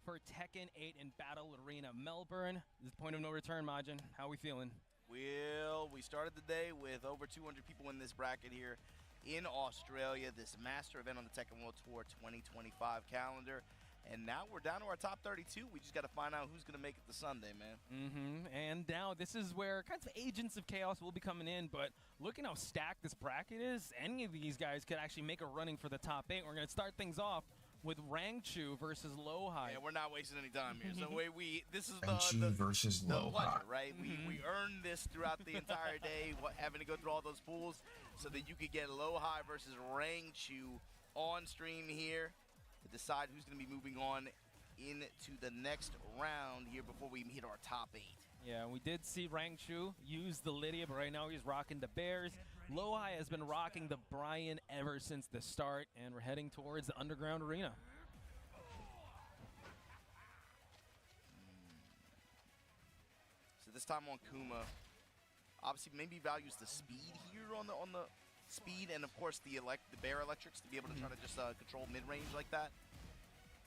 for Tekken 8 in Battle Arena Melbourne. This is the point of no return, Majin. How are we feeling? Well, we started the day with over 200 people in this bracket here in Australia, this master event on the Tekken World Tour 2025 calendar. And now we're down to our top 32. We just got to find out who's going to make it to Sunday, man. And now this is where kinds of agents of chaos will be coming in, but looking how stacked this bracket is, any of these guys could actually make a running for the top 8. We're going to start things off with Rangchu versus Lowhigh. Yeah, we're not wasting any time here. So this is Rangchu versus the pleasure, Lowhigh. right? We earned this throughout the entire day, having to go through all those pools so that you could get Lowhigh versus Rangchu on stream here to decide who's going to be moving on into the next round here before we hit our top 8. Yeah, we did see Rangchu use the Lydia, but right now he's rocking the Bears. Lowhigh has been rocking the Brian ever since the start, and we're heading towards the Underground Arena. So this time on Kuma, obviously maybe values the speed here on the speed, and of course the Bear Electrics to be able to try to just control mid-range like that.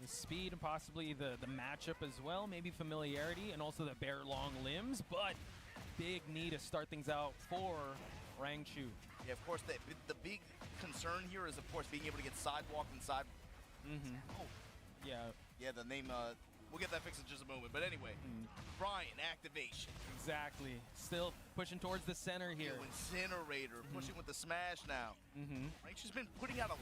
The speed and possibly the matchup as well, maybe familiarity, and also the Bear long limbs, but big need to start things out for Rangchu. Yeah, of course, the big concern here is, of course, being able to get sidewalk and side. Oh. Yeah. Yeah, the name, we'll get that fixed in just a moment. But anyway, Brian, activation. Exactly. Still pushing towards the center here. Incinerator, pushing with the smash now. Rangchu's been putting out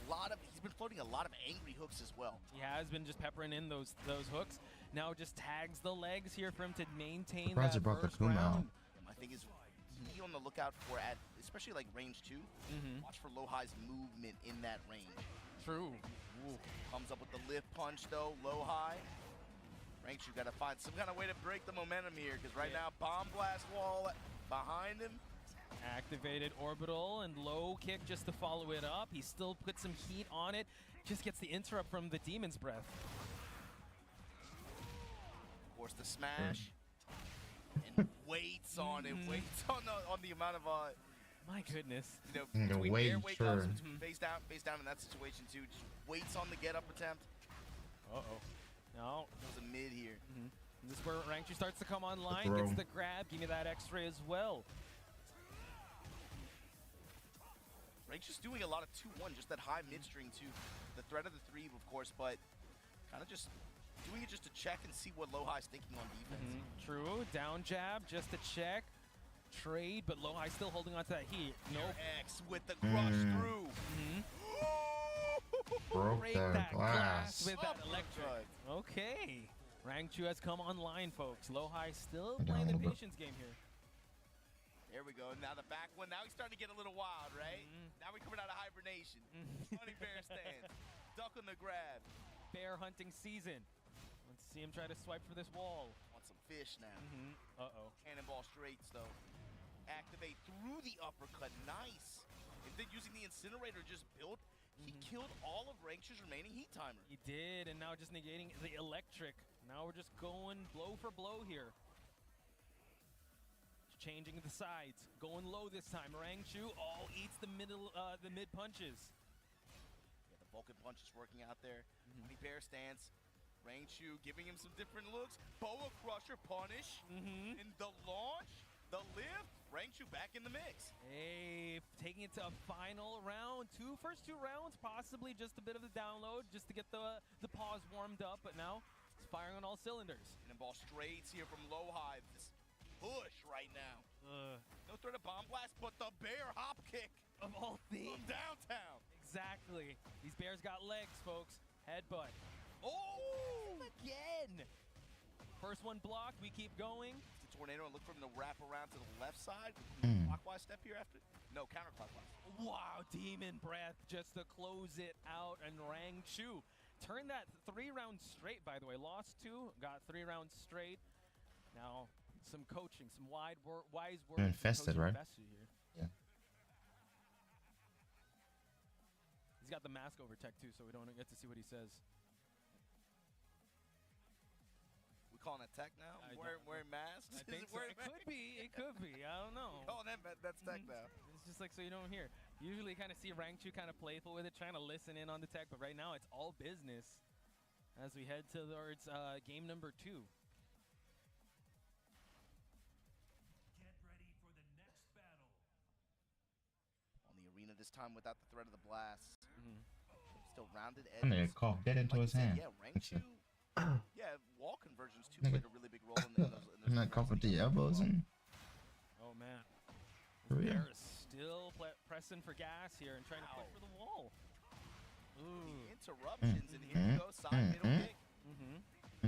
he's been floating a lot of angry hooks as well. He has been just peppering in those hooks. Now just tags the legs here for him to maintain Surprised that about the first Kuma round. I think is be on the lookout for, especially like range 2, watch for Lowhigh's movement in that range. True. Ooh. Comes up with the lift punch though, Lowhigh. Rangchu got to find some kind of way to break the momentum here, because right now bomb blast wall behind him. Activated orbital and low kick just to follow it up. He still puts some heat on it. Just gets the interrupt from the Demon's Breath. Of course, the smash. And waits on it. Waits on the amount of my goodness. You know, between air weight sure. ups, between face down in that situation too. Just waits on the get up attempt. No. There's a mid here. This is where Rangchu starts to come online. Gets the grab. Give me that X-ray as well. Rangchu's doing a lot of 2-1, just that high mid-string too. The threat of the 3, of course, but kind of just doing it just to check and see what Lowhigh's thinking on defense. True. Down jab just to check. Trade, but Lowhigh still holding on to that heat. Nope. X with the crush through. Broke Break that glass. with that electric. Okay. Rangchu has come online, folks. Lowhigh still I playing the know, but- patience game here. There we go. Now the back one. Now he's starting to get a little wild, right? Now we're coming out of hibernation. Funny bear stance. Duck on the grab. Bear hunting season. Let's see him try to swipe for this wall. Want some fish now. Uh-oh. Cannonball straights, though. Activate through the uppercut. Nice. And then using the incinerator just built. He killed all of Rangchu's remaining heat timer. He did, and now just negating the electric. Now we're just going blow for blow here. Changing the sides, going low this time. Rangchu eats the mid punches. Yeah, the Vulcan punch is working out there. Funny bear stance. Rangchu giving him some different looks. Boa Crusher punish. And the launch, the lift. Rangchu back in the mix. Hey, taking it to a final round. First two rounds, possibly just a bit of the download, just to get the paws warmed up. But now it's firing on all cylinders. Cannonball straights here from Lowhigh. This push right now. No threat of bomb blast, but the bear hop kick Of all things. from downtown. Exactly. These bears got legs, folks. Headbutt. Oh, again. First one blocked. We keep going. The tornado, and look for him to wrap around to the left side. Clockwise step here after? No, counterclockwise. Wow, Demon Breath just to close it out, and Rangchu turned that 3 rounds straight, by the way. Lost 2, got 3 rounds straight. Now, some coaching, some wise words. You're infested, right? Here. Yeah. He's got the mask over tech, too, so we don't get to see what he says. We calling it tech now? Wearing masks? I think so. It could be. It could be. I don't know. Oh, that's tech now. It's just like so you don't hear. Usually kind of see Rangchu kind of playful with it, trying to listen in on the tech, but right now it's all business. as we head towards game number 2. Get ready for the next battle. On the arena this time without the threat of the blast. Still rounded And they edges. cough dead into Like his you said, hand. yeah, Rangchu. Yeah, wall conversions too Nigga. played a really big role in those. And that cough with the elbows and Oh man. For real. Bear is still pressing for gas here and trying to push for the wall. Ooh. The interruptions, and here we go. Side middle kick.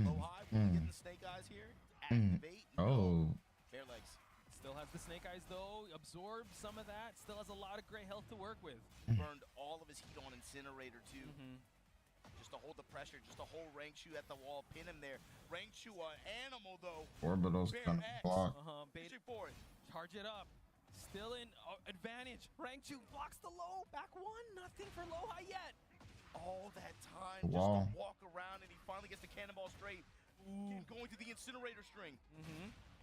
Low high. Will we get the snake eyes here? Activate. Oh. Bear legs. Still has the snake eyes though. Absorbed some of that. Still has a lot of gray health to work with. Burned all of his heat on Incinerator too. Just to hold the pressure, just to hold Rangchu at the wall, pin him there. Rangchu, an animal though. Orbitals Bear gonna X. block. Reaching for it. Charge it up. Still in advantage. Rangchu blocks the low. Back one. Nothing for low high yet. All that time just Wow. to walk around, and he finally gets the cannonball straight. Again, going to the Incinerator string.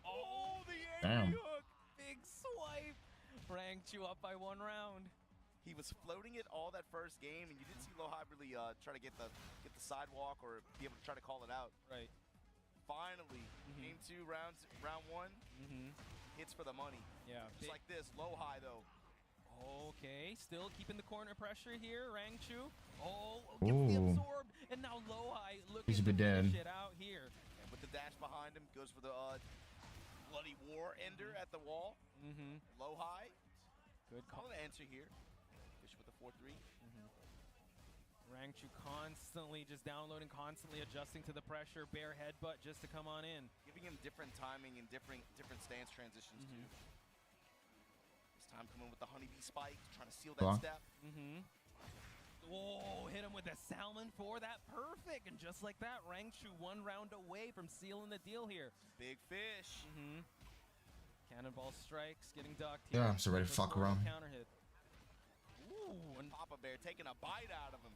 Oh, the angry hook. Big swipe. Rangchu up by 1 round. He was floating it all that first game, and you didn't see Lohai really try to get the sidewalk or be able to try to call it out. Right. Finally, game 2, round 1, hits for the money. Yeah. Just like this, Lohai though. Okay, still keeping the corner pressure here, Rangchu. Oh, gets the Ooh. absorbed, and now Lohai looking He's a to bit dead. finish it out here. And with the dash behind him, goes for the bloody war ender at the wall. Lohai, Good call. call an answer here. Fish with the 4-3. Rangchu constantly just downloading, constantly adjusting to the pressure. Bear headbutt just to come on in. Giving him different timing and different stance transitions too. This time coming with the honeybee spike, trying to seal that Block. step. Oh, hit him with a salmon for that. Perfect. And just like that, Rangchu 1 round away from sealing the deal here. Big fish. Cannonball strikes, getting ducked here. Yeah, I'm so ready to fuck around. Counter hit. Ooh, and Papa Bear taking a bite out of him.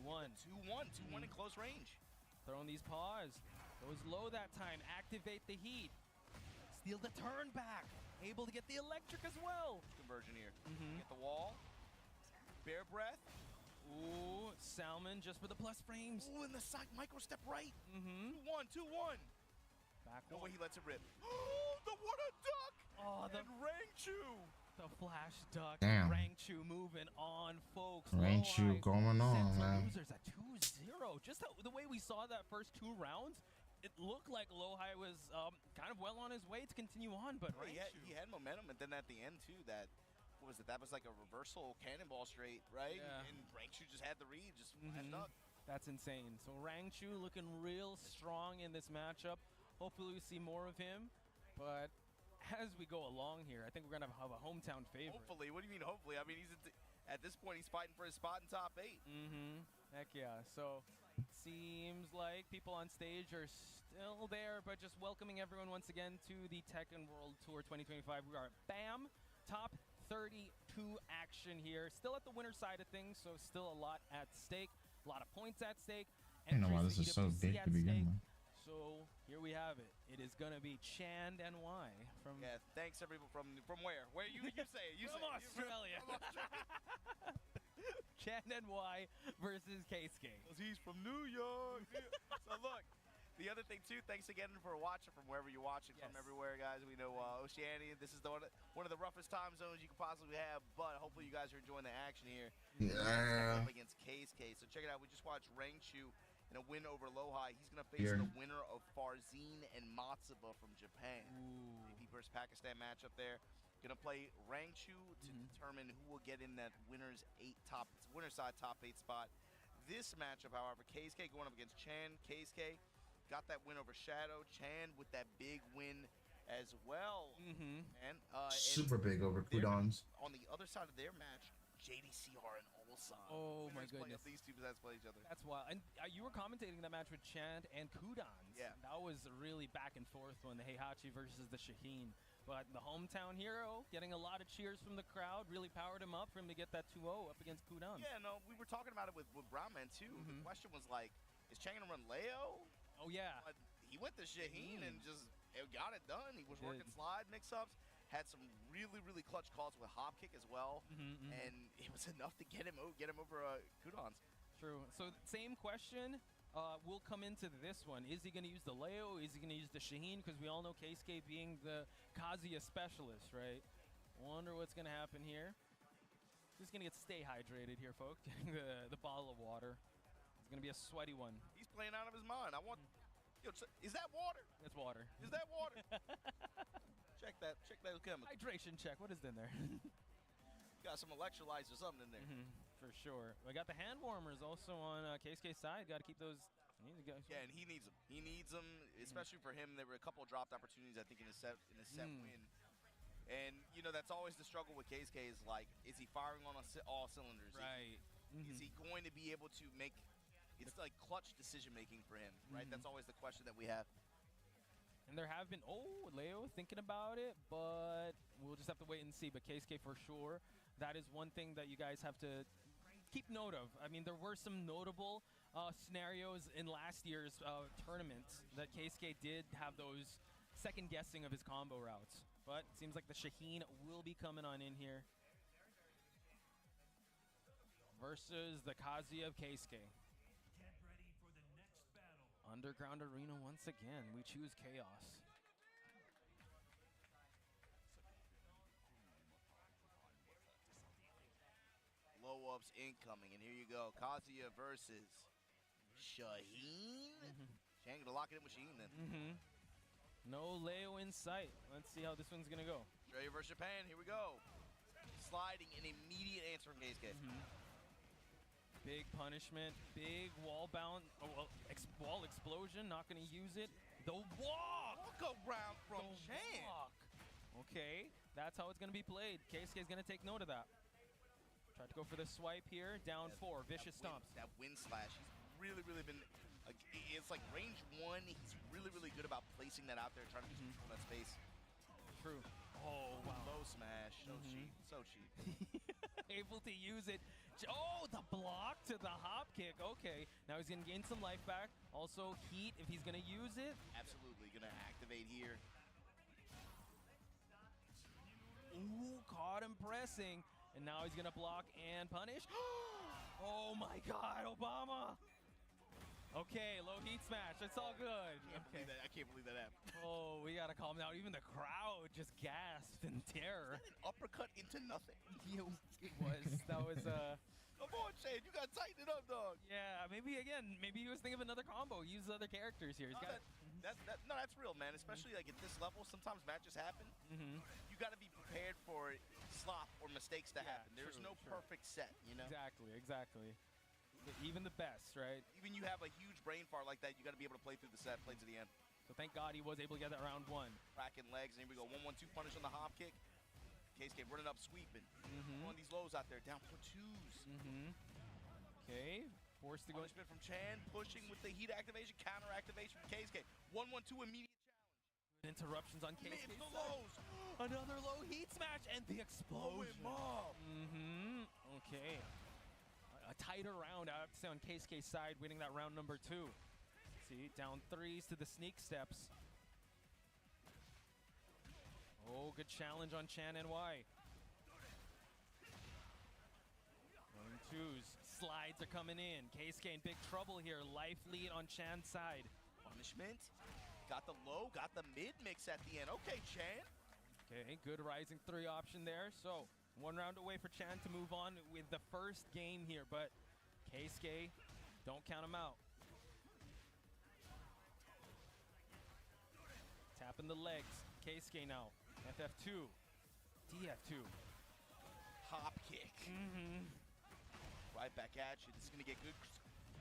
2-1. 2-1 in close range. Throwing these paws. Goes low that time. Activate the heat. Steal the turn back. Able to get the electric as well. Conversion here. Get the wall. Bear breath. Ooh, Salmon just for the plus frames. Ooh, and the side micro step right. 2-1. Back No one. way he lets it rip. Oh, the what a duck! Oh, And Rangchu. the flash duck. Damn. Rangchu moving on, folks. Rangchu Lohai going on, sets man. losers at 2-0. Just the way we saw that first 2 rounds, it looked like Lohai was kind of well on his way to continue on, but He had momentum, and then at the end too, that what was it? That was like a reversal cannonball straight, right? Yeah. And Rangchu just had the read, just flash duck. That's insane. So Rangchu looking real strong in this matchup. Hopefully we see more of him, but as we go along here, I think we're gonna have a hometown favorite. Hopefully, what do you mean hopefully? I mean, at this point, he's fighting for his spot in top 8. Heck yeah. So seems like people on stage are still there, but just welcoming everyone once again to the Tekken World Tour 2025. We are at BAM, top 32 action here. Still at the winner side of things, so still a lot at stake. A lot of points at stake. I don't know why Entries this to is so EWC big at to begin stake. with. So here we have it. It is gonna be Chand and Y from Yeah, thanks everyone from where? Where you say it? You from say it. Australia. Chand and Y versus Keisuke. He's from New York. So look, the other thing too, thanks again for watching from wherever you're watching from everywhere, guys. We know Oceania, this is one of the roughest time zones you could possibly have, but hopefully you guys are enjoying the action here. Yeah. Up against Keisuke. So check it out. We just watched Rangchu in a win over Lohai. He's going to face the winner of Farzin and Matsuba from Japan. AP versus Pakistan matchup there. Going to play Rangchu to determine who will get in that winner side top 8 spot. This matchup, however, Keisuke going up against Chan. Keisuke got that win over Shadow. Chan with that big win as well. And Super big over Kudons. on the other side of their match, JDCR and Ulsan. Oh my Winners play- goodness. These two guys play each other. That's wild. And you were commentating that match with Chand and Kudons. Yeah. That was a really back and forth one, the Heihachi versus the Shaheen. But the hometown hero getting a lot of cheers from the crowd, really powered him up for him to get that 2-0 up against Kudons. Yeah, no, we were talking about it with Brownman too. The question was like, is Chang gonna run Leo? Oh yeah. But he went to Shaheen and just got it done. He was He working did. slide mix-ups, had some really clutch calls with hop kick as well, and it was enough to get him over Kudons. True. So same question will come into this one. Is he going to use the Leo? Is he going to use the Shaheen? Because we all know Keisuke being the Kazuya specialist, right? Wonder what's going to happen here. Just going to stay hydrated here, folks. Getting the bottle of water. It's going to be a sweaty one. He's playing out of his mind. I want... Yo, is that water? It's water. Is that water? Check that chemical. Hydration check. What is in there? Got some electrolytes or something in there. For sure. We got the hand warmers also on Keisuke's side. Got to keep those. Yeah, and he needs them. He needs them, especially for him. There were a couple of dropped opportunities, I think, in the set win. And you know that's always the struggle with Keisuke is like, is he firing on all cylinders? Right. Is he going to be able to make? It's like clutch decision making for him, right? That's always the question that we have. And there have been, Leo thinking about it, but we'll just have to wait and see. But Keisuke for sure, that is one thing that you guys have to keep note of. I mean, there were some notable scenarios in last year's tournament that Keisuke did have those second guessing of his combo routes. But it seems like the Shaheen will be coming on in here versus the Kazuya of Keisuke. Get ready for the next battle. Underground Arena once again. We choose Chaos. Low ups incoming, and here you go. Kazuya versus Shaheen. Shaheen gonna lock it in with Shaheen then. No Leo in sight. Let's see how this one's gonna go. Australia versus Japan. Here we go. Sliding, an immediate answer from Keisuke. Big punishment, big wall bound, wall explosion. Not gonna use it. The walk. Walk around from The Chan. walk. Okay, that's how it's gonna be played. Keisuke's gonna take note of that. Tried to go for the swipe here. Down 4. Vicious stomps. That wind slash. He's really been. It's like range 1. He's really good about placing that out there, trying to get from that space. True. Oh wow. Low smash. So cheap. So cheap. Able to use it. Oh, the block to the hop kick. Okay, now he's gonna gain some life back. Also heat if he's gonna use it. Absolutely gonna activate here. Ooh, caught him pressing. And now he's gonna block and punish. Oh my God, Obama. Okay, low heat smash. It's all good. I can't believe that happened. Oh, we gotta calm down. Even the crowd just gasped in terror. An uppercut into nothing. It was. That was Come on, Shane. You gotta tighten it up, dog. Yeah, maybe he was thinking of another combo. Use other characters here. He's got. That's real, man. Especially like at this level, sometimes matches happen. You got to be prepared for slop or mistakes to happen. There's no perfect set, you know. Exactly. Even the best, right? Even you have a huge brain fart like that, you got to be able to play through the set, play to the end. So thank God he was able to get that round 1. Cracking legs, and here we go. 1-1-2 punish on the hop kick. Keisuke running up, sweeping. Throwing these lows out there, down for 2s. Okay, forced to go. Punishment from Chan, pushing with the heat activation, counter activation from Keisuke. 1-1-2 immediate challenge. Interruptions on Keisuke. Missed the lows. Another low heat smash and the explosion. Okay. A tighter round, I have to say, on Keisuke's side, winning that round number 2. See, down 3s to the sneak steps. Oh, good challenge on Chan NY. Going 2s. Slides are coming in. Keisuke in big trouble here. Life lead on Chan's side. Punishment. Got the low, got the mid mix at the end. Okay, Chan. Okay, good rising 3 option there. So, 1 round away for Chan to move on with the first game here, but Keisuke, don't count him out. Tapping the legs. Keisuke now. FF2. DF2. Hop kick. Right back at you. This is going to get good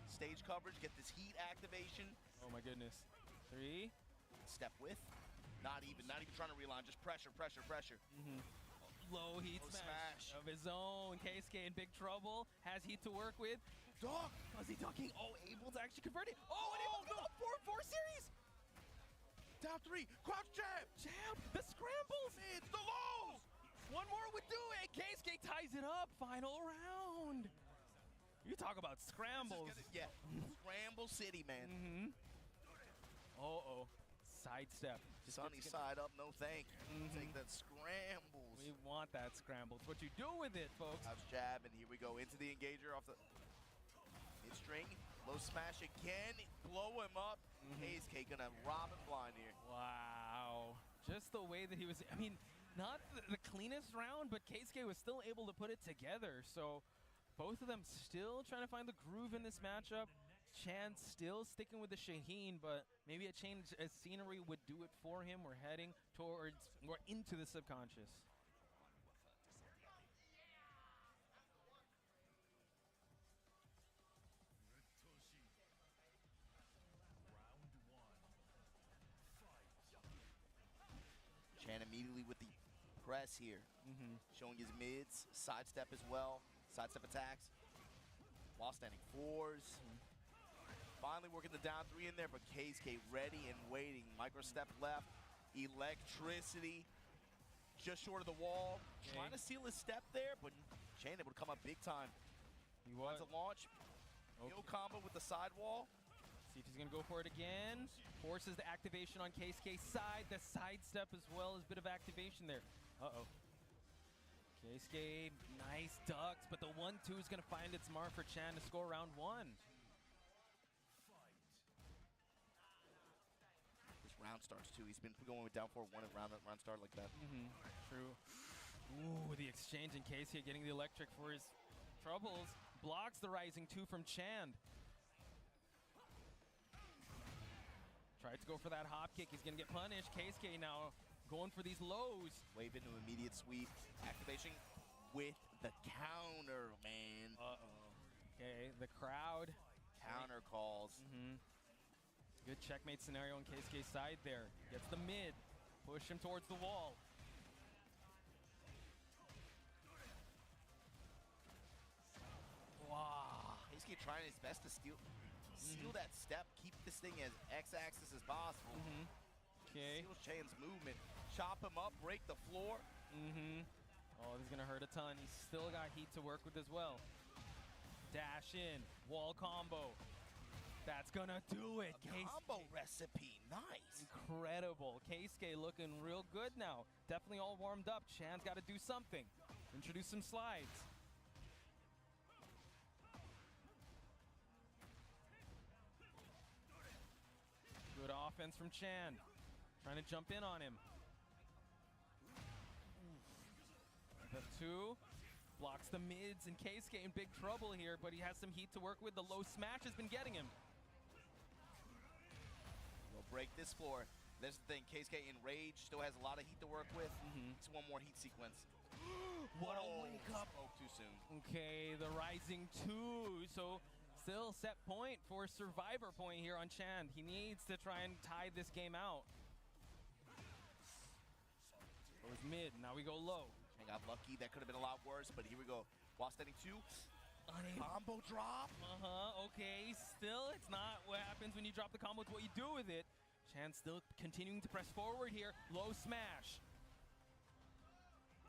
stage coverage, get this heat activation. Oh my goodness. 3. Step with. Not even trying to reline, just pressure. Low heat smash of his own. Keisuke in big trouble. Has heat to work with. Dog. Was he ducking? Oh, able to actually convert it. Oh, and able to go 4 series. Down 3. Crouch jab. The scrambles. It's the lows. 1 more would do it. Keisuke ties it up. Final round. You talk about scrambles. Yeah. Scramble City, man. Uh-oh. Sidestep. Sunny side up, no thank you. Take that scrambles. We want that scramble. It's what you do with it, folks. Crouch jab, and here we go into the engager off the... Mid-string, low smash again, blow him up. KSK gonna rob him blind here. Wow. Just the way that he was, I mean, not the cleanest round, but Keisuke was still able to put it together. So both of them still trying to find the groove in this matchup. Chan still sticking with the Shaheen, but maybe a change of scenery would do it for him. We're heading towards, we're into the subconscious. Chan immediately with the press here, showing his mids, sidestep as well, sidestep attacks, while standing fours. Finally working the down three in there, but KSK ready and waiting. Micro step left, electricity, just short of the wall. Okay. Trying to seal his step there, but Chan able to come up big time. He was. Finds a launch, yo combo with the sidewall. See if he's gonna go for it again. Forces the activation on Keisuke's side. The sidestep as well as a bit of activation there. Uh-oh. Keisuke, nice ducks, but the 1-2 is gonna find its mark for Chan to score round one. This round starts too. He's been going with down 4-1 at round start like that. True. Ooh, the exchange in Keisuke getting the electric for his troubles. Blocks the rising 2 from Chan. Tried to go for that hop kick. He's going to get punished. Keisuke now going for these lows. Wave into immediate sweep. Activation with the counter, man. Uh-oh. Okay, the crowd. Counter calls. Good checkmate scenario on Keisuke's side there. Gets the mid. Push him towards the wall. Wow. Keisuke trying his best to seal that step, keep this thing as X-axis as possible. Okay. Seal Chan's movement, chop him up, break the floor. Oh, this is gonna hurt a ton. He's still got heat to work with as well. Dash in, wall combo. That's gonna do it. Combo recipe, nice. Incredible. Keisuke looking real good now. Definitely all warmed up. Chan's got to do something. Introduce some slides. Good offense from Chan. Trying to jump in on him. The 2 blocks the mids, and Keisuke in big trouble here, but he has some heat to work with. The low smash has been getting him. We'll break this floor. There's the thing, Keisuke in rage, still has a lot of heat to work with. It's one more heat sequence. What a wake up. Spoke too soon. Okay, the rising 2. So still set point for survivor point here on Chan. He needs to try and tie this game out. Goes mid, now we go low. And got lucky, that could have been a lot worse, but here we go. While standing 2, combo drop. Okay, still it's not what happens when you drop the combo, it's what you do with it. Chan still continuing to press forward here. Low smash.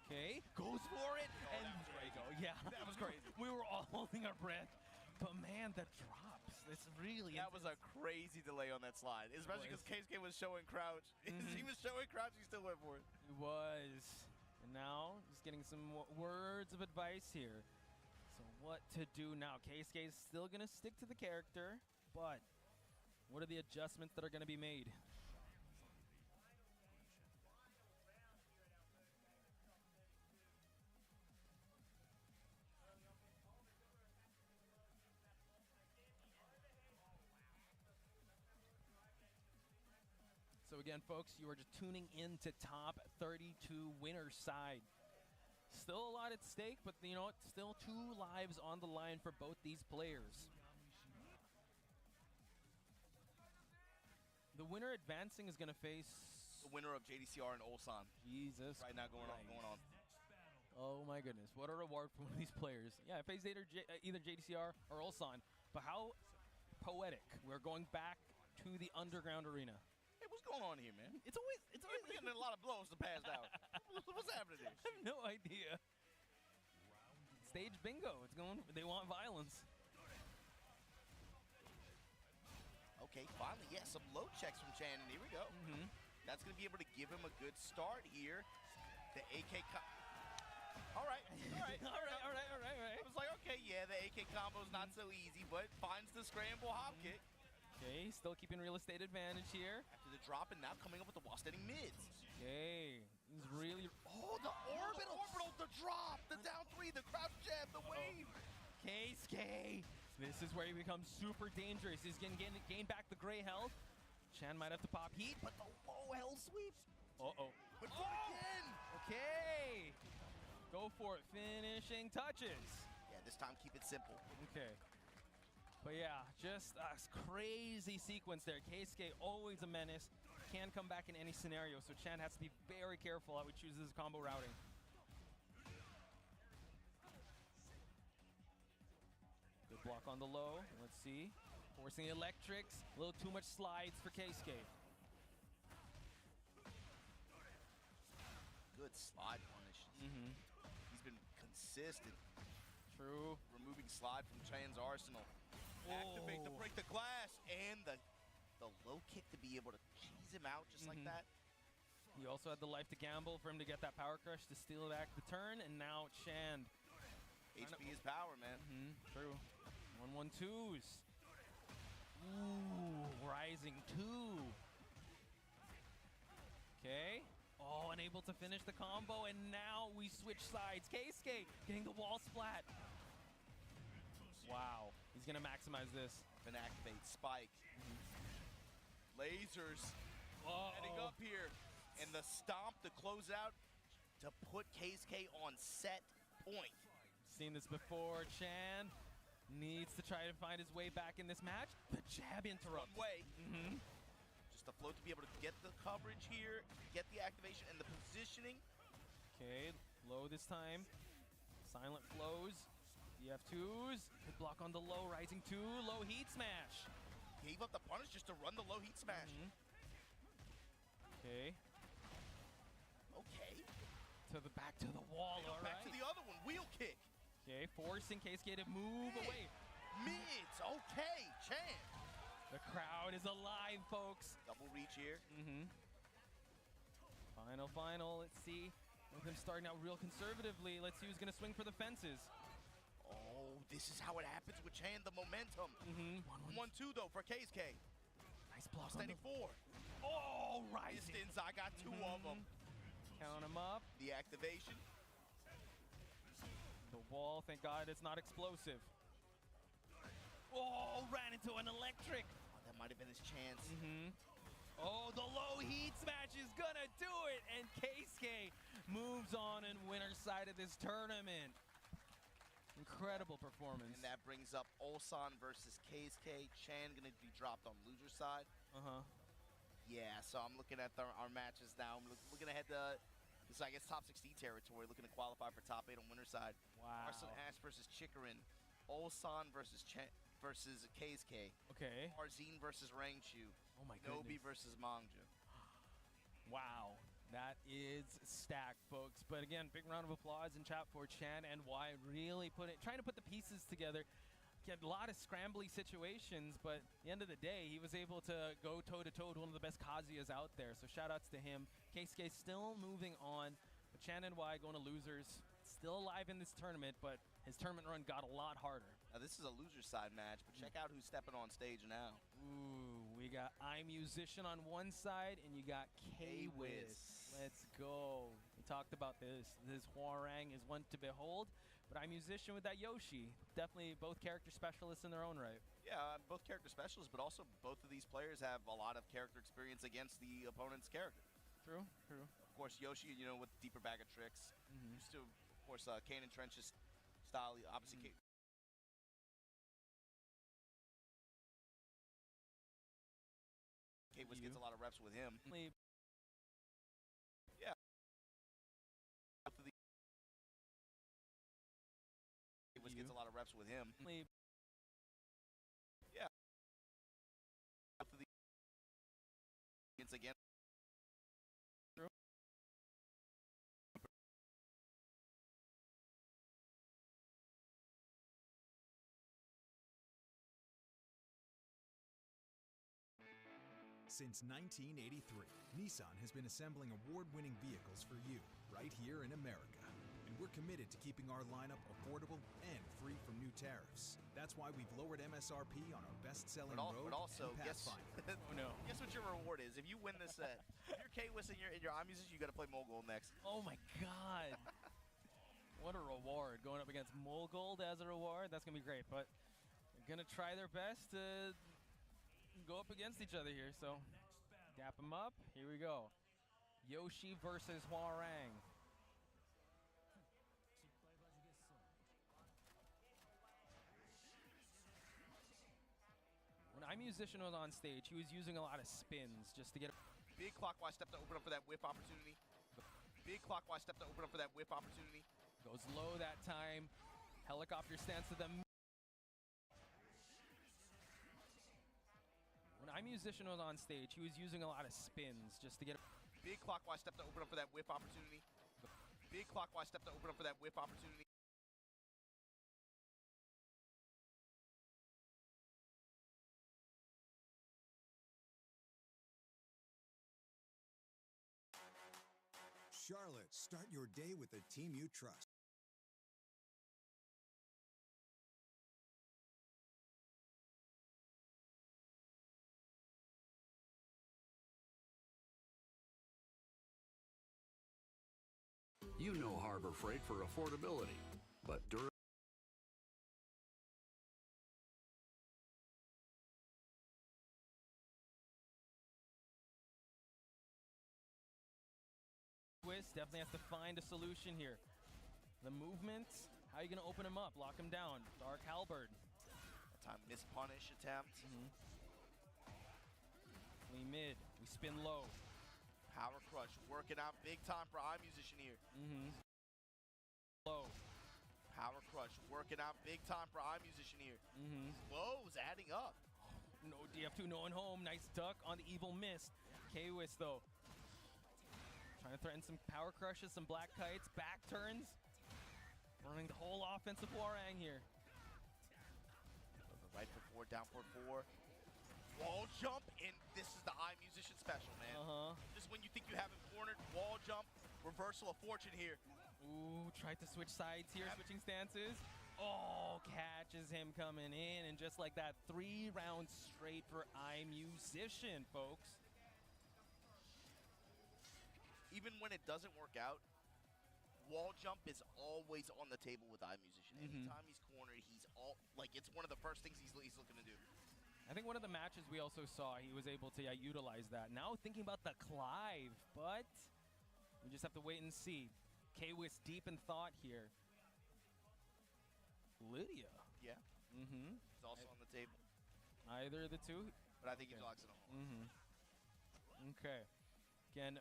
Okay, goes for it. And that was there you crazy. go. Yeah, That was crazy. We were all holding our breath. But man, the drops, it's really That was a crazy delay on that slide, especially because Keisuke was showing crouch. He was showing crouch, he still went for it. He was. And now, just getting some words of advice here. So what to do now? Keisuke is still going to stick to the character, but what are the adjustments that are going to be made? So again, folks, you are just tuning in to Top 32 Winner's Side. Still a lot at stake, but you know what? Still 2 lives on the line for both these players. The winner advancing is going to face The winner of JDCR and Ulsan. Jesus Right now going on. Oh my goodness, what a reward for one of these players. Yeah, I faced either JDCR or Ulsan, but how poetic. We're going back to the underground arena. Hey, what's going on here, man? It's always We're getting a lot of blows to pass out. What's happening there? I have no idea. Stage bingo. It's going. They want violence. Okay, finally, yeah, some low checks from Chan, and here we go. That's going to be able to give him a good start here. The AK All right. all right. I was like, okay, yeah, the AK combo's not so easy, but finds the scramble hop kick. Okay, still keeping real estate advantage here. After the drop, and now coming up with the wall standing mids. Okay, he's really... Oh, the orbital, the drop, the down three, the crouch jab, the wave. Keisuke, this is where he becomes super dangerous. He's gonna gain back the gray health. Chan might have to pop heat, but the low hell sweep. But again. Okay, go for it. Finishing touches. Yeah, this time keep it simple. Okay. But yeah, just a crazy sequence there. Keisuke always a menace. Can come back in any scenario, so Chan has to be very careful how he chooses his combo routing. Good block on the low. Let's see. Forcing electrics. A little too much slides for Keisuke. Good slide punish. He's been consistent. True. Removing slide from Chan's arsenal. Activate to break the glass, and the low kick to be able to cheese him out just like that. He also had the life to gamble for him to get that power crush to steal back the turn, and now Chan. HP is power, man. True. 1-1-2s. Ooh, rising 2. Okay. Oh, unable to finish the combo, and now we switch sides. Keisuke getting the wall splat. Wow. He's going to maximize this. Then activate spike. Lasers heading up here. And the stomp to close out to put Keisuke on set point. Seen this before. Chan needs to try to find his way back in this match. The jab interrupt. One way. Just the float to be able to get the coverage here, get the activation and the positioning. Okay, low this time. Silent flows. DF2s. Good block on the low. Rising 2. Low heat smash. Gave up the punish just to run the low heat smash. Okay. Okay. Back to the wall. All right. Back to the other one. Wheel kick. Okay, forcing Keisuke to move away. Mids. Okay, Chan. The crowd is alive, folks. Double reach here. Final. Let's see. With him starting out real conservatively. Let's see who's going to swing for the fences. Oh, this is how it happens with Chan, the momentum. 1-1-2 though for Keisuke. Nice block. Standing 4. Oh, rising. Distance, I got 2 of them. Count him up. The activation. The wall, thank God it's not explosive. Oh, ran into an electric. Oh, that might have been his chance. Oh, the low heat smash is gonna do it. And Keisuke moves on in winner's side of this tournament. Incredible performance. And that brings up Ulsan versus Keisuke. Chan gonna be dropped on loser side. Yeah, so I'm looking at our matches now. We're gonna head to this, I guess, top 16 territory. Looking to qualify for top 8 on winner's side. Wow. Arslan Ash versus Chikarin. Ulsan versus Keisuke. Okay. Arzine versus Rangchu. Oh my Nobi goodness. versus Mangju. Wow. That is stacked, folks. But again, big round of applause in chat for Chan and Y. Really trying to put the pieces together. Get a lot of scrambly situations, but at the end of the day, he was able to go toe-to-toe with one of the best Kazuyas out there. So shout-outs to him. Keisuke still moving on. But Chan and Y going to losers. Still alive in this tournament, but his tournament run got a lot harder. Now, this is a loser side match, but check out who's stepping on stage now. Ooh, we got iMusician on one side, and you got K-Wiz. Let's go. We talked about this. This Hwarang is one to behold, but iMusician with that Yoshi. Definitely both character specialists in their own right. Yeah, both character specialists, but also both of these players have a lot of character experience against the opponent's character. True. Of course, Yoshi, with deeper bag of tricks. Used to, of course, Kane and Trench's style, obviously. K-Wiz gets a lot of reps with him. Yeah. K-Wiz gets a lot of reps with him. Yeah. Again. Since 1983, Nissan has been assembling award-winning vehicles for you, right here in America. And and we're committed to keeping our lineup affordable and free from new tariffs. That's why we've lowered MSRP on our best-selling Rogue But also, and guess, Pathfinder. Oh no. guess what your reward is? If you win this set, if you're K-Wiss and your iMusician, you got to play Mogul next. Oh my god. What a reward. Going up against Molgold as a reward. That's going to be great. But they're going to try their best to go up against each other here. So dap them up. Here we go. Yoshi versus Hwoarang. When iMusician was on stage, he was using a lot of spins just to get Big clockwise step to open up for that whip opportunity. Big clockwise step to open up for that whip opportunity. Goes low that time. Helicopter stance to the. When iMusician was on stage, he was using a lot of spins just to get. Big clockwise step to open up for that whip opportunity. Big clockwise step to open up for that whip opportunity. Charlotte, start your day with a team you trust. You know Harbor Freight for affordability, but Definitely has to find a solution here. The movement, how are you going to open him up? Lock him down. Dark Halberd. That time miss punish attempt. Flee mid. We spin low. Power crush working out big time for iMusician here. Low. Power crush working out big time for iMusician here. Woes adding up. No DF2, no one home. Nice duck on the evil mist. K-Wiss though. Trying to threaten some power crushes, some black kites, back turns. Running the whole offense of Hwoarang here. Right before down for 4. Wall jump, and this is the iMusician special, man. Just when you think you have him cornered, wall jump, reversal of fortune here. Ooh, tried to switch sides here, switching stances. Oh, catches him coming in, and just like that, 3 rounds straight for iMusician, folks. Even when it doesn't work out, wall jump is always on the table with iMusician. Anytime he's cornered, he's all like it's one of the first things he's looking to do. I think one of the matches we also saw, he was able to utilize that. Now thinking about the Clive, but we just have to wait and see. K-Wiss deep in thought here. Lydia. Yeah. He's also on the table. Either of the two. But I think he locks it on. Okay. Again,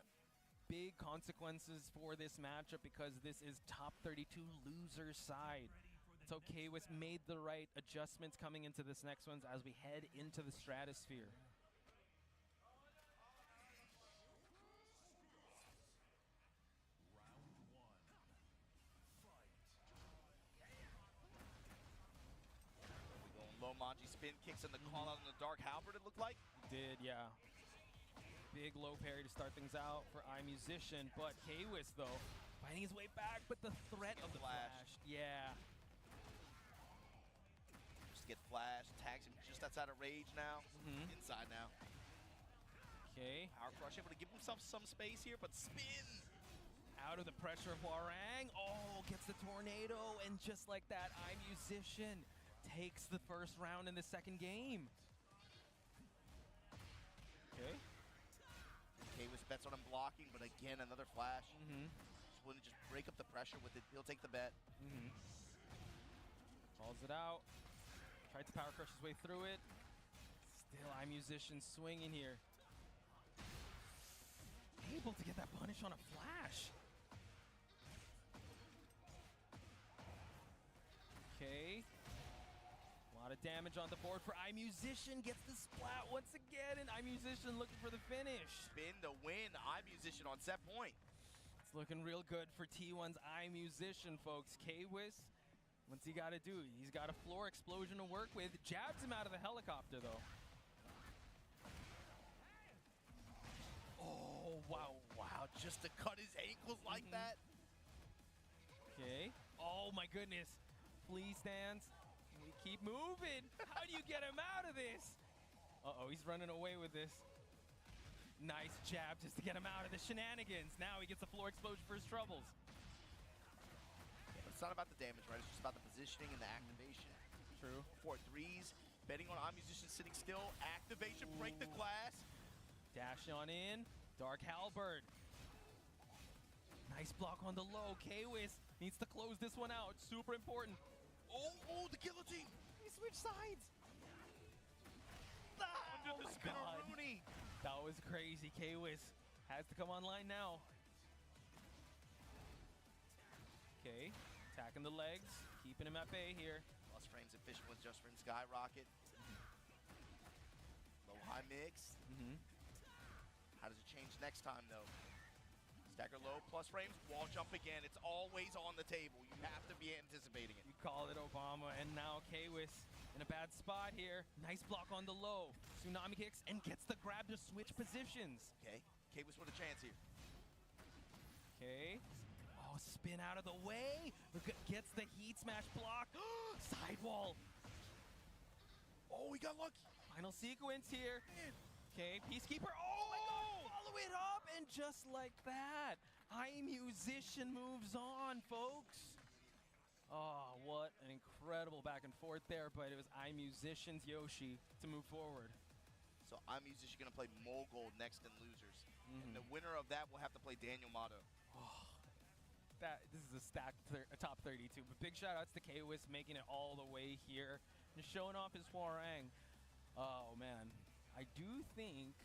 big consequences for this matchup because this is top 32 loser side. So K-Wiss made the right adjustments coming into this next one as we head into the stratosphere. Low Manji spin kicks and the call out on the Dark Halberd, it looked like. Did, yeah. Big low parry to start things out for iMusician, but K-Wiss though, finding his way back, but the threat of the flash. Yeah. Just get flash, tags him just outside of rage now. Inside now. Okay. Power crush able to give himself some space here, but spin. Out of the pressure of Hwoarang. Oh, gets the tornado, and just like that, iMusician takes the first round in the second game. Okay. K-Wiss bets on him blocking, but again, another flash. Just willing to just break up the pressure with it. He'll take the bet. Calls it out. Tried to power crush his way through it. Still, iMusician swinging here. Able to get that punish on a flash. Okay. A lot of damage on the board for iMusician. Gets the splat once again, and iMusician looking for the finish. Spin to win. iMusician on set point. It's looking real good for T1's iMusician, folks. K-Wiss, what's he got to do? He's got a floor explosion to work with. Jabs him out of the helicopter, though. Oh, wow. Wow, just to cut his ankles like that. Okay. Oh my goodness. Flea stands. We keep moving. How do you get him out of this? Uh-oh, he's running away with this. Nice jab just to get him out of the shenanigans. Now he gets a floor explosion for his troubles. Yeah, but it's not about the damage, right? It's just about the positioning and the activation. True. 4-3s. Betting on iMusician sitting still. Activation, break the glass. Dash on in. Dark Halberd. Nice block on the low. K-Wiz needs to close this one out. Super important. Oh, the guillotine. He switched sides. Under the my spinner, God. Rooney. That was crazy. K-Wiz has to come online now. Okay, attacking the legs, keeping him at bay here. Plus frames efficient with just ring skyrocket. Low high mix. How does it change next time though? Stagger low, plus frames, wall jump again. It's always on the table. You have to be anticipating it. You call it Obama, and now K-Wiz in a bad spot here. Nice block on the low. Tsunami kicks and gets the grab to switch positions. Okay, K-Wiz with a chance here. Okay. Oh, spin out of the way. Look at, gets the heat smash block. Sidewall. Oh, he got lucky. Final sequence here. Okay, Peacekeeper. Oh my God, follow it up, and just like that, iMusician moves on, folks. Oh, what an incredible back and forth there, but it was iMusician's Yoshi to move forward. So iMusician gonna play Mogul next in losers. And the winner of that will have to play Daniel Mato. This is a stacked a top 32, but big shout outs to K-Wiz making it all the way here and showing off his Hwarang. Oh man, I do think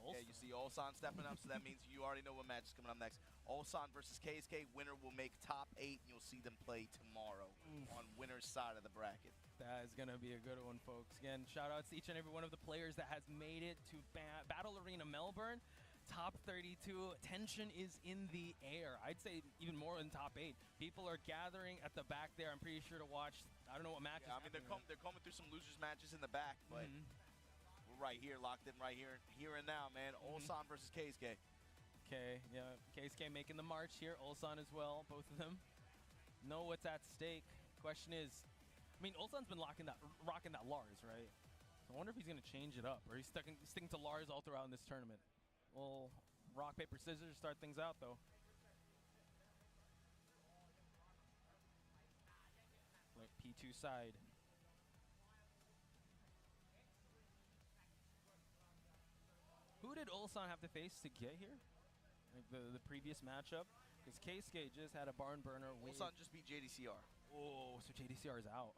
Yeah, you see Ulsan stepping up, so that means you already know what match is coming up next. Ulsan versus KSK, winner will make top 8, and you'll see them play tomorrow on winner's side of the bracket. that is gonna be a good one, folks. Again, shout outs to each and every one of the players that has made it to Battle Arena Melbourne. Top 32, tension is in the air. I'd say even more than top 8. People are gathering at the back there. I'm pretty sure to watch. I don't know what matches. Yeah, I mean, they're coming through some losers matches in the back, but we're right here, locked in right here and now, man. Ulsan versus KSK. Okay, yeah, KSK making the march here. Ulsan as well, both of them know what's at stake. Question is, I mean, Ulsan's been rocking that Lars, right? So I wonder if he's gonna change it up, or he's sticking to Lars all throughout in this tournament. Well, rock, paper, scissors start things out, though. Like P2 side. Who did Ulsan have to face to get here? Like the previous matchup? Because Keisuke just had a barn burner. Ulsan just beat JDCR. Oh, so JDCR is out.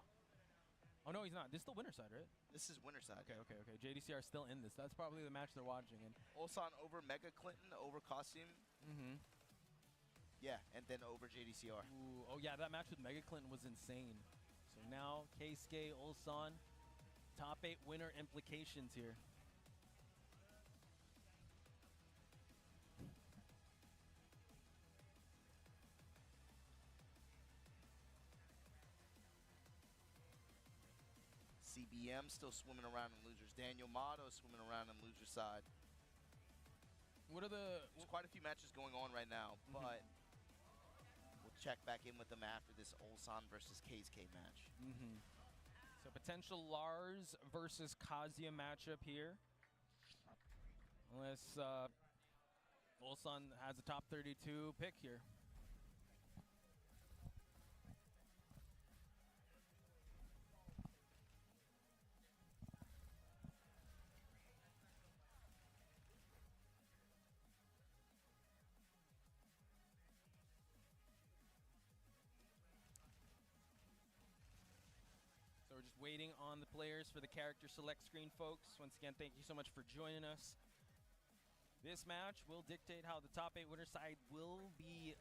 Oh, no, he's not. This is still winner side, right? This is winner side. Okay. JDCR is still in this. That's probably the match they're watching. And Ulsan over Mega Clinton, over Costume. Yeah, and then over JDCR. ooh, oh, yeah, that match with Mega Clinton was insane. So now, Keisuke, Ulsan, top 8 winner implications here. CBM still swimming around in losers. Daniel Mato swimming around in loser side. What are the... There's quite a few matches going on right now, but we'll check back in with them after this Ulsan versus KSK match. So potential Lars versus Kazuya matchup here. Unless Ulsan has a top 32 pick here. So we're just waiting on the players for the character select screen, folks. Once again, thank you so much for joining us. This match will dictate how the top 8 winner side will be,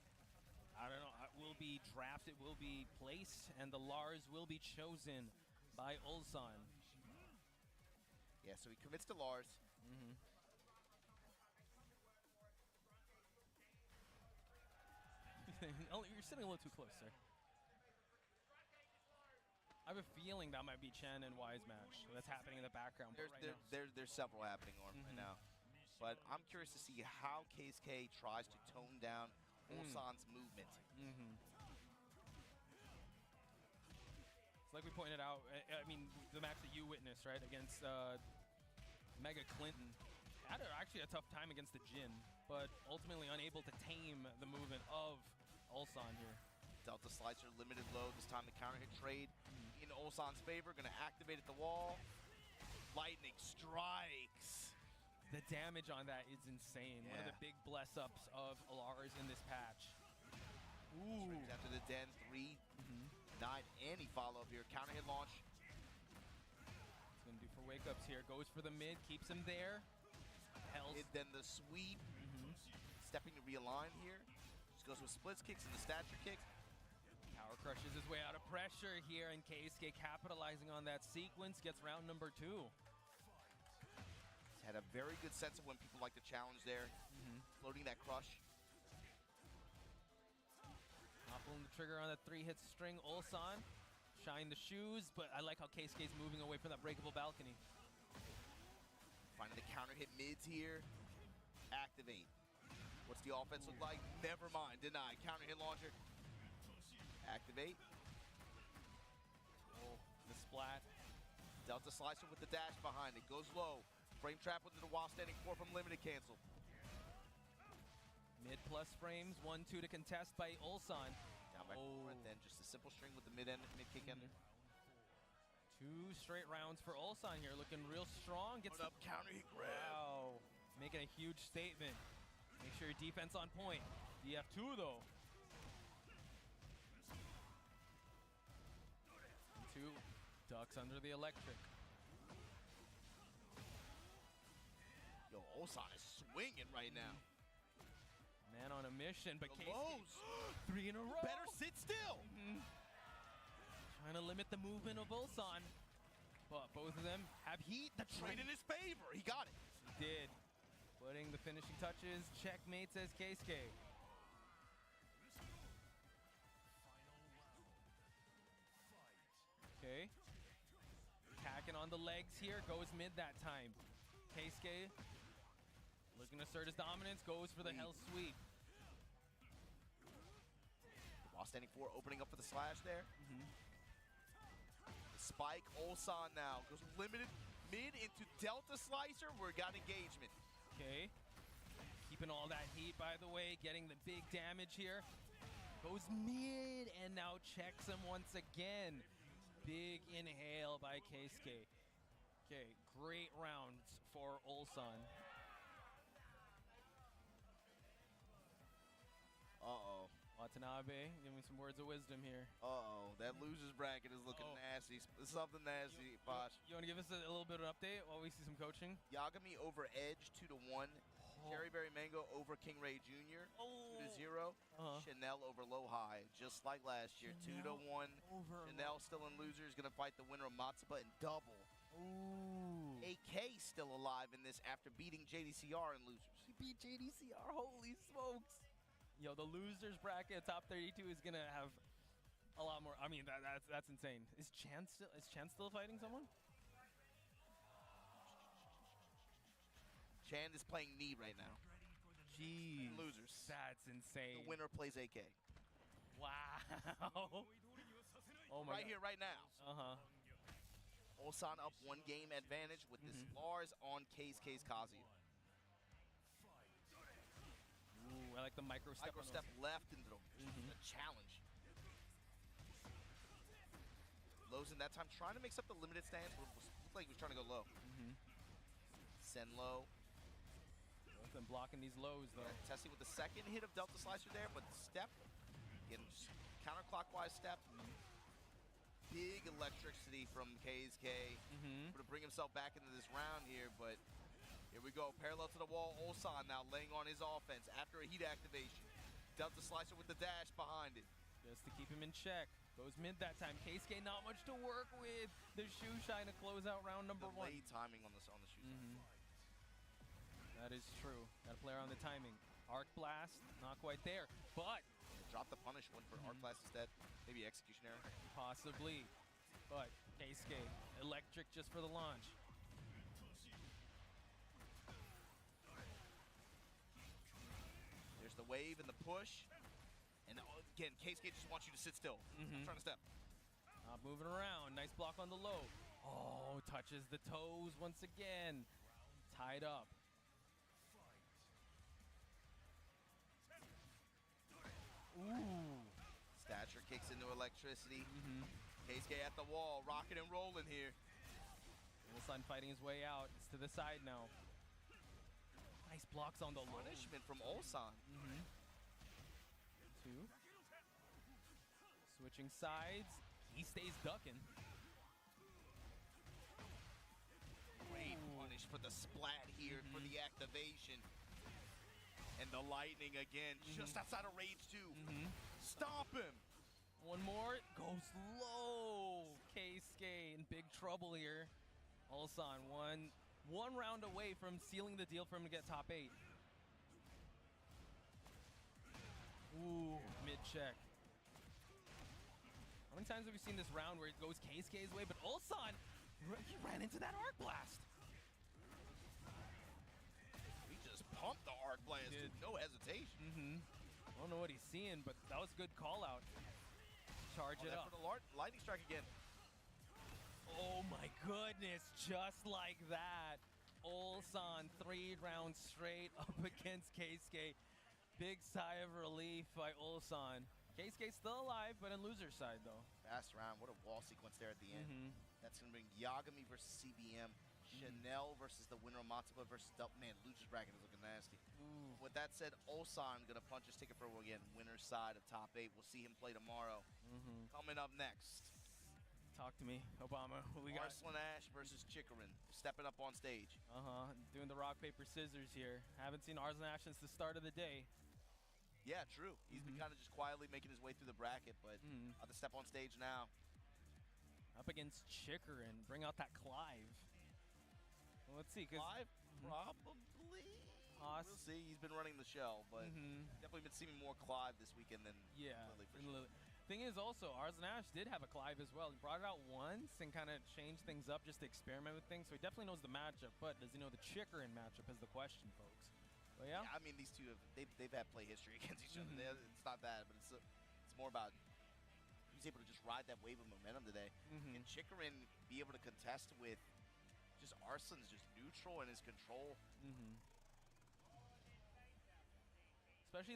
will be drafted, will be placed, and the Lars will be chosen by Ulsan. Yeah, so he commits to Lars. You're sitting a little too close, sir. I have a feeling that might be Chen and Y's match that's happening in the background. But There's several happening on right now. But I'm curious to see how KSK tries to tone down Ulsan's movement. It's like we pointed out, I mean, the match that you witnessed, right, against Mega Clinton. Had actually a tough time against the Jin, but ultimately unable to tame the movement of Ulsan here. Delta Slicer limited low. This time the counter hit trade in Ulsan's favor. Going to activate at the wall. Lightning strikes. The damage on that is insane. One of the Yeah. big bless ups of Alars in this patch. Ooh. Strings after the Den 3. Denied any follow up here. Counter hit launch. He's going to do for wake ups here. Goes for the mid, keeps him there. Hells. Then the sweep. Stepping to realign here. Just goes with splits kicks and the stature kicks. Power crushes his way out of pressure here, and Keisuke capitalizing on that sequence gets round number 2. He's had a very good sense of when people like to challenge there. Floating that crush. Not pulling the trigger on that 3-hit string. Ulsan, shine the shoes, but I like how Keisuke's moving away from that breakable balcony. Finding the counter hit mids here. Activate. What's the offense look like? Never mind. Deny. Counter hit launcher. Activate. Oh, the splat. Delta Slicer with the dash behind it. Goes low. Frame trap with the while standing 4 from limited cancel. Mid plus frames, 1-2 to contest by Ulsan. Down by 4, and then just a simple string with the mid kick ender. 2 straight rounds for Ulsan here, looking real strong. Gets Put up counter hit grab. Wow, making a huge statement. Make sure your defense on point. DF2 though. 2 ducks under the electric. Yo, Ulsan is swinging right now. Man on a mission, but The Keisuke, lows. 3 in a row. Better sit still. Trying to limit the movement of Ulsan. But both of them have heat. The Trade in his favor. He got it. did. Putting the finishing touches. Checkmate, says Keisuke. Okay. Attacking on the legs here. Goes mid that time. Keisuke looking to assert his dominance. Goes for the hell sweep. While standing 4, opening up for the slash there. The spike. Ulsan now goes limited mid into Delta Slicer. We got engagement. Okay. Keeping all that heat, by the way. Getting the big damage here. Goes mid and now checks him once again. Big inhale by Keisuke. Okay, great rounds for Ulsan. Uh-oh. Watanabe, give me some words of wisdom here. Uh-oh. That loser's bracket is looking nasty. Something nasty, Bosh. You want to give us a little bit of an update while we see some coaching? Yagami over Edge 2-1. Cherry Berry Mango over King Ray Jr. 2-0. Chanel over Low High, just like last year, 2-1. Chanel still in losers, gonna fight the winner of Matsuba in double. Ooh. AK still alive in this after beating JDCR in losers. He beat JDCR, holy smokes. Yo, the losers bracket, top 32 is gonna have a lot more. I mean, that's insane. Is Chance still fighting someone? Chan is playing knee right now. Jeez. Losers. That's insane. The winner plays AK. Wow. Oh my Right God. here, right now. Uh-huh. Ulsan up 1 game advantage with this Lars on Keisuke's Kazuya. Ooh, I like the micro step. Micro on step those. left into the challenge. Lows in that time, trying to mix up the limited stance. Looked like he was trying to go low. Send low. Both them blocking these lows though. Tessie with the second hit of Delta Slicer there, but step. Again, counterclockwise step. Big electricity from Keisuke. To bring himself back into this round here, but here we go. Parallel to the wall, Ulsan now laying on his offense after a heat activation. Delta Slicer with the dash behind it. Just to keep him in check. Goes mid that time. Keisuke not much to work with. The shoe shine to close out round number 1. Delayed timing on the shoes. That is true. Got to play around the timing. Arc Blast, not quite there, but Drop the punish one for Arc Blast instead. Maybe Execution Error. possibly. But Keisuke, electric just for the launch. There's the wave and the push. And again, Keisuke just wants you to sit still. I'm trying to step. Not moving around. Nice block on the low. Oh, touches the toes once again. Tied up. Ooh. Stature kicks into electricity. Keisuke at the wall, rocking and rolling here. Ulsan fighting his way out. It's to the side now. Nice blocks on the low. Punishment from Ulsan. Two. Switching sides. He stays ducking. Great punish for the splat here for the activation. And the lightning again, just outside of range 2. Stop him. One more. Goes low. Keisuke in big trouble here. Ulsan one round away from sealing the deal for him to get top 8. Ooh, mid check. How many times have we seen this round where it goes Keisuke's way, but Ulsan, he ran into that arc blast. He just pumped the arc blast with no hesitation. I don't know what he's seeing, but that was a good call out. Charge it up. For the lightning strike again. Oh my goodness, just like that. Ulsan 3 rounds straight up against Keisuke. Big sigh of relief by Ulsan. Keisuke's still alive, but on loser's side though. Fast round, what a wall sequence there at the end. That's going to bring Yagami versus CBM. Chanel versus the winner of Matsuba versus Delta. Man, loser's bracket is looking nasty. With that said, Ulsan going to punch his ticket for, again, winner's side of top 8. We'll see him play tomorrow. Coming up next. Talk to me, Obama. We got Arslan Ash versus Chikarin stepping up on stage. doing the rock, paper, scissors here. Haven't seen Arslan Ash since the start of the day. Yeah, true. He's been kind of just quietly making his way through the bracket, but about to step on stage now. Up against Chikarin. Bring out that Clive. Well, let's see. Clive, probably. We'll see. He's been running the show, but definitely been seeing more Clive this weekend than Lily for sure. Thing is also, Arslan Ash did have a Clive as well. He brought it out once and kind of changed things up just to experiment with things. So he definitely knows the matchup, but does he know the Chikarin matchup is the question, folks. But yeah. I mean, these two, they've had play history against each other. It's not bad, but it's more about who's able to just ride that wave of momentum today. And Chikarin be able to contest with just Arslan's just neutral and his control. Especially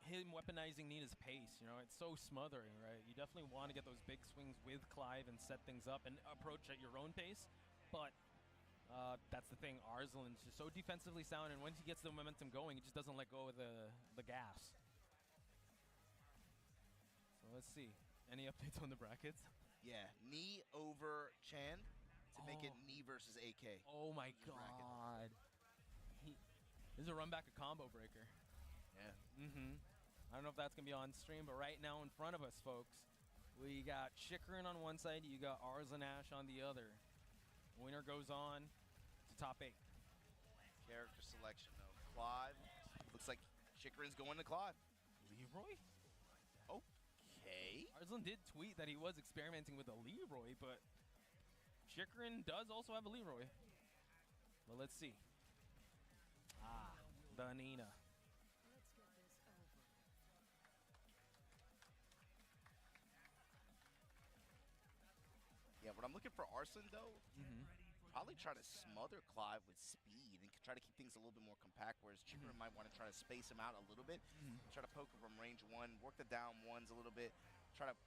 him weaponizing Nina's pace, you know, it's so smothering, right? You definitely want to get those big swings with Clive and set things up and approach at your own pace, but that's the thing, Arslan's just so defensively sound, and once he gets the momentum going, he just doesn't let go of the gas. So let's see, any updates on the brackets? Yeah, Knee over Chan to make it Knee versus AK. Oh my god. This is a run back, a combo breaker. Yeah. I don't know if that's going to be on stream, but right now in front of us, folks, we got Chikarin on one side, you got Arslan Ash on the other. Winner goes on to top 8. Character selection, though. Clive. Looks like Chikarin's going to Clive. Leroy? Okay. Arslan did tweet that he was experimenting with a Leroy, but Chikarin does also have a Leroy. Well, let's see. The Nina. Yeah, what I'm looking for Arslan, though, probably try to smother Clive with speed and try to keep things a little bit more compact, whereas Chikarin might want to try to space him out a little bit, try to poke him from range 1, work the down ones a little bit, try to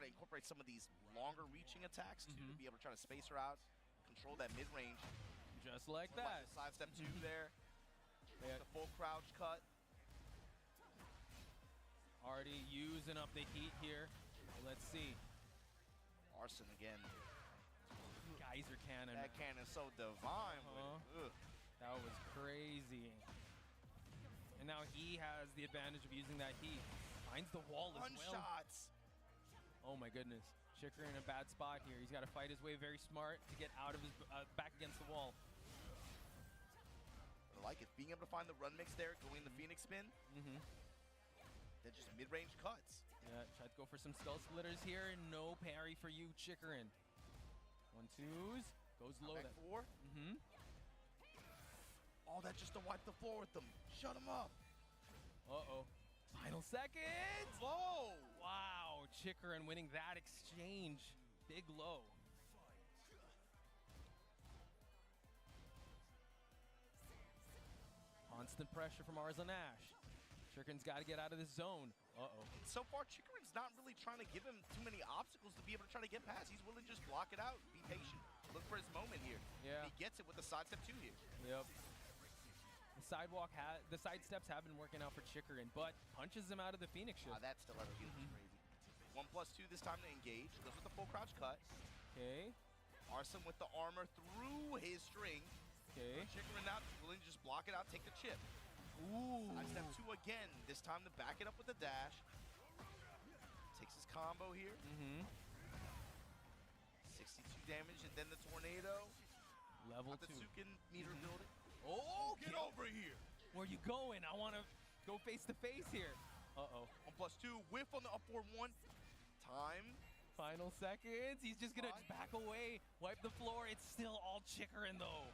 incorporate some of these longer reaching attacks too, to be able to try to space her out, control that mid-range. Just like that. Side step 2 there. The full crouch cut. Already using up the heat here. Let's see. Arslan again. Geyser cannon. That cannon is so divine. That was crazy. And now he has the advantage of using that heat. Finds the wall as well. Shots. Oh my goodness. Chikarin in a bad spot here. He's got to fight his way very smart to get out of his back against the wall. I like it. Being able to find the run mix there, going the Phoenix spin. Then just mid-range cuts. Yeah, tried to go for some skull splitters here. No parry for you, Chikarin. 1-2s. Goes low. Back 4. All that just to wipe the floor with them. Shut him up. Uh-oh. Final seconds. Whoa. Wow. Chikrin winning that exchange. Big low. Constant pressure from Arzon Ash. Chikrin's got to get out of this zone. Uh-oh. So far, Chikrin's not really trying to give him too many obstacles to be able to try to get past. He's willing to just block it out, be patient, look for his moment here. Yeah. And he gets it with the sidestep too here. Yep. The side steps have been working out for Chikrin, but punches him out of the Phoenix shift. That stiletto heel is crazy. 1+2 this time to engage. Goes with the full crouch cut. Okay. Arsene with the armor through his string. Okay. Chikrin now willing to just block it out, take the chip. Ooh. Step 2 again. This time to back it up with the dash. Takes his combo here. 62 damage, and then the tornado. Level The 2. Tsuken meter building. Oh, Get over here. Where you going? I want to go face to face here. Uh-oh. 1+2, whiff on the upward one. Time. Final seconds. He's just going to back away, wipe the floor. It's still all Chikrin, though.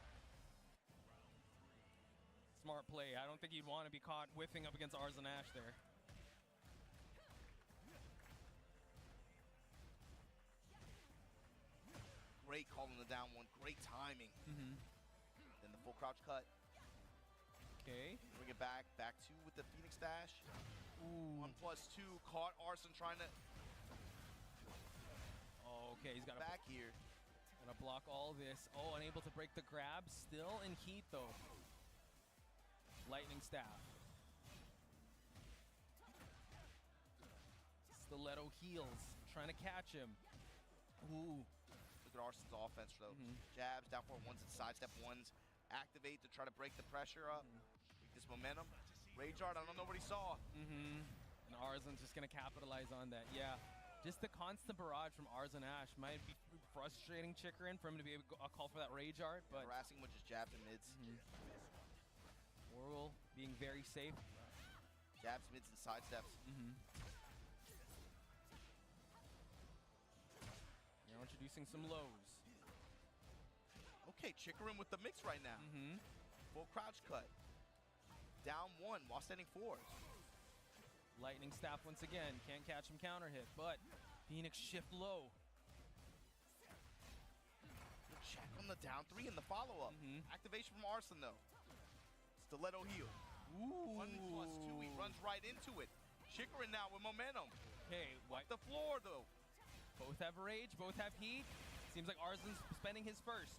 Smart play. I don't think he'd want to be caught whiffing up against Arzon Ash there. Great call on the down one. Great timing. Then the full crouch cut. Okay. Bring it back. Back 2 with the Phoenix dash. Ooh. 1+2. Caught Arsene trying to Oh, okay. He's got to back here. gonna block all this. Oh, unable to break the grab. Still in heat, though. Lightning staff. Stiletto heals. Trying to catch him. Ooh. Look at Arsene's offense, though. Jabs, down forward ones, and sidestep ones. Activate to try to break the pressure up. Break this momentum. Rage Art, I don't know what he saw. And Arzon's just gonna capitalize on that. Yeah. Just the constant barrage from Arzon Ash might be frustrating Chikrin for him to be able to call for that Rage Art, but Harassing with just jabs and mids. Orwell being very safe. Jabs, mids, and sidesteps. Now introducing some lows. Okay, Chikrin with the mix right now. Full crouch cut. Down 1 while standing 4s. Lightning staff once again. Can't catch him counter hit, but Phoenix shift low. Check on the down 3 and the follow-up. Activation from Arsene, though. Stiletto heel. Ooh. 1+2. He runs right into it. Chikrin now with momentum. Okay, Wipe the floor, though. both have rage, both have heat. Seems like Arzon's spending his first.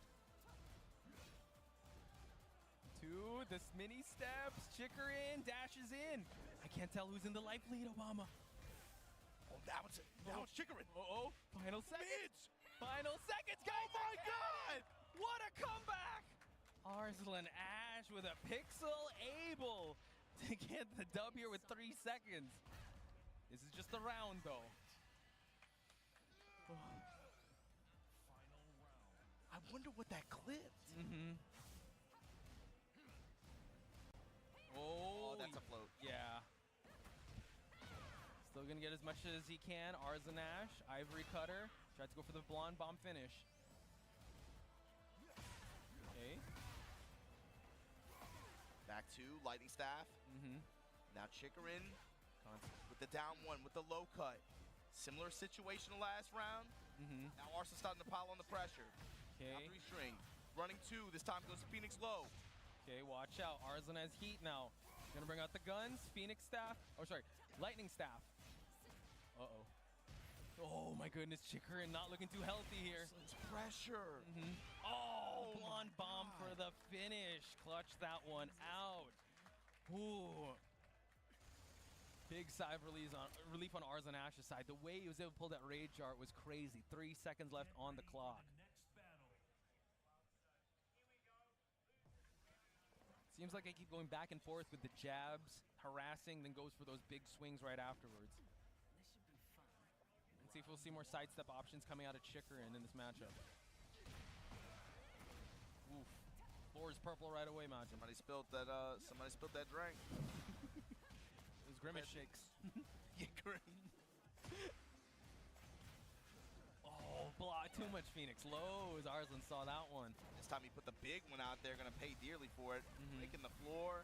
2, this mini steps. Chikrin dashes in. I can't tell who's in the life lead, Obama. Oh, now it's Chikrin. Uh-oh. Final seconds. Mids. Final seconds, guys. Oh, my God. What a comeback. Arslan Ash with a pixel able to get the W with 3 seconds. This is just a round, though. I wonder what that clipped. Oh, that's a float. Yeah. Still gonna get as much as he can. Arzon Ash, Ivory Cutter. Tries to go for the blonde bomb finish. Okay. Back 2, lightning staff. Now Chikrin with the down 1 with the low cut. Similar situation last round. Now Arsene's starting to pile on the pressure. Okay. Now 3 string. Running 2. This time goes to Phoenix low. Okay, watch out. Arzon has heat now. Gonna bring out the guns. Phoenix staff. Oh, sorry. Lightning staff. Uh-oh. Oh, my goodness. Chikrin not looking too healthy here. It's pressure. Oh, blonde bomb for the finish. Clutch that one out. Ooh. Big sigh of relief on Arzon Ash's side. The way he was able to pull that Rage Art was crazy. 3 seconds left on the clock. Seems like I keep going back and forth with the jabs, harassing, then goes for those big swings right afterwards. Let's see if we'll see more sidestep options coming out of Chikrin in this matchup. Oof. Floor is purple right away, Majin. Somebody spilled that drink. It was Grimace Shakes. Yeah, great. Oh, too much Phoenix. Lows. Arslan saw that one. This time he put the big one out there, gonna pay dearly for it. Breaking the floor.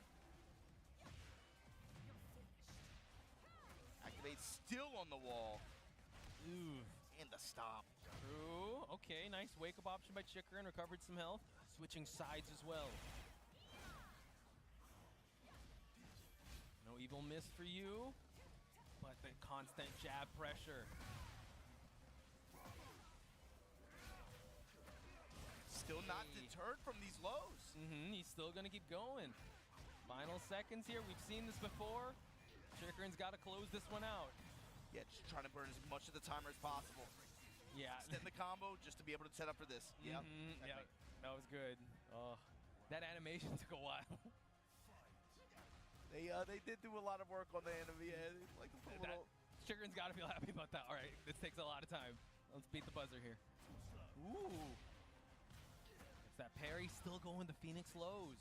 Activate still on the wall. Ooh. And the stop. True. Okay, nice wake-up option by Chikrin. Recovered some health. Switching sides as well. No evil miss for you, but the constant jab pressure. Still not Hey. deterred from these lows. He's still gonna keep going. Final seconds here. We've seen this before. Chikrin's got to close this one out. Yeah, just trying to burn as much of the timer as possible. Yeah. Extend the combo just to be able to set up for this. Yeah. Yeah, that was good. Oh, that animation took a while. They did do a lot of work on the enemy. Like a little. Chikrin's got to feel happy about that. All right, this takes a lot of time. Let's beat the buzzer here. Ooh. It's that parry still going the Phoenix lows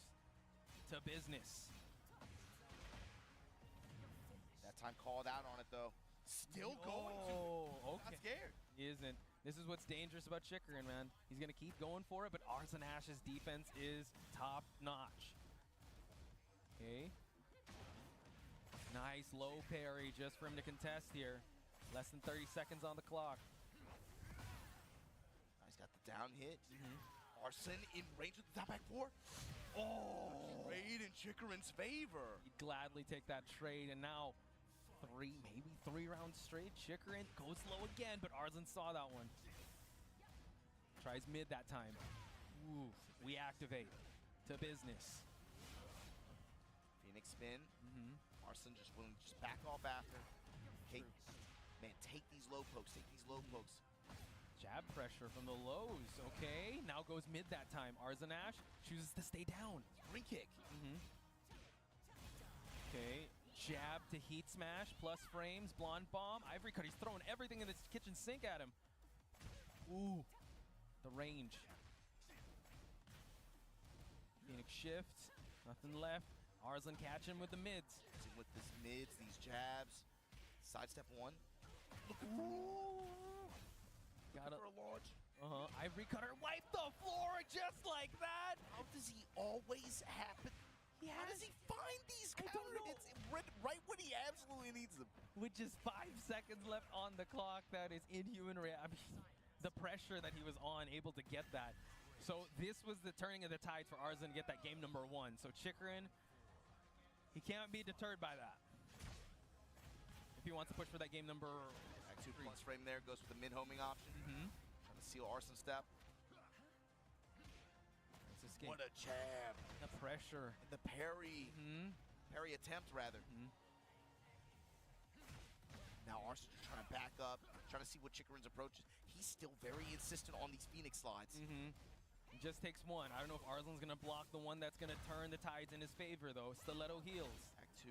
to business. That time called out on it though. Still going. Oh, Not okay. scared. He isn't. This is what's dangerous about Chikrin, man. He's going to keep going for it, but Arzenash's defense is top notch. Okay. Nice low parry just for him to contest here. Less than 30 seconds on the clock. He's got the down hit. Arson in range with the top back four. Oh, trade in Chikrin's favor. He'd gladly take that trade, and now maybe three rounds straight. Chikrin goes low again, but Arzen saw that one. Tries mid that time. Ooh, we activate to business. Phoenix spin. Arson just willing to just back off after. Okay, man, take these low pokes. Take these low pokes. Jab pressure from the lows. Okay, now goes mid that time. Arzenash chooses to stay down. Ring kick. Okay, jab to heat smash, plus frames, blonde bomb. Ivory cut, he's throwing everything in this kitchen sink at him. Ooh, the range. Phoenix shift, nothing left. Arzen catching with the mids. With these mids, these jabs. Sidestep one. Got For a launch. Ivory cutter wipe the floor just like that. How does he always happen? How does he find these I don't counter know. hits right when he absolutely needs them? With just 5 seconds left on the clock, that is inhuman. I mean, the pressure that he was on, able to get that. So this was the turning of the tides for Arzen to get that game number 1. So Chikrin, he can't be deterred by that. If he wants to push for that game number Back 2 plus frame there, goes with the mid-homing option. Trying to seal Arson step. Let's escape. What a jab. The pressure. And the parry. Parry attempt, rather. Now Arson just trying to back up, trying to see what Chikrin's approach is. He's still very insistent on these Phoenix slides. It just takes one. I don't know if Arzen's going to block the one that's going to turn the tides in his favor, though. Stiletto heals. Back 2.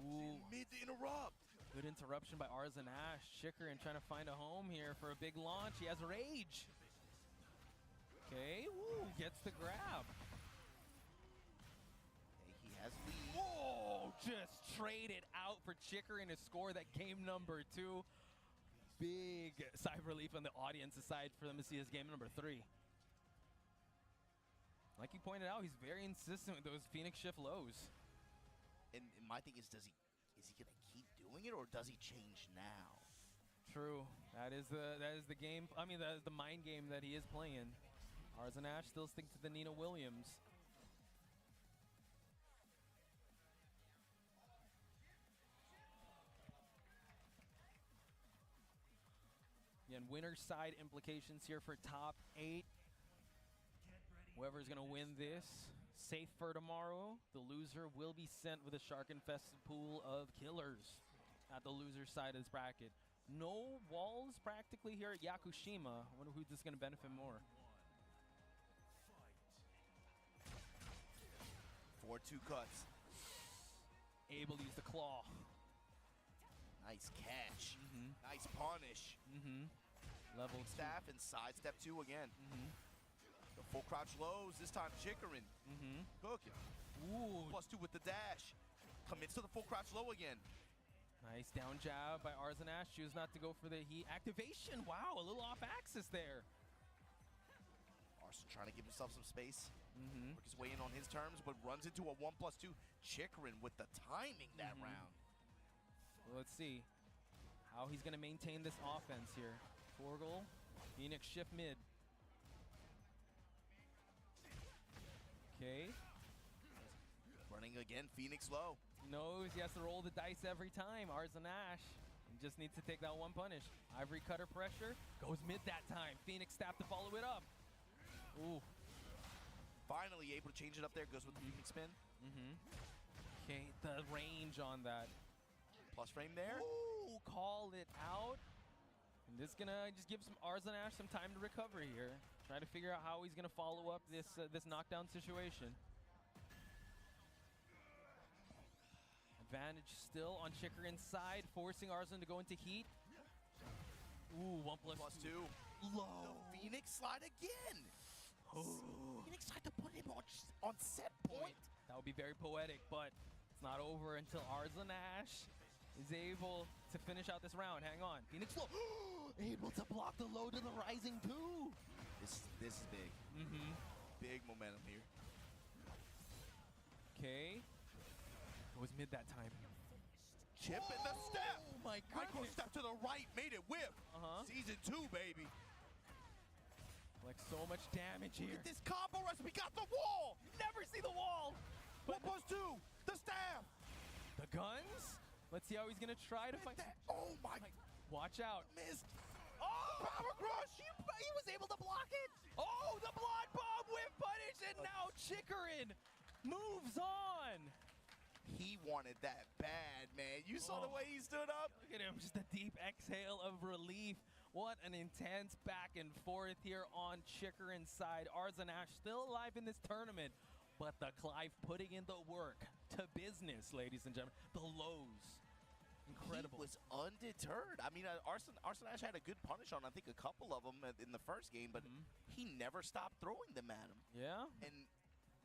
Ooh. Mid to interrupt. Good interruption by Arzenash. Chikrin trying to find a home here for a big launch. He has rage. Okay, woo, gets the grab. Okay, he has lead. Whoa, just traded out for Chikrin to score that game number 2. Big sigh of relief on the audience's side for them to see his game number 3. Like you pointed out, he's very insistent with those Phoenix shift lows. And my thing is he gonna keep doing it, or does he change now? True. That is the game. I mean, that is the mind game that he is playing. Arzenash still sticks to the Nina Williams. Again, winner side implications here for top 8. Whoever's going to win this, safe for tomorrow. The loser will be sent with a shark-infested pool of killers at the loser side of this bracket. No walls practically here at Yakushima. I wonder who's just going to benefit more. 4-2 cuts. Able to use the claw. Nice catch. Nice punish. Level 2. Staff and sidestep 2 again. The full crouch lows. This time Chikrin. Cooking. Ooh, +2 with the dash. Commits to the full crouch low again. nice down jab by Arzenash. Choose not to go for the heat activation. Wow, a little off axis there. Arson trying to give himself some space. Work his way in on his terms, but runs into a 1+2. Chikrin with the timing that round. Let's see how he's going to maintain this offense here. Torgal, Phoenix shift mid. Okay. Running again, Phoenix low. Knows he has to roll the dice every time. Arzen Ash just needs to take that one punish. Ivory cutter pressure. Goes mid that time. Phoenix staff to follow it up. Ooh. Finally able to change it up there. Goes with the Phoenix spin. Okay, the range on that. Plus frame there. Ooh, call it out. And this is gonna just give some Arzen Ash some time to recover here. Try to figure out how he's gonna follow up this this knockdown situation. Advantage still on Chicker inside, forcing Arzen to go into heat. Ooh, 1+2. Low. The Phoenix slide again. Phoenix tried to put him on set point. That would be very poetic, but it's not over until Arzen Ash is able to finish out this round. Hang on. Phoenix low. Able to block the low to the rising two. This is big. Big momentum here. Okay. It was mid that time. Chip in the step. Oh my Micro goodness. step to the right, made it whip. Season 2, baby. Like so much damage here. Look at this combo rush. We got the wall. Never see the wall. 1+2. The staff. The guns. Let's see how he's gonna try to fight. Oh my. Watch out. Missed. Oh, Power crush. he was able to block it. Oh, the blood bomb whip punish, and now Chickerin moves on. He wanted that bad, man. You saw the way he stood up? Look at him, just a deep exhale of relief. What an intense back and forth here on Chickerin's side. Arzen Ash still alive in this tournament, but the Clive putting in the work to business, ladies and gentlemen. The lows. Incredible. He was undeterred. I mean, Arzen Ash had a good punish on, I think, a couple of them in the first game, but he never stopped throwing them at him. Yeah. And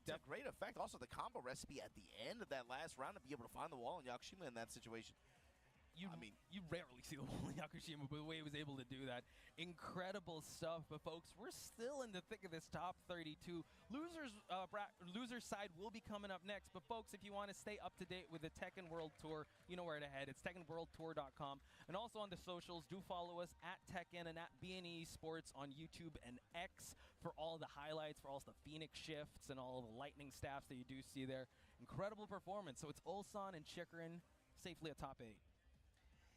to great effect. Also, the combo recipe at the end of that last round to be able to find the wall on Yakushima in that situation. You rarely see the wall in Yakushima, but the way he was able to do that. Incredible stuff. But folks, we're still in the thick of this top 32. Losers side will be coming up next. But folks, if you want to stay up to date with the Tekken World Tour, you know where to head. It's TekkenWorldTour.com. And also on the socials, do follow us at Tekken and at BNE Sports on YouTube and X for all the highlights, for all the Phoenix shifts and all the lightning staffs that you do see there. Incredible performance. So it's Ulsan and Chickerin safely atop 8.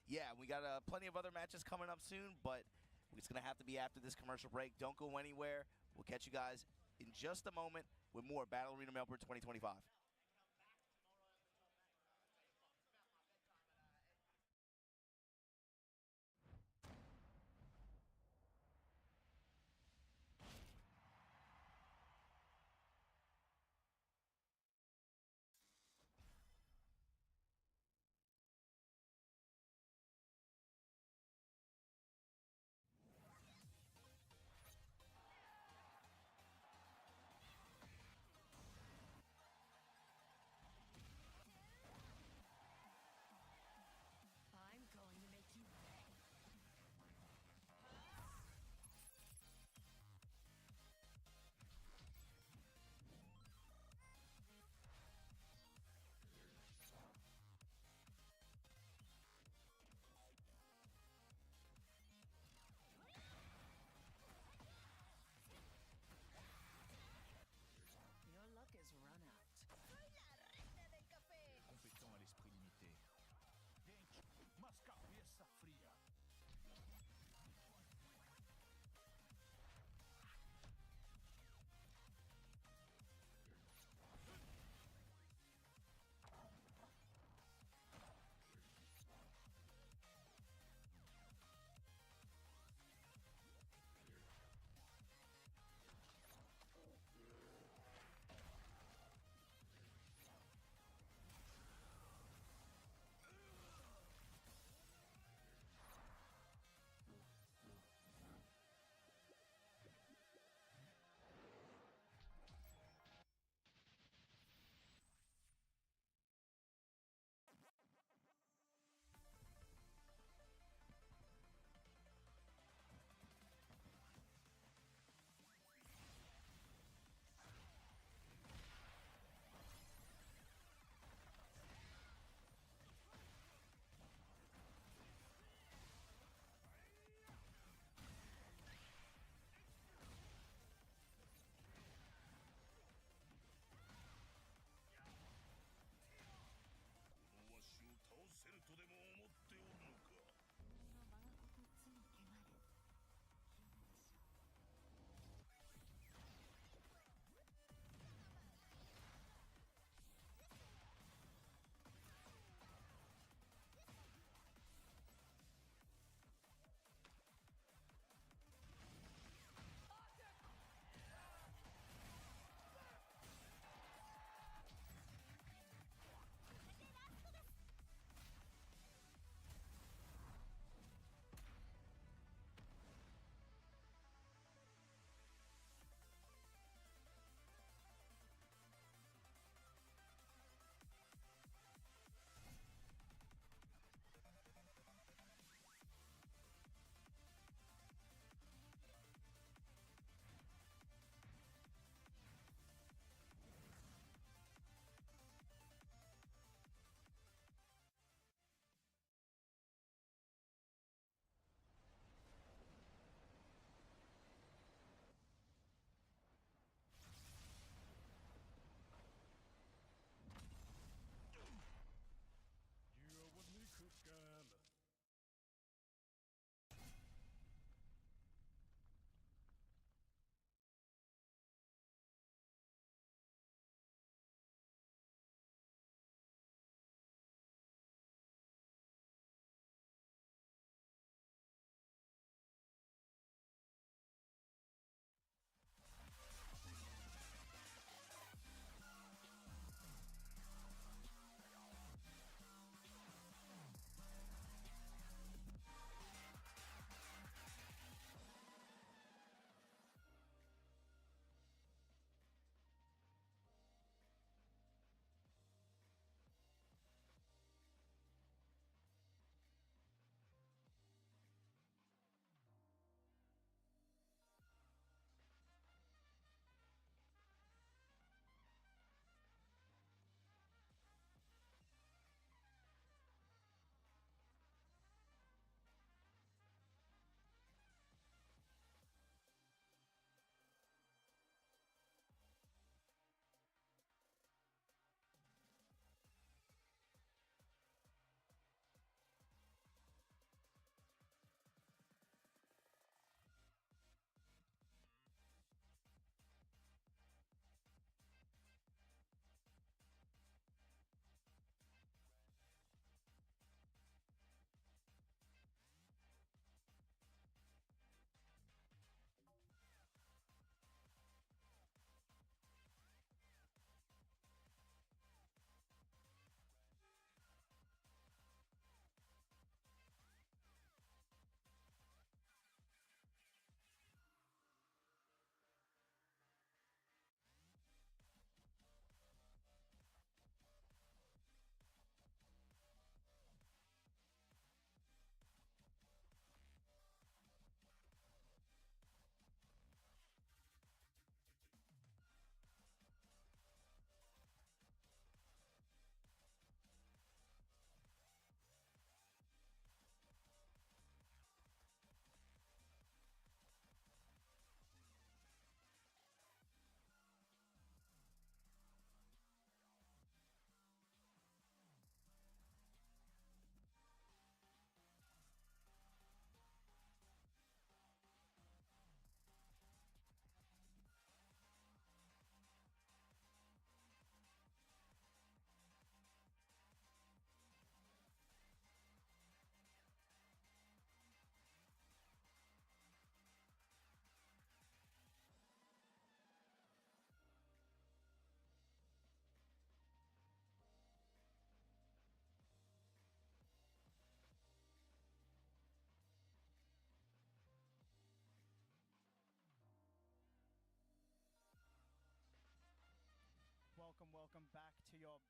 Yeah, we got plenty of other matches coming up soon, but it's going to have to be after this commercial break. Don't go anywhere. We'll catch you guys in just a moment with more Battle Arena Melbourne 2025.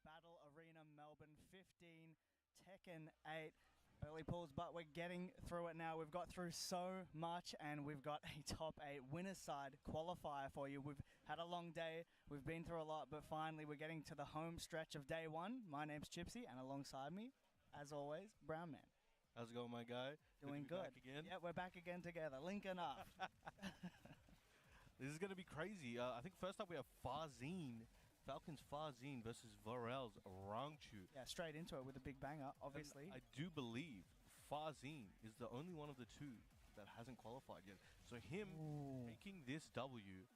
Battle Arena Melbourne 15, Tekken 8. Early pulls, but we're getting through it now. We've got through so much, and we've got a top 8 winner's side qualifier for you. We've had a long day. We've been through a lot, but finally we're getting to the home stretch of day 1. My name's Chipsy, and alongside me, as always, Brown Man. How's it going, my guy? Doing to be good. Back again. Yeah, we're back again together, linking up. This is going to be crazy. I think first up we have Farzine. Falcons Farzine versus Vorel's Rangchu. Yeah, straight into it with a big banger, obviously. And I do believe Farzine is the only one of the two that hasn't qualified yet. So him taking this W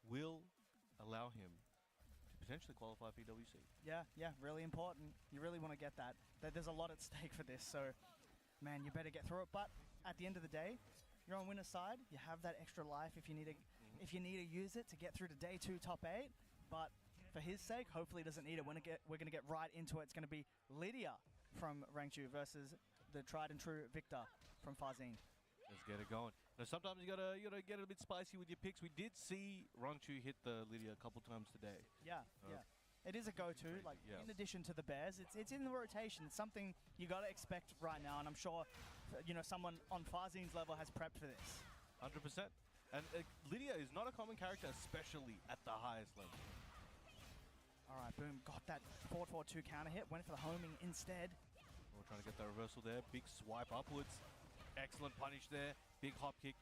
will allow him to potentially qualify PWC. Yeah, really important. You really want to get that. There's a lot at stake for this, so, man, you better get through it. But at the end of the day, you're on winner's side. You have that extra life if you need to use it to get through to day 2 top 8. But for his sake, hopefully he doesn't need it. We're going to get right into it. It's going to be Lydia from Rangchu versus the tried and true Victor from Farzine. Let's get it going. Now, sometimes you gotta get a bit spicy with your picks. We did see Rangchu hit the Lydia a couple times today. Yeah. It is a go-to. Like, in addition to the Bears, it's in the rotation. It's something you got to expect right now, and I'm sure, someone on Farzine's level has prepped for this. 100%. And Lydia is not a common character, especially at the highest level. All right, boom. Got that 4-4-2 counter hit. Went for the homing instead. We're trying to get that reversal there. Big swipe upwards. Excellent punish there. Big hop kick.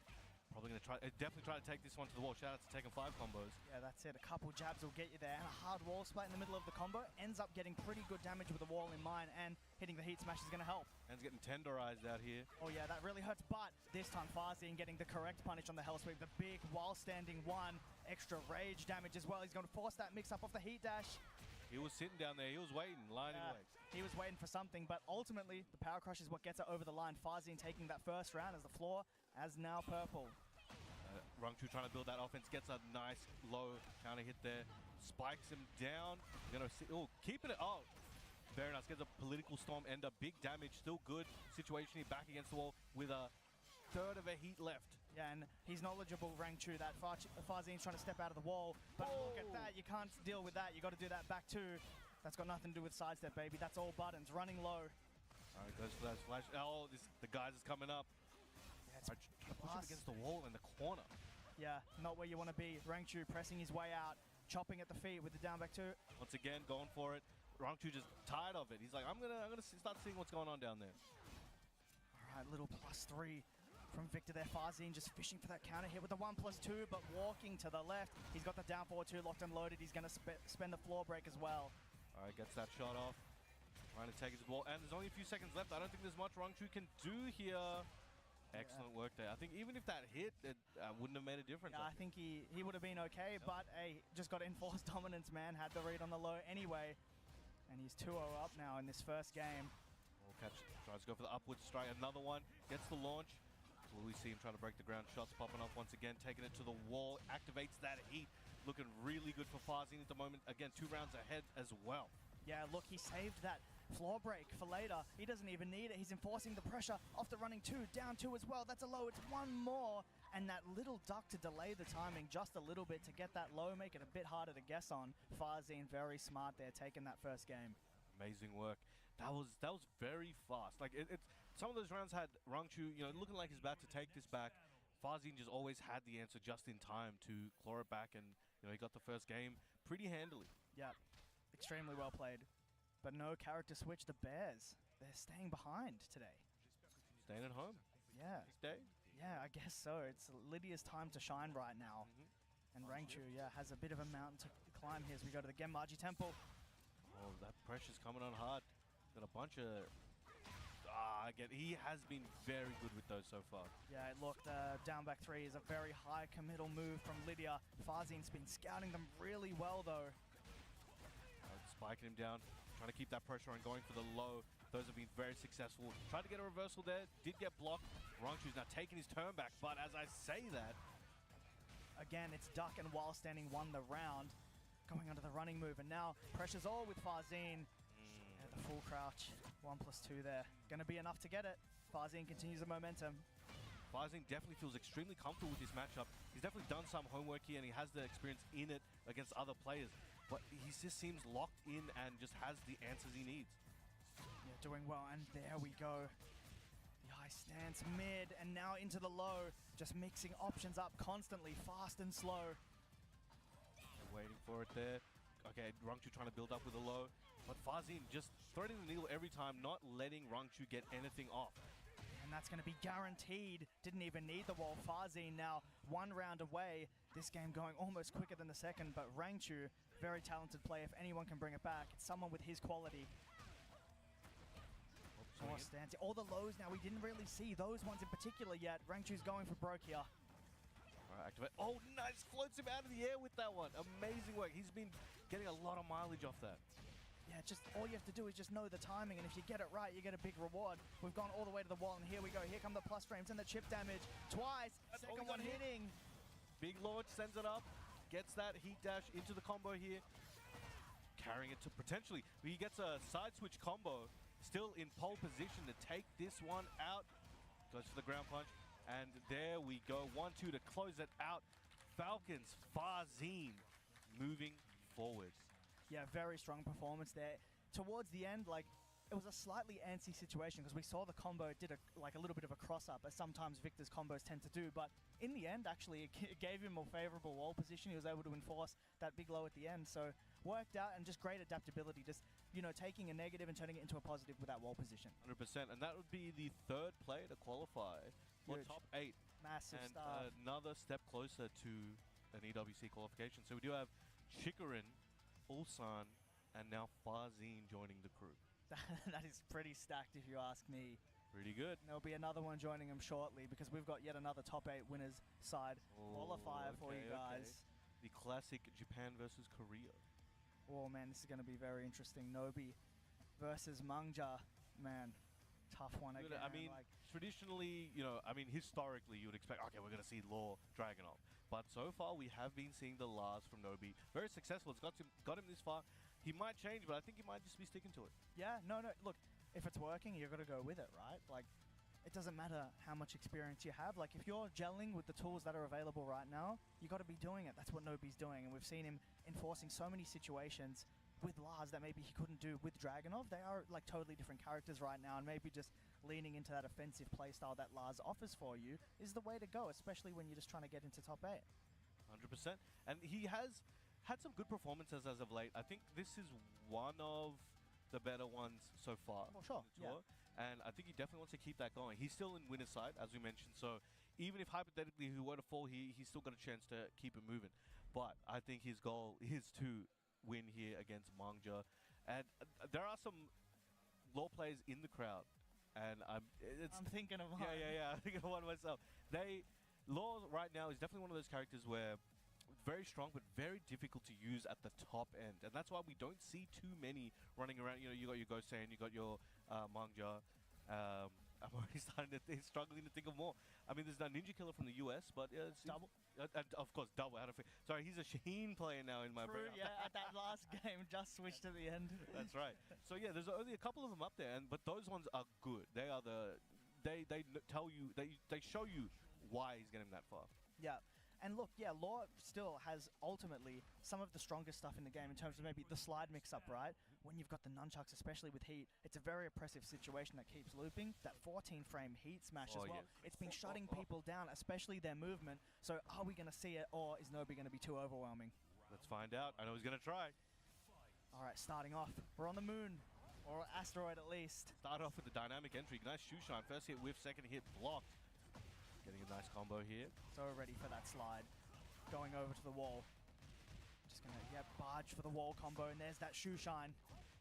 Probably going to definitely try to take this one to the wall. Shout out to Tekken 5 combos. Yeah, that's it. A couple jabs will get you there. And a hard wall splat in the middle of the combo. Ends up getting pretty good damage with the wall in mind. And hitting the heat smash is going to help. And getting tenderized out here. Oh, yeah, that really hurts. But this time, Farzine getting the correct punish on the hell sweep. The big while standing one. Extra rage damage as well. He's going to force that mix up off the heat dash. He was sitting down there. He was waiting, lining legs. He was waiting for something, but ultimately, the power crush is what gets it over the line. Farzine taking that first round as the floor as now purple. Rangchu trying to build that offense, gets a nice low counter hit there, spikes him down. Keeping it. Oh, very nice. Gets a political storm ender. Big damage, still good. Situation here back against the wall with a third of a heat left. Yeah, and he's knowledgeable, Rangchu, that Farzine's trying to step out of the wall. But look at that, you can't deal with that. You got to do that back two. That's got nothing to do with sidestep, baby. That's all buttons, running low. All right, goes for that flash. Oh, the guys is coming up. Yeah, push him against the wall in the corner. Yeah, not where you want to be. Rangchu pressing his way out, chopping at the feet with the down back two. Once again, going for it. Rangchu just tired of it. He's like, I'm gonna start seeing what's going on down there. All right, little +3 from Victor there. Farzine just fishing for that counter hit with the 1+2, but walking to the left. He's got the down forward 2 locked and loaded. He's going to spend the floor break as well. All right, gets that shot off. Trying to take his ball. And there's only a few seconds left. I don't think there's much Rangchu can do here. Excellent work there. I think even if that hit, it wouldn't have made a difference. Yeah, I think he would have been okay, but hey, just got enforced dominance, man. Had the read on the low anyway. And he's 2-0 up now in this first game. Tries to go for the upward strike. Another one. Gets the launch. Will we see him trying to break the ground? Shots popping up once again, taking it to the wall, activates that heat. Looking really good for Farzine at the moment. Again, 2 rounds ahead as well. Yeah, look, he saved that floor break for later. He doesn't even need it. He's enforcing the pressure off the running 2, down 2 as well. That's a low. It's one more. And that little duck to delay the timing just a little bit to get that low, make it a bit harder to guess on. Farzine very smart there, taking that first game. Amazing work. That was very fast. Like some of those rounds had Rangchu, looking like he's about to take this back. Farzine just always had the answer just in time to claw it back, and he got the first game pretty handily. Yeah, extremely well played. But no character switch. The Bears, they're staying behind today. Staying at home. Yeah. This day. Yeah, I guess so. It's Lydia's time to shine right now. And Rangchu, has a bit of a mountain to climb here as we go to the Genmaji Temple. Oh, that pressure's coming on hard. Got a bunch of... he has been very good with those so far. Yeah, look, the down back 3 is a very high committal move from Lydia. Farzine's been scouting them really well, though. Spiking him down, trying to keep that pressure on, going for the low. Those have been very successful. Tried to get a reversal there, did get blocked. Rangchu's now taking his turn back, but as I say that... Again, it's duck and while standing won the round. Going onto the running move, and now pressure's all with Farzine. And the full crouch, 1+2 there. Gonna be enough to get it. Farzine continues the momentum. Farzine definitely feels extremely comfortable with this matchup. He's definitely done some homework here, and he has the experience in it against other players. but he just seems locked in and just has the answers he needs. Yeah, doing well, and there we go. The high stance mid, and now into the low. Just mixing options up constantly, fast and slow. Waiting for it there. Okay, Rangchu trying to build up with a low, but Fazin just threading the needle every time, not letting Rangchu get anything off. And that's going to be guaranteed. Didn't even need the wall. Fazin now 1 round away. This game going almost quicker than the second, but Rangchu, very talented player. If anyone can bring it back, it's someone with his quality. More stance. All the lows now, we didn't really see those ones in particular yet. Rangchu's going for broke here. All right, activate. Oh, nice. Floats him out of the air with that one. Amazing work. He's been getting a lot of mileage off that. Yeah, just all you have to do is just know the timing, and if you get it right, you get a big reward. We've gone all the way to the wall, and here we go. Here come the plus frames and the chip damage. Twice. That's Second only one got hit. hitting. Big launch, sends it up, gets that heat dash into the combo here. Carrying it to potentially, he gets a side switch combo, still in pole position to take this one out. Goes for the ground punch, and there we go. 1-2 to close it out. Falcons, Fazin moving forward. Yeah, very strong performance there. Towards the end, like, it was a slightly antsy situation because we saw the combo did a little bit of a cross-up, as sometimes Victor's combos tend to do, but in the end, actually, it gave him a favorable wall position. He was able to enforce that big low at the end, so worked out, and just great adaptability, just, you know, taking a negative and turning it into a positive with that wall position. 100%, and that would be the 3rd player to qualify for Huge. top 8. Massive And stuff. another step closer to an EWC qualification. So we do have Chikarin, Ulsan, and now Fazin joining the crew. That is pretty stacked, if you ask me. Pretty good. There'll be another one joining him shortly because we've got yet another top 8 winners side qualifier for you guys. The classic Japan versus Korea. Oh man, this is going to be very interesting. Nobi versus Mangja. Man, tough one again. I mean, traditionally, you know, I mean, historically, you would expect, okay, we're going to see Law Dragunov. But so far, we have been seeing the Lars from Nobi. Very successful. It's got him this far. He might change, but I think he might just be sticking to it. Yeah, no. Look, if it's working, you've got to go with it, right? Like, it doesn't matter how much experience you have. Like, if you're gelling with the tools that are available right now, you got to be doing it. That's what Nobi's doing. And we've seen him enforcing so many situations with Lars that maybe he couldn't do with Dragunov. They are, like, totally different characters right now, and maybe just leaning into that offensive playstyle that Lars offers for you is the way to go, especially when you're just trying to get into top 8. 100%. And he has had some good performances as of late. I think this is one of the better ones so far. Oh, sure. On the tour. Yeah. And I think he definitely wants to keep that going. He's still in winner's side, as we mentioned. So even if hypothetically he were to fall, he's still got a chance to keep it moving. But I think his goal is to win here against Mangja. And there are some Law players in the crowd. And I'm thinking of one. Yeah. I'm thinking of one myself. Law right now is definitely one of those characters where very strong, but very difficult to use at the top end. And that's why we don't see too many running around. You know, you got your Gosen, you got your Mangja. I'm already struggling to think of more. I mean, there's that Ninja Killer from the US, but it's Double. Of course, Double. Sorry, he's a Shaheen player now in my brain. Yeah, at that last game, just switched to the end. That's right. So yeah, there's only a couple of them up there, but those ones are good. They are they tell you, they show you why he's getting that far. Yeah. And look, yeah, Law still has ultimately some of the strongest stuff in the game in terms of maybe the slide mix-up, right? When you've got the nunchucks, especially with heat, it's a very oppressive situation that keeps looping. That 14-frame heat smash as well. Yeah. It's been shutting people down, especially their movement. So are we going to see it, or is Nobi going to be too overwhelming? Let's find out. I know he's going to try. All right, starting off. We're on the moon, or asteroid at least. Start off with the dynamic entry. Nice shoe shine. First hit whiff, second hit blocked. Getting a nice combo here. So ready for that slide. Going over to the wall. Just going to, barge for the wall combo, and there's that shoe shine.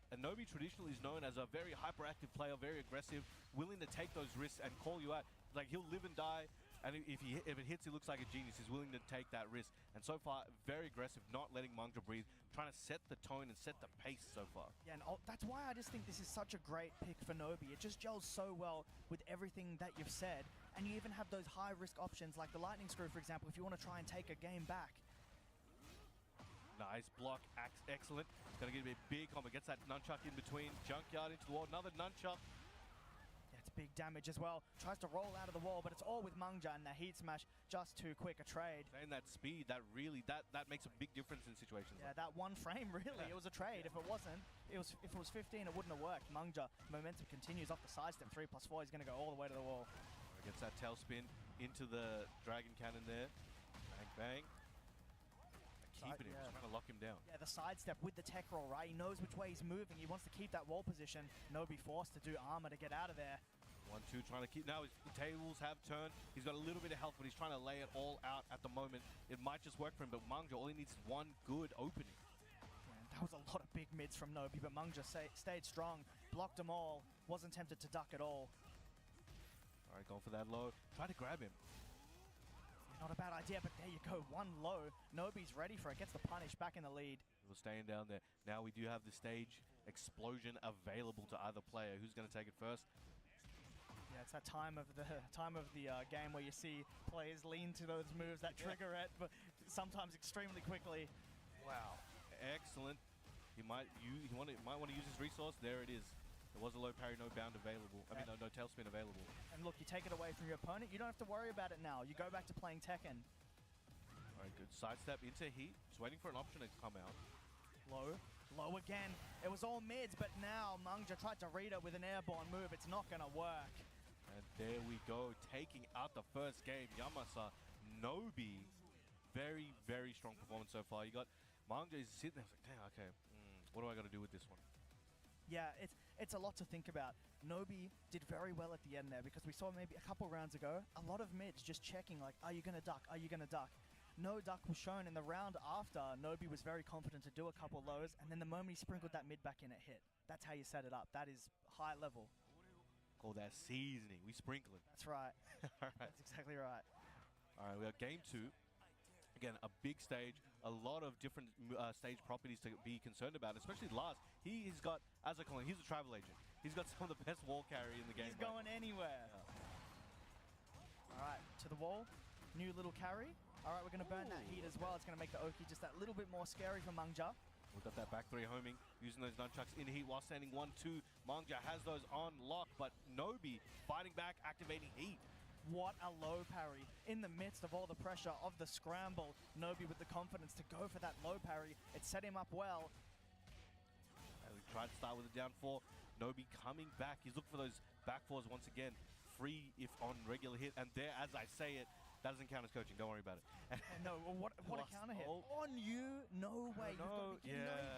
And Nobi traditionally is known as a very hyperactive player, very aggressive, willing to take those risks and call you out. Like, he'll live and die, and if it hits, he looks like a genius. He's willing to take that risk. And so far, very aggressive, not letting Mangja breathe, trying to set the tone and set the pace so far. Yeah, and that's why I just think this is such a great pick for Nobi. It just gels so well with everything that you've said. And you even have those high-risk options like the lightning screw, for example, if you want to try and take a game back. Nice block, excellent. Gonna get a big combo, gets that nunchuck in between. Junkyard into the wall, another nunchuck. Yeah, it's Big damage as well. Tries to roll out of the wall, but it's all with Mungja, and the heat smash just too quick a trade. And that speed, that really, that makes a big difference in situations. Yeah, like that one frame, really, it was a trade. If it wasn't, if it was 15, it wouldn't have worked. Mungja, momentum continues off the sidestep. 3+4, he's going to go all the way to the wall. Gets that tailspin into the Dragon Cannon there. Bang, bang. Keeping him, trying to lock him down. Yeah, the sidestep with the tech roll, right? He knows which way he's moving. He wants to keep that wall position. Nobi forced to do armor to get out of there. 1-2, trying to keep. Now his tables have turned. He's got a little bit of health, but he's trying to lay it all out at the moment. It might just work for him, but Mungja, all he needs is one good opening. Man, that was a lot of big mids from Nobi, but Mungja stayed strong, blocked them all, wasn't tempted to duck at all. All right, going for that low. Try to grab him. Not a bad idea, but there you go. One low. Nobi's ready for it. Gets the punish back in the lead. We're staying down there. Now we do have the stage explosion available to either player. Who's going to take it first? Yeah, it's that time of the game where you see players lean to those moves that trigger it, but sometimes extremely quickly. Wow. Excellent. He might want to use his resource. There it is. There was a low parry, no bound available. I mean, no tailspin available. And look, you take it away from your opponent. You don't have to worry about it now. You go back to playing Tekken. All right, good. Sidestep into heat. Just waiting for an option to come out. Low. Low again. It was all mids, but now Mungja tried to read it with an airborne move. It's not going to work. And there we go. Taking out the first game. Yamasa, Nobi. Very, very strong performance so far. You got Mungja is sitting there like, damn, okay. What do I got to do with this one? Yeah, it's a lot to think about. Nobi did very well at the end there because we saw maybe a couple rounds ago, a lot of mids just checking like, are you going to duck? Are you going to duck? No duck was shown in the round after. Nobi was very confident to do a couple lows, and then the moment he sprinkled that mid back in, it hit. That's how you set it up. That is high level. Call that seasoning. We sprinkle it. That's right. All right. That's exactly right. All right, we got game 2. Again, a big stage, a lot of different stage properties to be concerned about, especially Lars. He's got, as I call him, he's a travel agent. He's got some of the best wall carry in the game. He's going anywhere. Yeah. All right, to the wall. New little carry. All right, we're going to burn that heat as well. It's going to make the Oki just that little bit more scary for Mungja. We've got that back 3 homing, using those nunchucks in heat while standing 1-2. Mungja has those on lock, but Nobi fighting back, activating heat. What a low parry. In the midst of all the pressure of the scramble, Nobi with the confidence to go for that low parry. It set him up well. And we tried to start with a down 4. Nobi coming back. He's looking for those back 4s once again. Free if on regular hit. And there, as I say it, that doesn't count as coaching. Don't worry about it. No, what a counter hit. On you? No way. No, he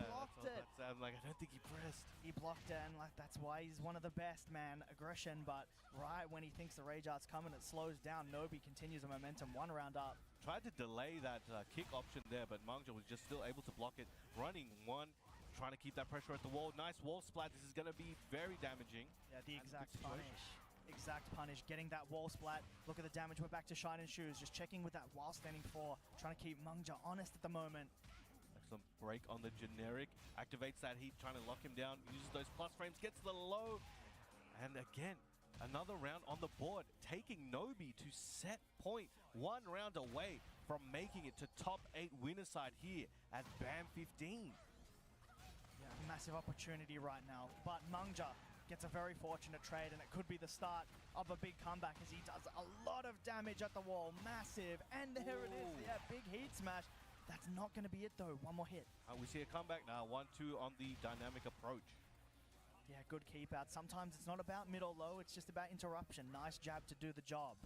blocked it. I'm like, I don't think he pressed. He blocked it, and like that's why he's one of the best, man. Aggression, but right when he thinks the rage art's coming, it slows down. Nobi continues the momentum, 1 round up. Tried to delay that kick option there, but Mungja was just still able to block it. Running 1, trying to keep that pressure at the wall. Nice wall splat. This is going to be very damaging. Yeah, the exact punish. Exact punish, getting that wall splat. Look at the damage. We're back to Shine and Shoes, just checking with that while standing 4, trying to keep Mungja honest at the moment. Excellent break on the generic, activates that heat, trying to lock him down, uses those plus frames, gets the low, and again, another round on the board, taking Nobi to set point, 1 round away from making it to top 8 winner side here at BAM 15. Yeah, massive opportunity right now, but Mungja gets a very fortunate trade, and it could be the start of a big comeback as he does a lot of damage at the wall. Massive, and there it is. Yeah, big heat smash. That's not going to be it, though. One more hit. We see a comeback now, 1-2 on the dynamic approach. Yeah, good keep out. Sometimes it's not about mid or low, it's just about interruption. Nice jab to do the job.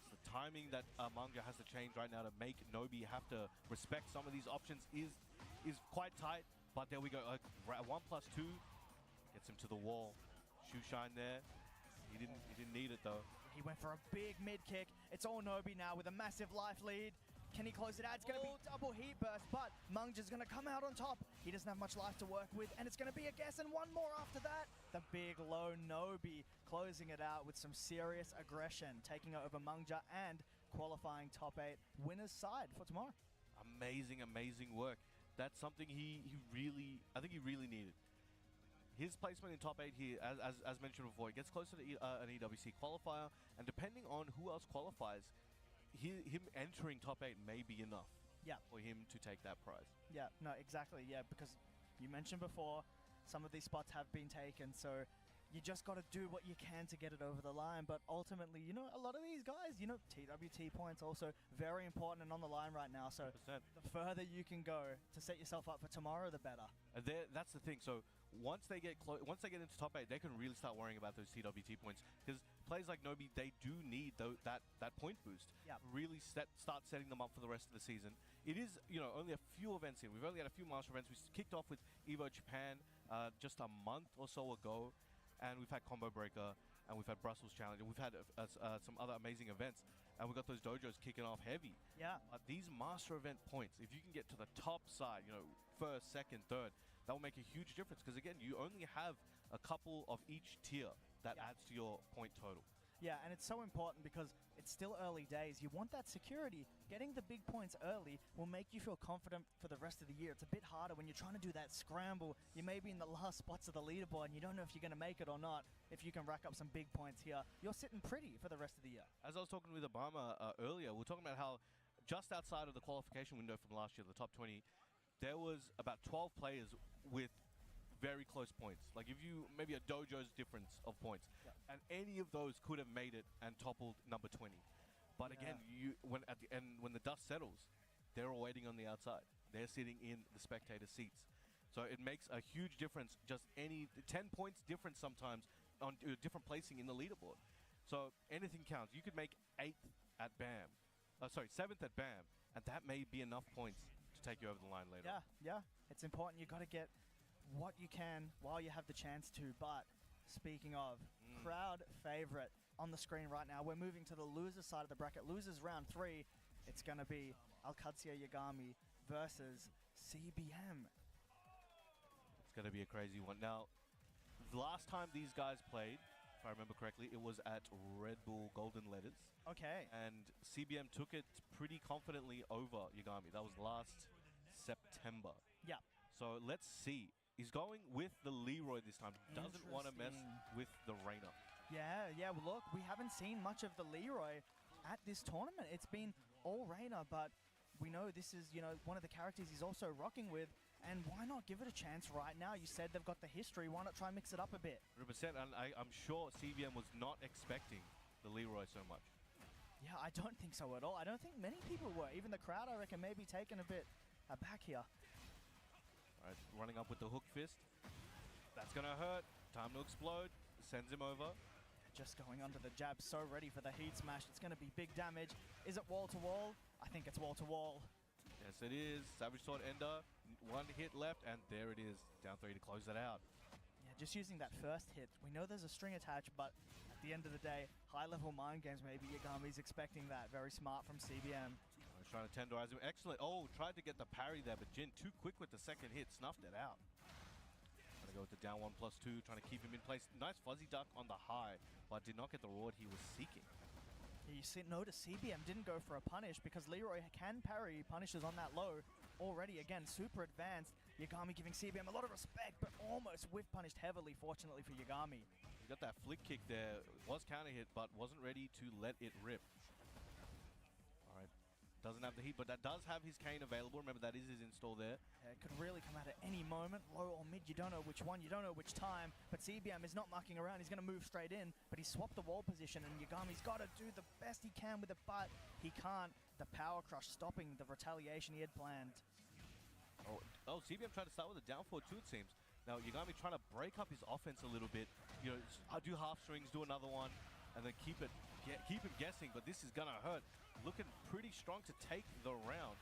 It's the timing that Mungja has to change right now to make Nobi have to respect some of these options is quite tight, but there we go. 1+2. Gets him to the wall. Shoe shine there. He didn't need it though. He went for a big mid kick. It's all Nobi now with a massive life lead. Can he close it out? It's going to be double heat burst, but Mungja's going to come out on top. He doesn't have much life to work with, and it's going to be a guess, and 1 more after that. The big low Nobi closing it out with some serious aggression, taking over Mungja and qualifying top 8 winners side for tomorrow. Amazing, amazing work. That's something I think he really needed. His placement in top 8 here, as mentioned before, he gets closer to an EWC qualifier, and depending on who else qualifies, him entering top 8 may be enough for him to take that prize. Yeah, no, exactly, yeah, because you mentioned before, some of these spots have been taken, so You just got to do what you can to get it over the line. But ultimately, you know, a lot of these guys, you know, TWT points also very important and on the line right now. So 100%. the further you can go to set yourself up for tomorrow, the better. That's the thing. So once they get into top 8, they can really start worrying about those TWT points, because players like Nobi, they do need that point boost. Yep. Really start setting them up for the rest of the season. It is, you know, only a few events in. We've only had a few Master events. We kicked off with Evo Japan just a month or so ago, and we've had Combo Breaker, and we've had Brussels Challenge, and we've had some other amazing events, and we've got those dojos kicking off heavy. Yeah. These Master event points, if you can get to the top side, you know, first, second, third, that will make a huge difference, because again, you only have a couple of each tier that adds to your point total. Yeah, and it's so important because it's still early days. You want that security. Getting the big points early will make you feel confident for the rest of the year. It's a bit harder when you're trying to do that scramble. You may be in the last spots of the leaderboard and you don't know if you're going to make it or not. If you can rack up some big points here, you're sitting pretty for the rest of the year. As I was talking with Obama earlier, we were talking about how just outside of the qualification window from last year, the top 20, there was about 12 players with very close points. Like if you, maybe a dojo's difference of points. Yep. And any of those could have made it and toppled number 20. But again, when the dust settles, they're all waiting on the outside. They're sitting in the spectator seats. So it makes a huge difference, just 10 points difference sometimes on different placing in the leaderboard. So anything counts. You could make 8th at BAM. 7th at BAM, and that may be enough points to take you over the line later. Yeah. It's important. You got to get what you can while you have the chance to. But speaking of, crowd favorite on the screen right now, we're moving to the loser side of the bracket. Losers round 3. It's going to be Alcazia Yagami versus CBM. It's going to be a crazy one. Now, the last time these guys played, if I remember correctly, it was at Red Bull Golden Letters. Okay. And CBM took it pretty confidently over Yagami. That was last September. Yeah. So let's see. He's going with the Leroy this time. Doesn't want to mess with the Reina. Yeah. Well, look, we haven't seen much of the Leroy at this tournament. It's been all Reina, but we know this is, you know, one of the characters he's also rocking with. And why not give it a chance right now? You said they've got the history. Why not try and mix it up a bit? 100%. And I'm sure CBM was not expecting the Leroy so much. Yeah, I don't think so at all. I don't think many people were. Even the crowd, I reckon, maybe taken a bit aback here. All right, running up with the hook fist. That's going to hurt. Time to explode. Sends him over. Just going under the jab, so ready for the heat smash. It's going to be big damage. Is it wall to wall? I think it's wall to wall. Yes, it is. Savage Sword Ender. One hit left, and there it is. Down 3 to close that out. Yeah, just using that first hit. We know there's a string attached, but at the end of the day, high-level mind games, maybe Yagami's expecting that. Very smart from CBM. He's trying to tenderize him. Excellent. Oh, tried to get the parry there, but Jin too quick with the second hit. Snuffed it out. Trying to go with the down 1+2, trying to keep him in place. Nice fuzzy duck on the high, but did not get the reward he was seeking. You notice CBM didn't go for a punish because Leroy can parry punishes on that low already. Again, super advanced. Yagami giving CBM a lot of respect, but almost whiff punished heavily, fortunately for Yagami. He got that flick kick there. Was counter hit, but wasn't ready to let it rip. All right. Doesn't have the heat, but that does have his cane available. Remember, that is his install there. Yeah, it could really come out at any moment. Low or mid, you don't know which one, you don't know which time. But CBM is not mucking around. He's going to move straight in, but he swapped the wall position, and Yagami's got to do the best he can with it, but he can't. The power crush stopping the retaliation he had planned. Oh, CBM trying to start with a down forward too, it seems. Now, Yagami trying to break up his offense a little bit. You know, do half strings, do another one, and then keep him guessing, but this is going to hurt. Looking pretty strong to take the round.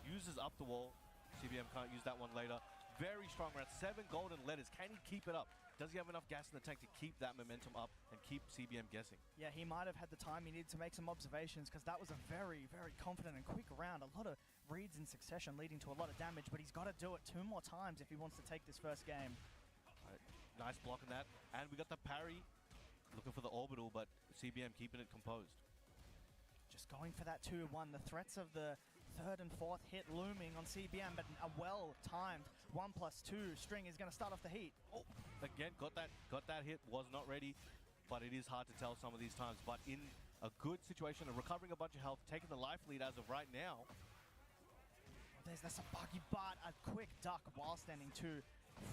Uses up the wall. CBM can't use that one later. Very strong round. 7 golden letters. Can he keep it up? Does he have enough gas in the tank to keep that momentum up and keep CBM guessing? Yeah, he might have had the time he needed to make some observations because that was a very, very confident and quick round. A lot of reads in succession leading to a lot of damage, but he's got to do it 2 more times if he wants to take this first game. Right. Nice block on that. And we got the parry. Looking for the orbital, but CBM keeping it composed. Just going for that 2-1. The threats of the 3rd and 4th hit looming on CBM, but a well-timed 1+2 string is going to start off the heat. Oh, again, got that hit, was not ready, but it is hard to tell some of these times. But in a good situation of recovering a bunch of health, taking the life lead as of right now. That's a buggy, but a quick duck while standing 2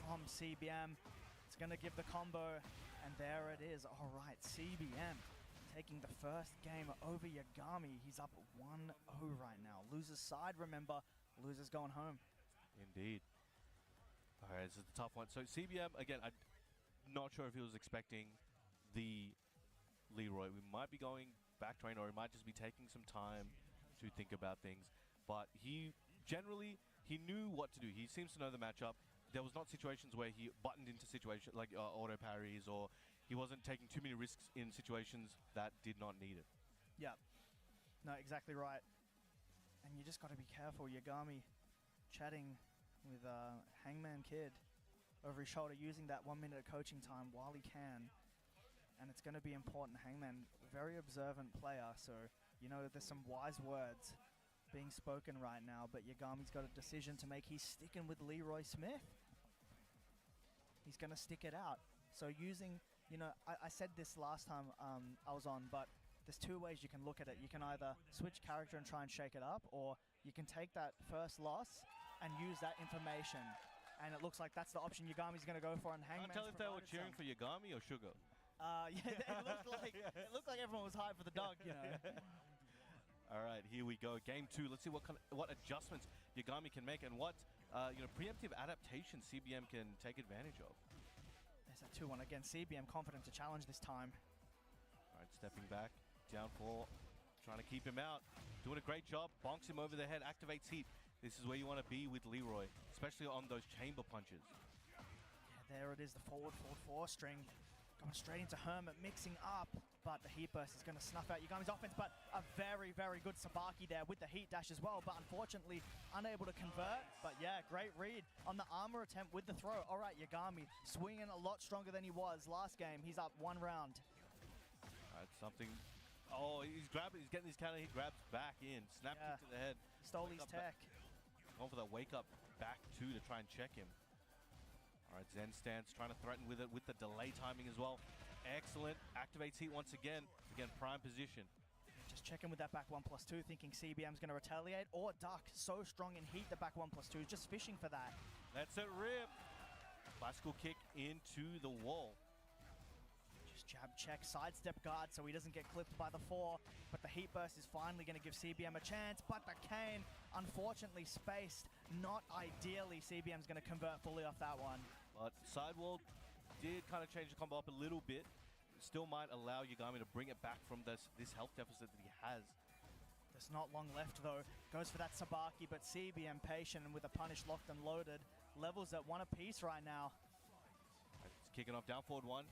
from CBM. It's going to give the combo, and there it is. All right, CBM taking the first game over Yagami. He's up 1-0 right now. Loser's side, remember, loser's going home. Indeed. All right, this is a tough one. So CBM, again, I'm not sure if he was expecting the Leroy. We might be going back train, or he might just be taking some time to think about things. But he generally, he knew what to do. He seems to know the matchup. There was not situations where he buttoned into situations like auto parries, or he wasn't taking too many risks in situations that did not need it. Yeah, no, exactly right. And you just got to be careful. Yagami chatting with Hangman Kid over his shoulder, using that 1 minute of coaching time while he can. And it's going to be important. Hangman, very observant player, so you know there's some wise words being spoken right now, but Yagami's got a decision to make. He's sticking with Leroy Smith. He's going to stick it out. So using, you know, I said this last time I was on, but there's two ways you can look at it. You can either switch character and try and shake it up, or you can take that first loss and use that information. And it looks like that's the option Yagami's going to go for. And Hangman's Can't tell if they were cheering for Yagami or Sugar. Yeah, it looked like everyone was hyped for the dog, you know. All right, here we go. Game 2. Let's see what adjustments Yagami can make, and what preemptive adaptation CBM can take advantage of. There's a 2-1 again. CBM confident to challenge this time. All right, stepping back, down 4, trying to keep him out. Doing a great job. Bonks him over the head, activates heat. This is where you want to be with Leroy, especially on those chamber punches. Yeah, there it is, the forward 4 string. Going straight into Hermit, mixing up, but the heat burst is going to snuff out Yagami's offense, but a very, very good Sabaki there with the heat dash as well, but unfortunately unable to convert. But yeah, great read on the armor attempt with the throw. All right, Yagami swinging a lot stronger than he was last game. He's up 1 round. All right, something. Oh, he's getting his counter hit grabs back in, snapped Yeah. into the head. Stole his tech. Going for that wake up back 2 to try and check him. All right, Zen stance, trying to threaten with it, with the delay timing as well. Excellent. Activates heat once again. Again, prime position. Just checking with that back 1+2, thinking CBM's going to retaliate or duck. So strong in heat, the back 1+2, just fishing for that. That's it, rip. Bicycle kick into the wall. Just jab check, sidestep guard so he doesn't get clipped by the 4. But the heat burst is finally going to give CBM a chance. But the cane, unfortunately spaced. Not ideally. CBM's going to convert fully off that one. But sidewall did kind of change the combo up a little bit. Still might allow Yagami to bring it back from this health deficit that he has. There's not long left though. Goes for that Sabaki, but CBM patient and with a punish locked and loaded. Levels at 1 apiece right now. It's kicking off down forward 1.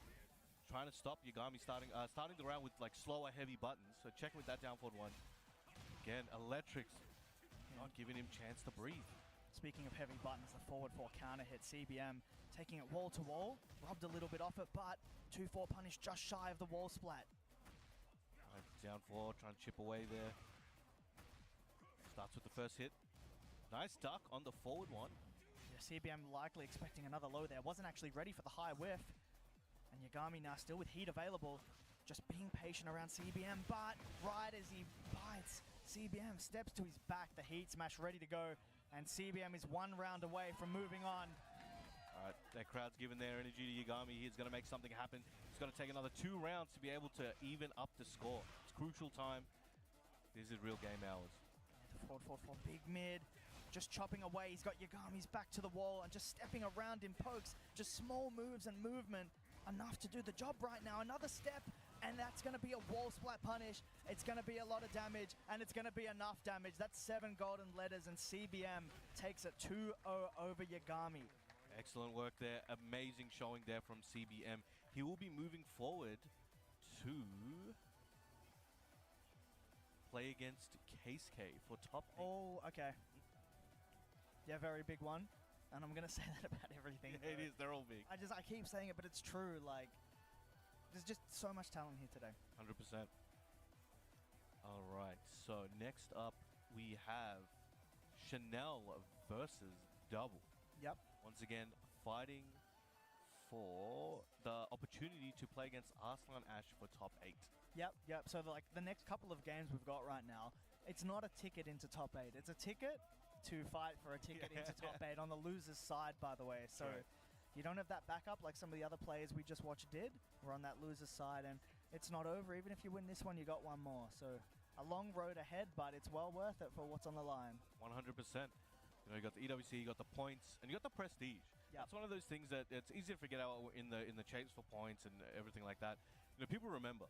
Trying to stop Yagami starting the round with like slower, heavy buttons. So checking with that down forward 1. Again, Electrics not giving him chance to breathe. Speaking of heavy buttons, the forward 4 counter hit. CBM taking it wall to wall. Rubbed a little bit off it, but 2-4 punish just shy of the wall splat. Right, down 4, trying to chip away there. Starts with the first hit. Nice duck on the forward 1. Yeah, CBM likely expecting another low there. Wasn't actually ready for the high whiff. And Yagami now still with heat available. Just being patient around CBM, but right as he bites, CBM steps to his back. The heat smash ready to go. And CBM is 1 round away from moving on. All right, that crowd's giving their energy to Yagami. He's going to make something happen. He's going to take another 2 rounds to be able to even up the score. It's crucial time. This is real game hours. The forward 4-4 big mid. Just chopping away. He's got Yagami's back to the wall and just stepping around in pokes. Just small moves and movement. Enough to do the job right now. Another step, and that's going to be a wall splat punish. It's going to be a lot of damage, and it's going to be enough damage. That's 7 golden letters, and CBM takes it 2-0 over Yagami. Excellent work there. Amazing showing there from CBM. He will be moving forward to play against Case K for top 8. Oh, okay. Yeah, very big one. And I'm going to say that about everything. It is. They're all big. I keep saying it, but it's true. Like, there's just so much talent here today. 100%. All right. So next up, we have Chanel versus Double. Yep. Once again, fighting for the opportunity to play against Arslan Ash for top 8. Yep. So the next couple of games we've got right now, it's not a ticket into top 8. It's a ticket to fight for a ticket into top 8 on the loser's side, by the way. So, you don't have that backup like some of the other players we just watched did. We're on that loser's side, and it's not over. Even if you win this one, you got one more. So a long road ahead, but it's well worth it for what's on the line. 100%. You know, you got the EWC, you got the points, and you got the prestige. Yep. That's one of those things that it's easy to forget out in the chase for points and everything like that. You know, people remember.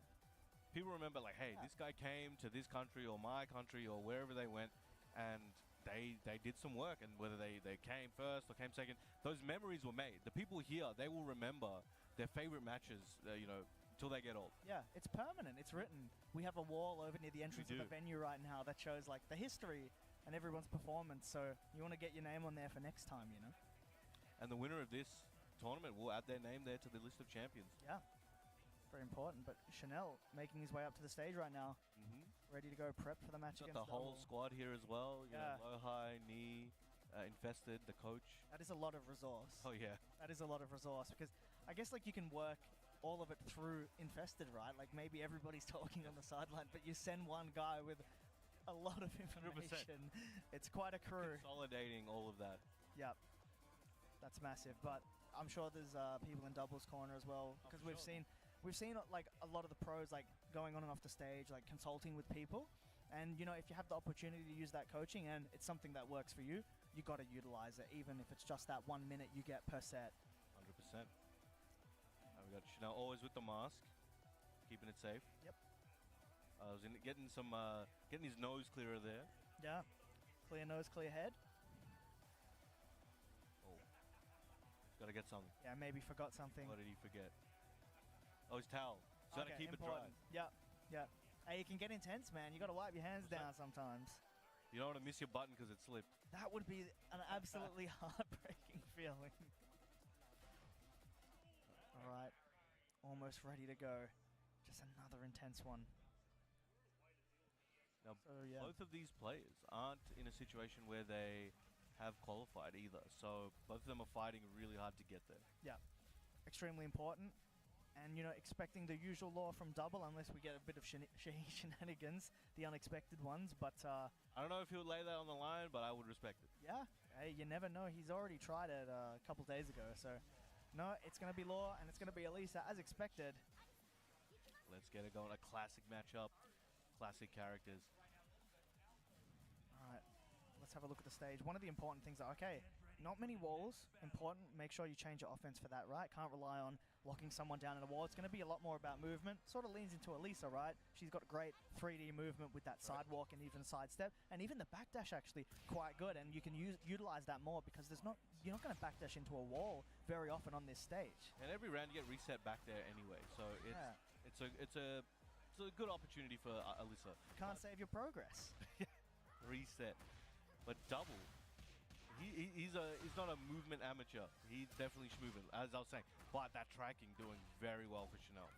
People remember, like, hey, this guy came to this country or my country or wherever they went, and they did some work, and whether they came first or came second, those memories were made. The people here, they will remember their favorite matches, you know, until they get old. Yeah, it's permanent. It's written. We have a wall over near the entrance of the venue right now that shows like the history and everyone's performance. So you want to get your name on there for next time, you know? And the winner of this tournament will add their name there to the list of champions. Yeah, very important. But Chanel making his way up to the stage right now. Ready to go prep for the match Got against the whole Double. squad here as well. You Yeah. know, Lohai, Knee, Infested, the coach. That is a lot of resource. Oh, yeah. That is a lot of resource because I guess like you can work all of it through Infested, right? Like maybe everybody's talking on the sideline, but you send one guy with a lot of information. It's quite a crew. Consolidating all of that. Yep. That's massive. But I'm sure there's people in Double's corner as well because we've seen like a lot of the pros like going on and off the stage, like consulting with people. And you know, if you have the opportunity to use that coaching and it's something that works for you, you got to utilize it, even if it's just that 1 minute you get per set. 100%. We got Chanel always with the mask, keeping it safe. Yep. I was getting some, getting his nose clearer there. Yeah. Clear nose, clear head. Oh, gotta get something. Yeah, maybe forgot something. What did he forget? Oh, his towel. So gotta keep important. it dry. Yep. Yep. Hey, it can get intense, man. You got to wipe your hands down sometimes. You don't want to miss your button because it slipped. That would be an absolutely heartbreaking feeling. All right. Almost ready to go. Just another intense one. Now, So, yeah. both of these players aren't in a situation where they have qualified either. So both of them are fighting really hard to get there. Yeah. Extremely important. And, you know, expecting the usual law from Double unless we get a bit of shenanigans, the unexpected ones. But, I don't know if he would lay that on the line, but I would respect it. yeah. Hey, you never know. He's already tried it a couple days ago. So, no, it's going to be Law and it's going to be Elisa as expected. Let's get it going. A classic matchup. Classic characters. All right. Let's have a look at the stage. One of the important things are, okay, not many walls. Important. Make sure you change your offense for that, right? Can't rely on locking someone down in a wall. It's going to be a lot more about movement. Sort of leans into Elisa, right? She's got great 3D movement with that sidewalk and even sidestep. And even the backdash actually quite good. And you can utilize that more because you're not going to backdash into a wall very often on this stage. And every round you get reset back there anyway. So it's a good opportunity for Alyssa. Can't save your progress. Reset. But Double, he's not a movement amateur. He's definitely schmoving, as I was saying. But that tracking doing very well for Chanel.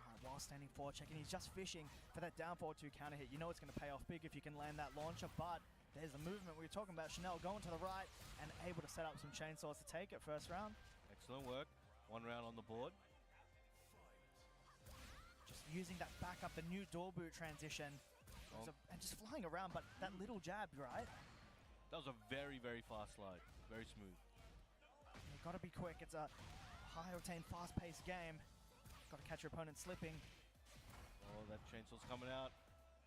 Alright, while standing forward, checking, he's just fishing for that down forward 2 counter hit. You know it's going to pay off big if you can land that launcher, but there's the movement we were talking about. Chanel going to the right and able to set up some chainsaws to take it first round. Excellent work. 1 round on the board. Just using that backup, the new door boot transition. And just flying around, but that little jab, right? That was a very, very fast slide. Very smooth. You've got to be quick. It's a high-octane, fast-paced game. Got to catch your opponent slipping. Oh, that chainsaw's coming out.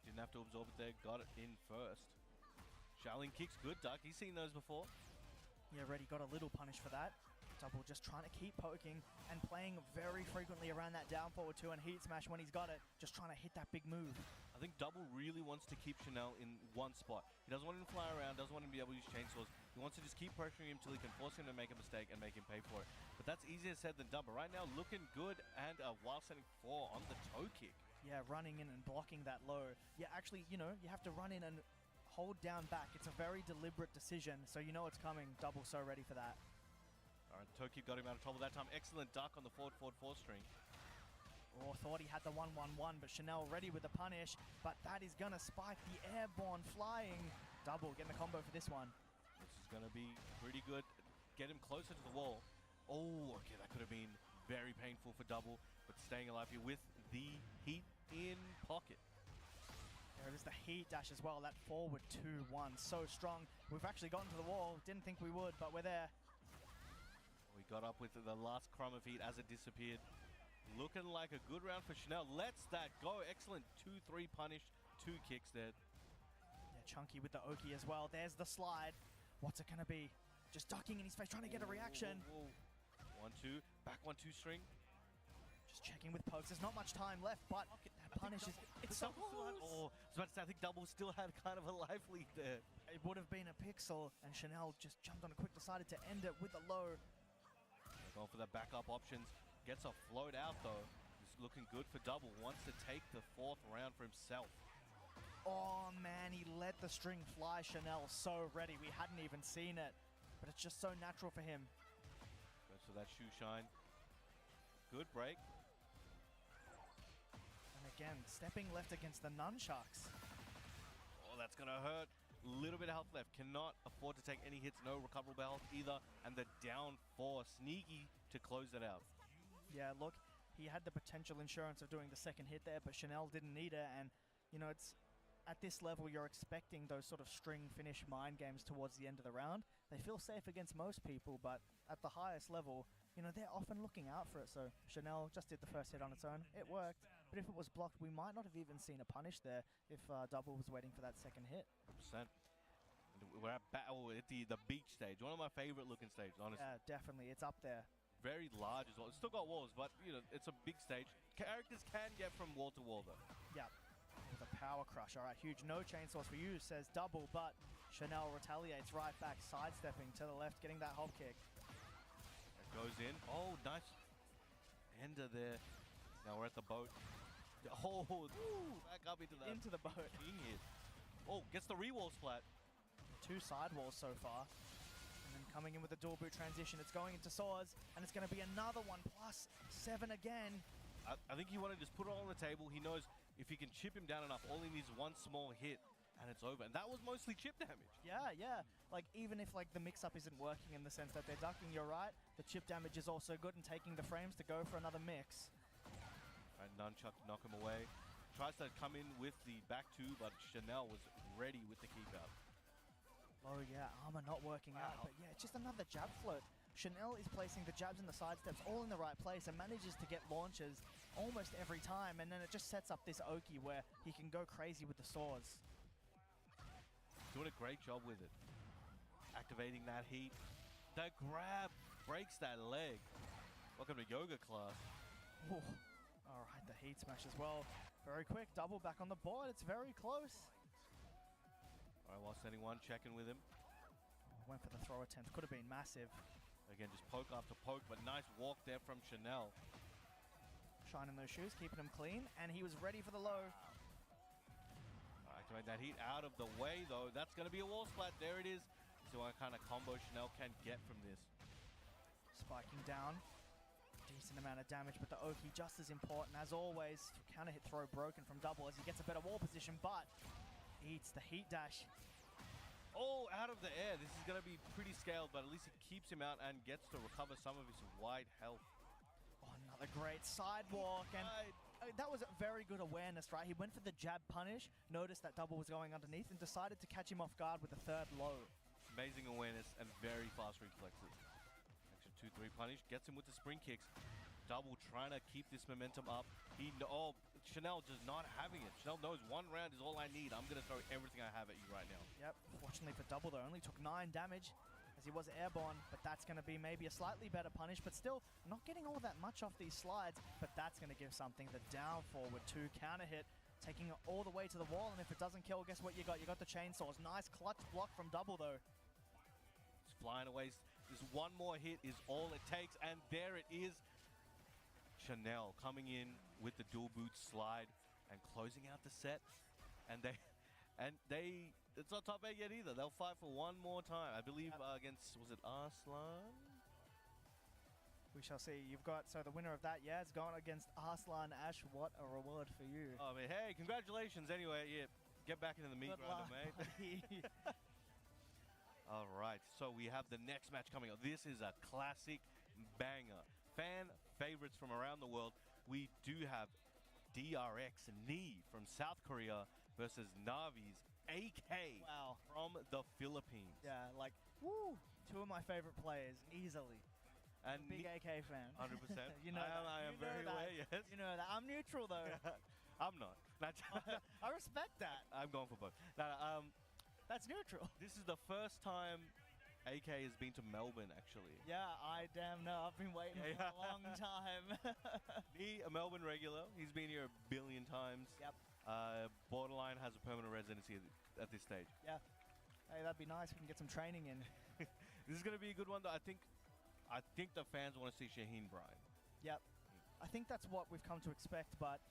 Didn't have to absorb it there. Got it in first. Shaolin kicks, good duck. He's seen those before. Yeah, Reddy got a little punish for that. Double just trying to keep poking and playing very frequently around that down forward 2 and heat smash when he's got it. Just trying to hit that big move. I think Double really wants to keep Chanel in one spot. He doesn't want him to fly around, doesn't want him to be able to use chainsaws. He wants to just keep pressuring him until he can force him to make a mistake and make him pay for it. But that's easier said than done. But right now, looking good and while setting 4 on the toe kick. Yeah, running in and blocking that low. Yeah, actually, you know, you have to run in and hold down back. It's a very deliberate decision, so you know it's coming. Double so ready for that. All right, toe kick got him out of trouble that time. Excellent duck on the forward 4 string. Oh, thought he had the 1-1-1, but Chanel ready with the punish. But that is going to spike the airborne flying. Double getting the combo for this one. This is going to be pretty good. Get him closer to the wall. Oh, okay, that could have been very painful for Double, but staying alive here with the heat in pocket. There is the heat dash as well. That forward 2-1, so strong. We've actually gotten to the wall. Didn't think we would, but we're there. got up with the last crumb of heat as it disappeared. Looking like a good round for Chanel. Lets that go. Excellent 2-3 punish, 2 kicks there. Yeah, Chunky with the Oki as well. There's the slide. What's it going to be? Just ducking in his face, trying to get a reaction. 1-2, back 1-2 string. Just checking with pokes. There's not much time left, but that punish is... It's so close. Oh, I was about to say, I think Double still had kind of a life lead there. It would have been a pixel, and Chanel just jumped on a quick, decided to end it with a low. They're going for the backup options. Gets a float out, though. It's looking good for Double. Wants to take the 4th round for himself. Oh, man, he let the string fly. Chanel so ready. We hadn't even seen it, but it's just so natural for him. Goes for that shoe shine. Good break. And again, stepping left against the nunchucks. Oh, that's going to hurt. Little bit of health left. Cannot afford to take any hits. No recoverable health either. And the down 4. Sneaky to close it out. Yeah, look, he had the potential insurance of doing the second hit there, but Chanel didn't need it. And, you know, it's at this level, you're expecting those sort of string finish mind games towards the end of the round. They feel safe against most people, but at the highest level, you know, they're often looking out for it. So Chanel just did the first hit on its own. It worked. But if it was blocked, we might not have even seen a punish there if Double was waiting for that second hit. 100%. We're at battle at the beach stage. One of my favorite looking stages, honestly. Yeah, definitely. It's up there. Very large as well. It's still got walls, but, you know, it's a big stage. Characters can get from wall to wall, though. Yeah. With a power crush. All right, huge. No chainsaws for you, says Double, but Chanel retaliates right back, sidestepping to the left, getting that hop kick. That goes in. Oh, nice ender there. Now we're at the boat. Oh, back up into that. Into the boat. Clean hit. Oh, gets the re-wall splat. 2 sidewalls so far. And then coming in with the dual boot transition, it's going into swords, and it's going to be another one, +7 again. I think he wanted to just put it all on the table. He knows if he can chip him down enough, all he needs is one small hit, and it's over. And that was mostly chip damage. Yeah, yeah. Like, even if, like, the mix-up isn't working in the sense that they're ducking, you're right. The chip damage is also good, and taking the frames to go for another mix. And Nunchuck to knock him away. Tries to come in with the back 2, but Chanel was ready with the keep out. Oh, yeah, armor not working out. But, yeah, it's just another jab float. Chanel is placing the jabs and the sidesteps all in the right place and manages to get launches almost every time. And then it just sets up this Oki where he can go crazy with the swords. Doing a great job with it. Activating that heat. The grab breaks that leg. Welcome to yoga class. Ooh. All right, the heat smash as well. Very quick, Double back on the board. It's very close. All right, whilst anyone checking with him. Went for the throw attempt. Could have been massive. Again, just poke after poke, but nice walk there from Chanel. Shining those shoes, keeping him clean, and he was ready for the low. Activate that heat out of the way, though. That's going to be a wall splat. There it is. So what kind of combo Chanel can get from this. Spiking down. Decent amount of damage, but the Oki just as important as always. Counter hit throw broken from Double as he gets a better wall position, but eats the heat dash. Oh, out of the air. This is going to be pretty scaled, but at least it keeps him out and gets to recover some of his wide health. Oh, another great sidewalk, and that was a very good awareness, right? He went for the jab punish, noticed that Double was going underneath, and decided to catch him off guard with the 3rd low. Amazing awareness and very fast reflexes. Action 2-3 punish, gets him with the spring kicks. Double trying to keep this momentum up. Chanel just not having it. Chanel knows 1 round is all I need. I'm going to throw everything I have at you right now. Yep, fortunately for Double though, only took 9 damage as he was airborne, but that's going to be maybe a slightly better punish, but still not getting all that much off these slides, but that's going to give something. The down forward 2 counter hit, taking it all the way to the wall, and if it doesn't kill, guess what you got? You got the chainsaws. Nice clutch block from Double though. It's flying away. This 1 more hit is all it takes, and there it is. Chanel coming in with the dual boot slide and closing out the set, and it's not top 8 yet either. They'll fight for 1 more time, I believe, against, was it Arslan? We shall see. You've got, so the winner of that, yeah, has gone against Arslan Ash. What a reward for you. Oh, I mean, hey, congratulations anyway. Yeah, get back into the meat grinder, mate. All right, so we have the next match coming up. This is a classic banger. Fan favorites from around the world. We do have DRX Knee from South Korea versus Navi's AK from the Philippines. Yeah, like, woo, 2 of my favorite players, easily. And Big AK fan. 100%. You know I am that. You know very that. aware, yes. You know that. I'm neutral though. I'm not. I respect that. I'm going for both. No, That's neutral. this is the first time AK has been to Melbourne, actually. Yeah, I damn know. I've been waiting for a long time. Me, a Melbourne regular. He's been here a billion times. Yep. Borderline has a permanent residency at this stage. Yeah. Hey, that'd be nice. We can get some training in. This is going to be a good one, though. I think the fans want to see Shaheen Bryan. Yep. I think that's what we've come to expect, but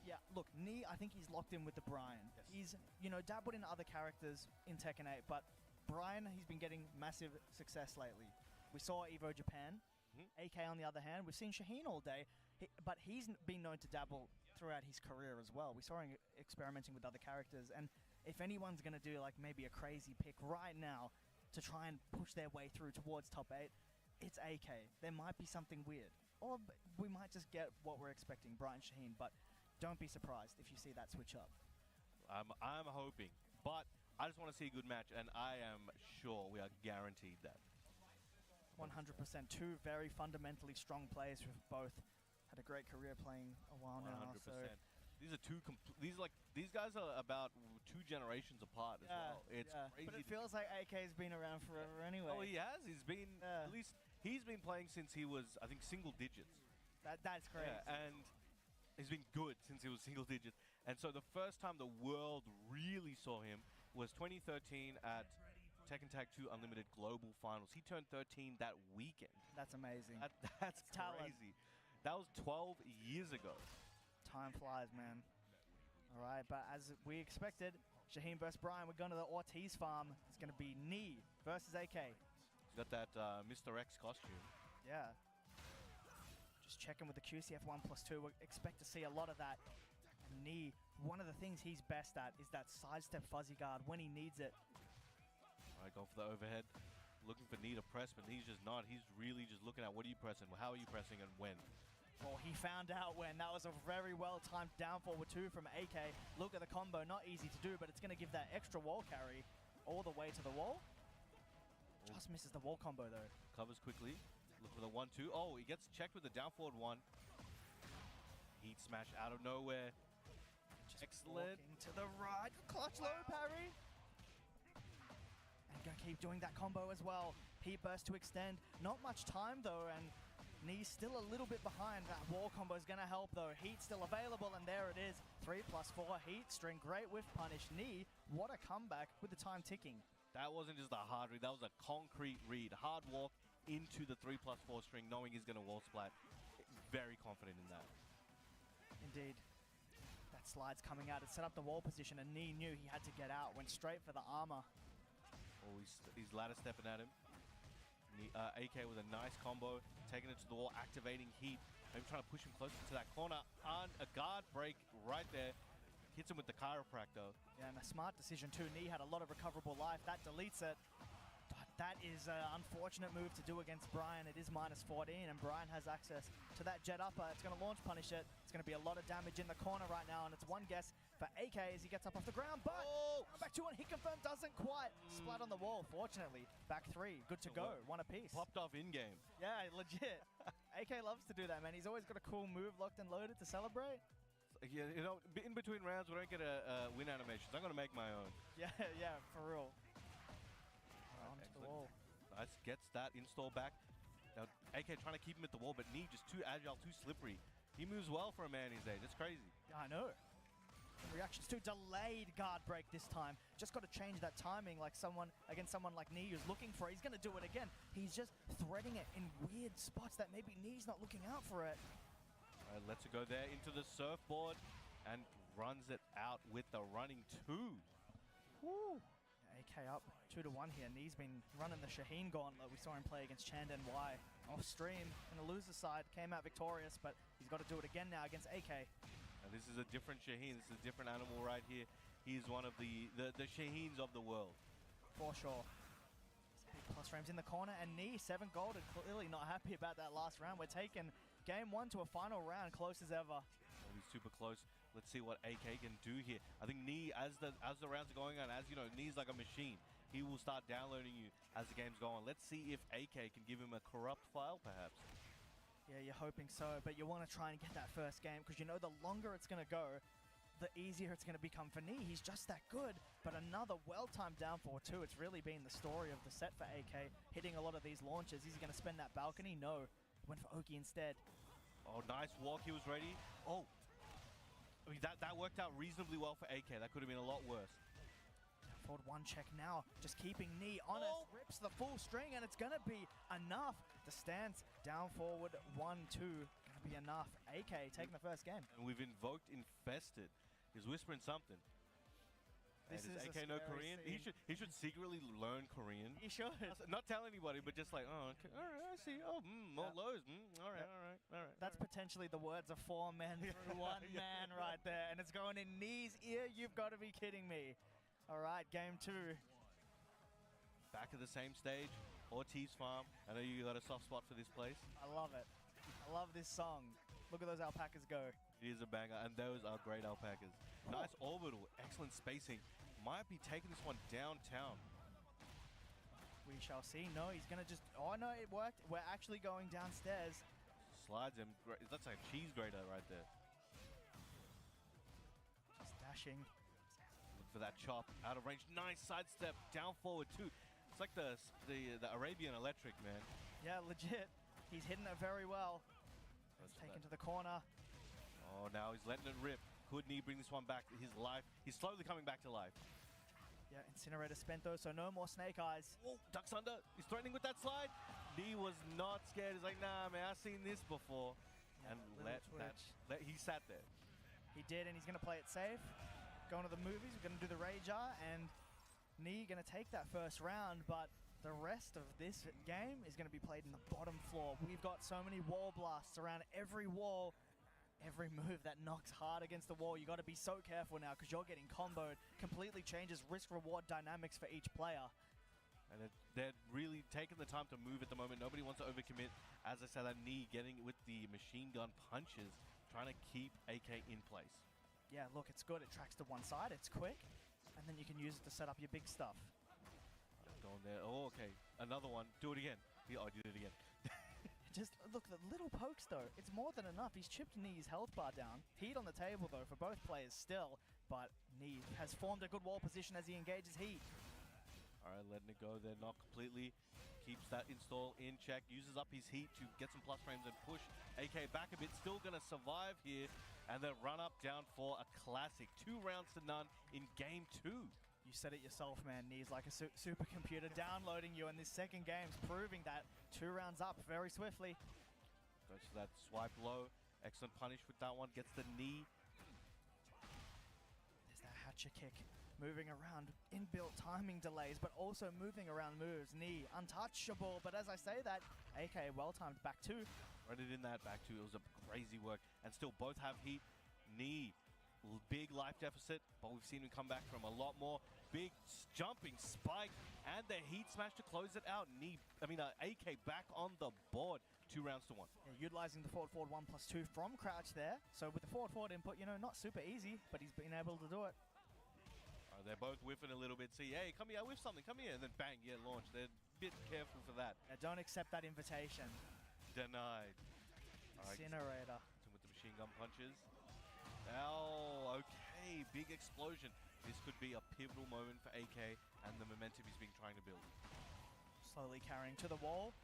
yeah, look, Nee, I think he's locked in with the Brian. Yes. He's, dabbled in other characters in Tekken 8, but Brian, he's been getting massive success lately. We saw Evo Japan. AK, on the other hand, we've seen Shaheen all day, but he's been known to dabble throughout his career as well. We saw him experimenting with other characters, and if anyone's going to do like maybe a crazy pick right now to try and push their way through towards top 8, it's AK. There might be something weird, or we might just get what we're expecting, Brian Shaheen, but don't be surprised if you see that switch up. I'm hoping, but I just want to see a good match, and I am sure we are guaranteed that. 100%. Two very fundamentally strong players who've both had a great career playing a while now. 100%. So These are these guys are about 2 generations apart as well. It's crazy. But it feels like AK's been around forever anyway. Oh, he has. He's been at least he's been playing since he was, I think, single digits. That's crazy. Yeah, and he's been good since he was single digits. And so the first time the world really saw him was 2013 at Tekken Tag 2 Unlimited Global Finals. He turned 13 that weekend. That's amazing. That's talent. crazy. That was 12 years ago. Time flies, man. All right, but as we expected, Shaheen versus Brian, we're going to the Ortiz farm. It's going to be Nee versus AK. He's got that Mr. X costume. Yeah. Just checking with the QCF 1+2. We expect to see a lot of that. And Nee, one of the things he's best at is that sidestep fuzzy guard when he needs it. All right, going for the overhead. Looking for Nee to press, but Nee's just not. He's really just looking at what are you pressing, how are you pressing, and when. Well, he found out when. That was a very well-timed down forward 2 from AK. Look at the combo. Not easy to do, but it's going to give that extra wall carry all the way to the wall. Just misses the wall combo, though. Covers quickly. Look for the 1-2. Oh, he gets checked with the down forward 1. Heat smash out of nowhere. Just excellent. Walking to the right. Clutch low parry. And going to keep doing that combo as well. Heat burst to extend. Not much time, though, and Knee's still a little bit behind. That wall combo is going to help, though. Heat still available, and there it is. 3+4 Heat string. Great whiff punish. Knee, what a comeback with the time ticking. That wasn't just a hard read. That was a concrete read. Hard walk into the 3+4 string, knowing he's going to wall splat. Very confident in that. Indeed. That slide's coming out. It set up the wall position, and Nee knew he had to get out. Went straight for the armor. Oh, he's ladder stepping at him. AK with a nice combo, taking it to the wall, activating Heat. Maybe trying to push him closer to that corner. On a guard break right there. Hits him with the chiropractor. Yeah, and a smart decision too. Nee had a lot of recoverable life. That deletes it. But that is an unfortunate move to do against Brian. It is -14, and Brian has access to that jet upper. It's going to launch punish it. It's going to be a lot of damage in the corner right now, and it's one guess for AK as he gets up off the ground. But back 2 on hit confirm doesn't quite splat on the wall. Fortunately, back 3, good to go. One apiece. Popped off in game. Yeah, legit. AK loves to do that, man. He's always got a cool move locked and loaded to celebrate. Yeah, you know, in between rounds, we don't get a win animations. I'm going to make my own. Yeah, for real. Onto the wall. Nice, gets that install back. Now, AK trying to keep him at the wall, but Nee just too agile, too slippery. He moves well for a man his age. It's crazy. Yeah, I know. Reactions to delayed guard break this time. Just got to change that timing like someone like Nee who's looking for it. He's going to do it again. He's just threading it in weird spots that maybe Nee's not looking out for it. All right, lets it go there into the surfboard and runs it out with the running 2. Woo! AK up 2-1 here. Nee's been running the Shaheen gauntlet. We saw him play against Chand NY off stream. On the loser side, came out victorious, but he's got to do it again now against AK. And this is a different Shaheen. This is a different animal right here. He's one of the Shaheens of the world. For sure. Big plus frames in the corner, and Nee 7 gold, and clearly not happy about that last round. We're taking game 1 to a final round, close as ever. Oh, he's super close. Let's see what AK can do here. I think Nee, as the rounds are going on, as you know, Nee's like a machine. he will start downloading you as the game's going. Let's see if AK can give him a corrupt file, perhaps. Yeah, you're hoping so, but you want to try and get that first game because you know the longer it's going to go, the easier it's going to become for Knee. He's just that good, but another well-timed down forward too. It's really been the story of the set for AK, hitting a lot of these launches. Is he going to spend that balcony? No. Went for Oki instead. Oh, nice walk. He was ready. Oh, I mean, that worked out reasonably well for AK. That could have been a lot worse. Forward one check now, just keeping Knee honest, rips the full string, and it's going to be enough. The stance down forward 1-2, going to be enough. AK taking the first game. And we've invoked Infested. He's whispering something. This does is AK know Korean? scene. He should secretly learn Korean. He should. Not tell anybody, but just like, oh, okay, all right, I see. Oh, more lows. All right, all right, all right. That's potentially the words of 4 men through 1 man right there, and it's going in Knee's ear. You've got to be kidding me. All right, game 2. Back at the same stage, Ortiz Farm. I know you got a soft spot for this place. I love it. I love this song. Look at those alpacas go. It is a banger, and those are great alpacas. Nice orbital, excellent spacing. Might be taking this one downtown. We shall see. No, he's going to just... Oh, no, it worked. We're actually going downstairs. Slides him. That's a cheese grater right there. Just dashing. Look for that chop. Out of range. Nice sidestep. Down forward, too. It's like the Arabian Electric, man. Yeah, legit. He's hitting it very well. It's taken to the corner. Oh, now he's letting it rip. Could Knee bring this one back to his life? He's slowly coming back to life. Yeah, Incinerator spent though, so no more Snake Eyes. Whoa, ducks under. He's threatening with that slide. Knee was not scared. He's like, nah, man, I've seen this before. Yeah, And he sat there. He did, and he's going to play it safe. Going to the movies, we're going to do the Rager, and Knee going to take that first round, but the rest of this game is going to be played in the bottom floor. We've got so many wall blasts around every wall. Every move that knocks hard against the wall, you got to be so careful now because you're getting comboed. Completely changes risk-reward dynamics for each player. And they're really taking the time to move at the moment. Nobody wants to overcommit. As I said, that Knee getting with the machine gun punches, trying to keep AK in place. Yeah, look, it's good. It tracks to one side. It's quick. And then you can use it to set up your big stuff. Going there. Oh, okay. Another one. Do it again. I did it again. Just look, the little pokes though, it's more than enough. He's chipped Knee's health bar down. Heat on the table though for both players still, but Knee has formed a good wall position as he engages Heat. All right, letting it go there, not completely. Keeps that install in check, uses up his Heat to get some plus frames and push AK back a bit. Still going to survive here, and then run up down for a classic. 2 rounds to none in game 2. You said it yourself, man. Knee's like a supercomputer downloading you, and this second game's proving that. 2 rounds up very swiftly. Goes for that swipe low. Excellent punish with that one. Gets the Knee. There's that hatcher kick. Moving around. Inbuilt timing delays, but also moving around moves. Knee, untouchable. But as I say that, AK well-timed back 2. Right in that back 2. It was a crazy work. And still both have Heat. Knee. Big life deficit, but we've seen him come back from a lot more. Big jumping spike and the Heat smash to close it out. AK back on the board. 2 rounds to 1. Yeah, utilizing the forward 1+2 from crouch there. So with the forward input, not super easy, but he's been able to do it. They're both whiffing a little bit. See, hey, come here, I whiff something, come here. And then bang, yeah, launch. They're a bit careful for that. Yeah, don't accept that invitation. Denied. Incinerator. With the machine gun punches. Oh, okay, big explosion. This could be a pivotal moment for AK and the momentum he's been trying to build. Slowly carrying to the wall.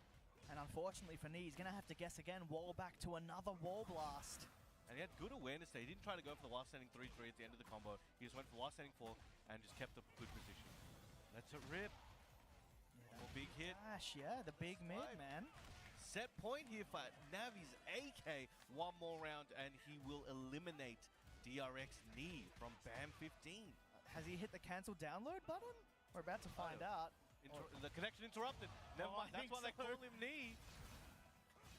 And unfortunately for Knee, he's going to have to guess again. Wall back to another wall blast. And he had good awareness there. He didn't try to go for the last standing 3-3 at the end of the combo. He just went for the last standing 4 and just kept a good position. That's a rip. Yeah, More big hit. Gosh, yeah, the big mid, man. Set point here for Navi's AK. 1 more round and he will eliminate DRX Knee from BAM 15. Has he hit the cancel download button? We're about to find out. The connection interrupted. Never mind. That's why they call him Knee.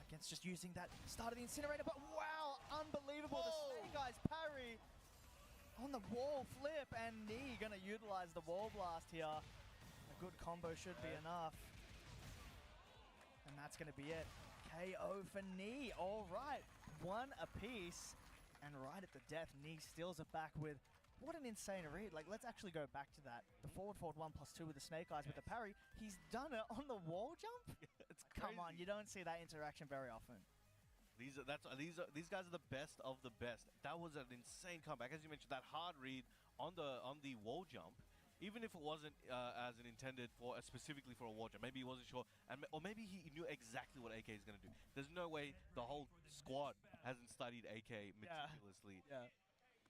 Against just using that start of the Incinerator, but wow, unbelievable. The Snake Eyes parry on the wall flip, and Knee gonna utilize the wall blast here. A good combo should be enough. And that's gonna be it. KO for Knee. All right, 1 apiece. And right at the death, Knee steals it back with what an insane read. Like, let's actually go back to that. The forward 1+2 with the Snake Eyes with the parry. He's done it on the wall jump? It's Come crazy. on, you don't see that interaction very often. These guys are the best of the best. That was an insane comeback, as you mentioned. That hard read on the wall jump, even if it wasn't as an intended for specifically for a wall jump. Maybe he wasn't sure, or maybe he knew exactly what AK is going to do. There's no way the whole squad hasn't studied AK meticulously. Yeah.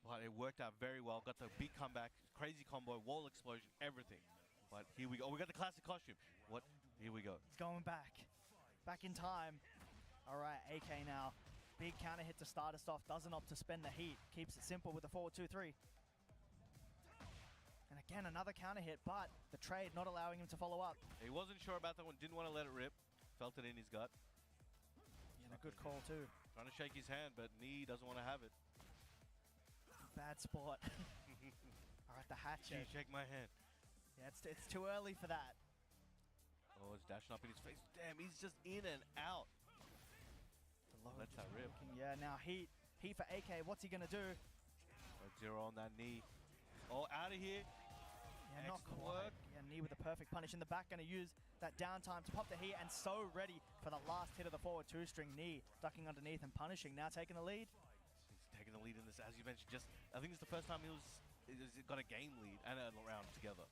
But it worked out very well. Got the big comeback, crazy combo, wall explosion, everything. But here we go. We got the classic costume. What? Here we go. He's going back in time. All right, AK now. Big counter hit to start us off. Doesn't opt to spend the heat. Keeps it simple with the forward 2-3. And again, another counter hit, but the trade not allowing him to follow up. He wasn't sure about that one. Didn't want to let it rip. Felt it in his gut. And a good call too. Trying to shake his hand, but Knee doesn't want to have it. Bad spot. All right, the hatchet. Gee, shake my hand. Yeah, it's too early for that. Oh, it's dashing up in his face. Damn, he's just in and out. Let's that rip. Yeah, now heat for AK. What's he gonna do? 0 on that Knee. Oh, out of here. Yeah, not Excellent quite. work. Yeah, Knee with the perfect punish in the back. Gonna use that downtime to pop the heat, and so ready for the last hit of the forward 2-string. Knee ducking underneath and punishing. Now taking the lead. He's taking the lead in this, as you mentioned. Just, I think it's the first time he's got a game lead and a round together.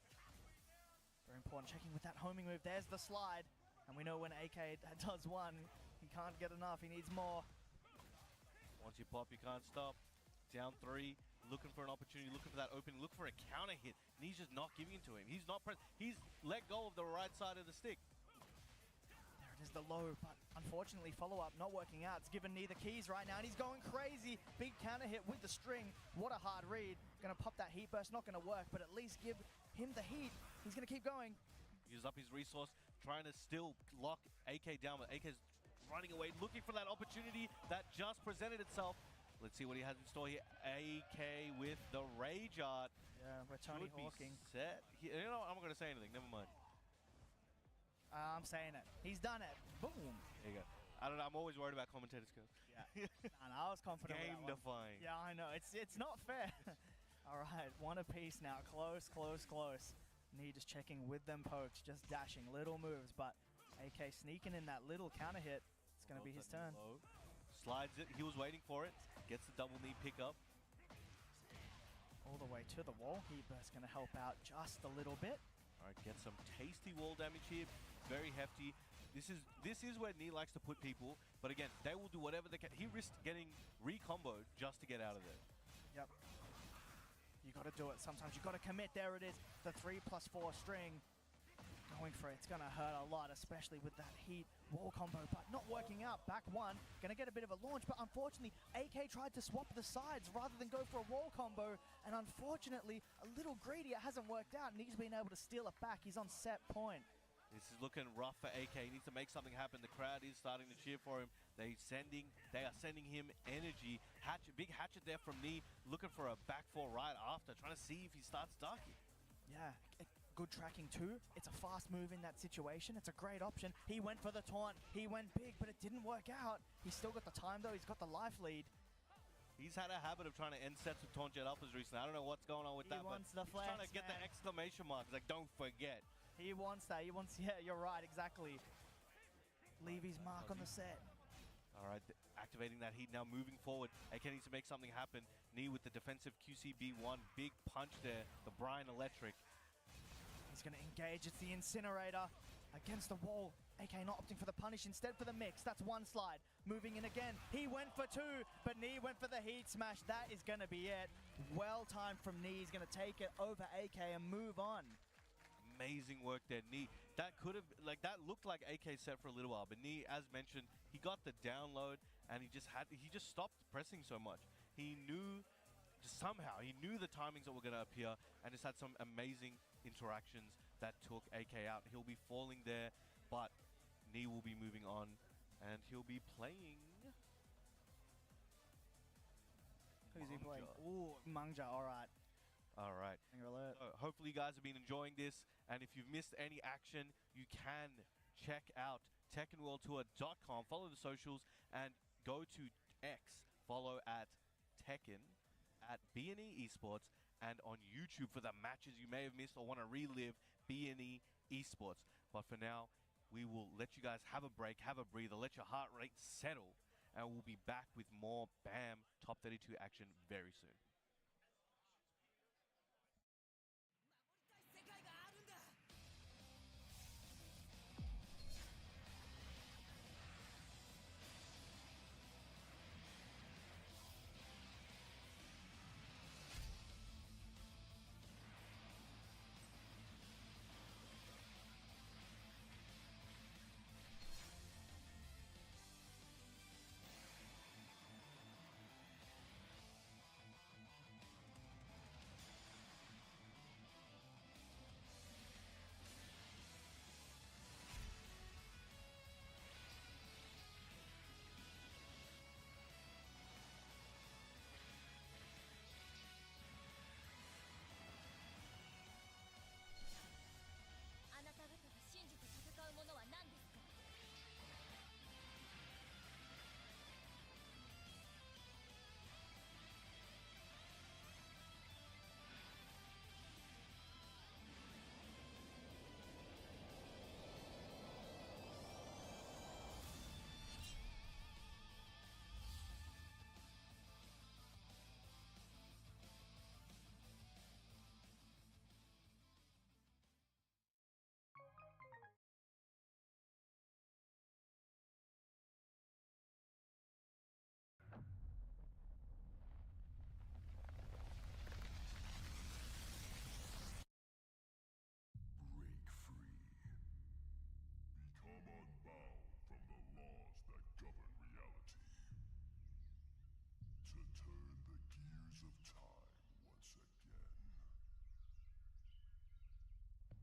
Very important. Checking with that homing move. There's the slide, and we know when AK does one, he can't get enough. He needs more. Once you pop, you can't stop. Down 3, looking for an opportunity, looking for that opening, looking for a counter hit, and he's just not giving it to him. He's not he's let go of the right side of the stick. There it is, the low, but unfortunately follow-up not working out. It's given Knee the keys right now, and he's going crazy. Big counter hit with the string. What a hard read. Gonna pop that heat burst, not gonna work, but at least give him the heat. He's gonna keep going. Use up his resource, trying to still lock AK down, but AK's running away, looking for that opportunity that just presented itself. Let's see what he has in store here. AK with the Rage Art. Yeah, we're Tony Should be Hawking. set. You know what? I'm not going to say anything. Never mind. I'm saying it. He's done it. Boom. There you go. I don't know. I'm always worried about commentator skills. Yeah. And I was confident with Game that one. defying. Yeah, I know. It's not fair. All right, one apiece now. Close, close, close. Knee just checking with them pokes, just dashing little moves, but AK sneaking in that little counter hit. It's going to be his turn. Low. Slides it. He was waiting for it. Gets the double knee pickup. All the way to the wall. Heat burst going to help out just a little bit. All right, get some tasty wall damage here. Very hefty. This is where Knee likes to put people, but again, they will do whatever they can. He risked getting re-comboed just to get out of there. Yep. You got to do it. Sometimes you got to commit. There it is. The 3+4 string. Going for it. It's going to hurt a lot, especially with that heat wall combo, but not working out. Back one. Going to get a bit of a launch, but unfortunately, AK tried to swap the sides rather than go for a wall combo, and unfortunately, a little greedy. It hasn't worked out, and he's been able to steal it back. He's on set point. This is looking rough for AK. He needs to make something happen. The crowd is starting to cheer for him. They are sending him energy. Big hatchet there from Knee, looking for a back four right after, trying to see if he starts ducking. Yeah, good tracking too. It's a fast move in that situation. It's a great option. He went for the taunt. He went big, but it didn't work out. He's still got the time though. He's got the life lead. He's had a habit of trying to end sets with taunt jet uppers recently. I don't know what's going on with that, but wants the he's trying to flex, get the man. exclamation mark. He's like, don't forget. He wants that. He wants, yeah, you're right, exactly. Leave his mark on the set. All right, activating that heat now, moving forward. AK needs to make something happen. Knee with the defensive QCB1. Big punch there. The Brian Electric. He's going to engage. It's the incinerator against the wall. AK not opting for the punish, instead for the mix. That's one slide. Moving in again. He went for two, but Knee went for the heat smash. That is going to be it. Well timed from Knee. He's going to take it over AK and move on. Amazing work there, Knee. That could have, that looked like AK set for a little while, but Knee, as mentioned, he got the download and he just stopped pressing so much. He knew, somehow, he knew the timings that were going to appear and just had some amazing interactions that took AK out. He'll be falling there, but Knee will be moving on and he'll be playing. Who's he playing? Ooh, Mangja, all right. All right. Alert. So hopefully you guys have been enjoying this, and if you've missed any action, you can check out TekkenWorldTour.com. Follow the socials and go to X. Follow at Tekken, at B&E Esports, and on YouTube for the matches you may have missed or want to relive BNE Esports. But for now, we will let you guys have a break, have a breather, let your heart rate settle, and we'll be back with more BAM Top 32 action very soon.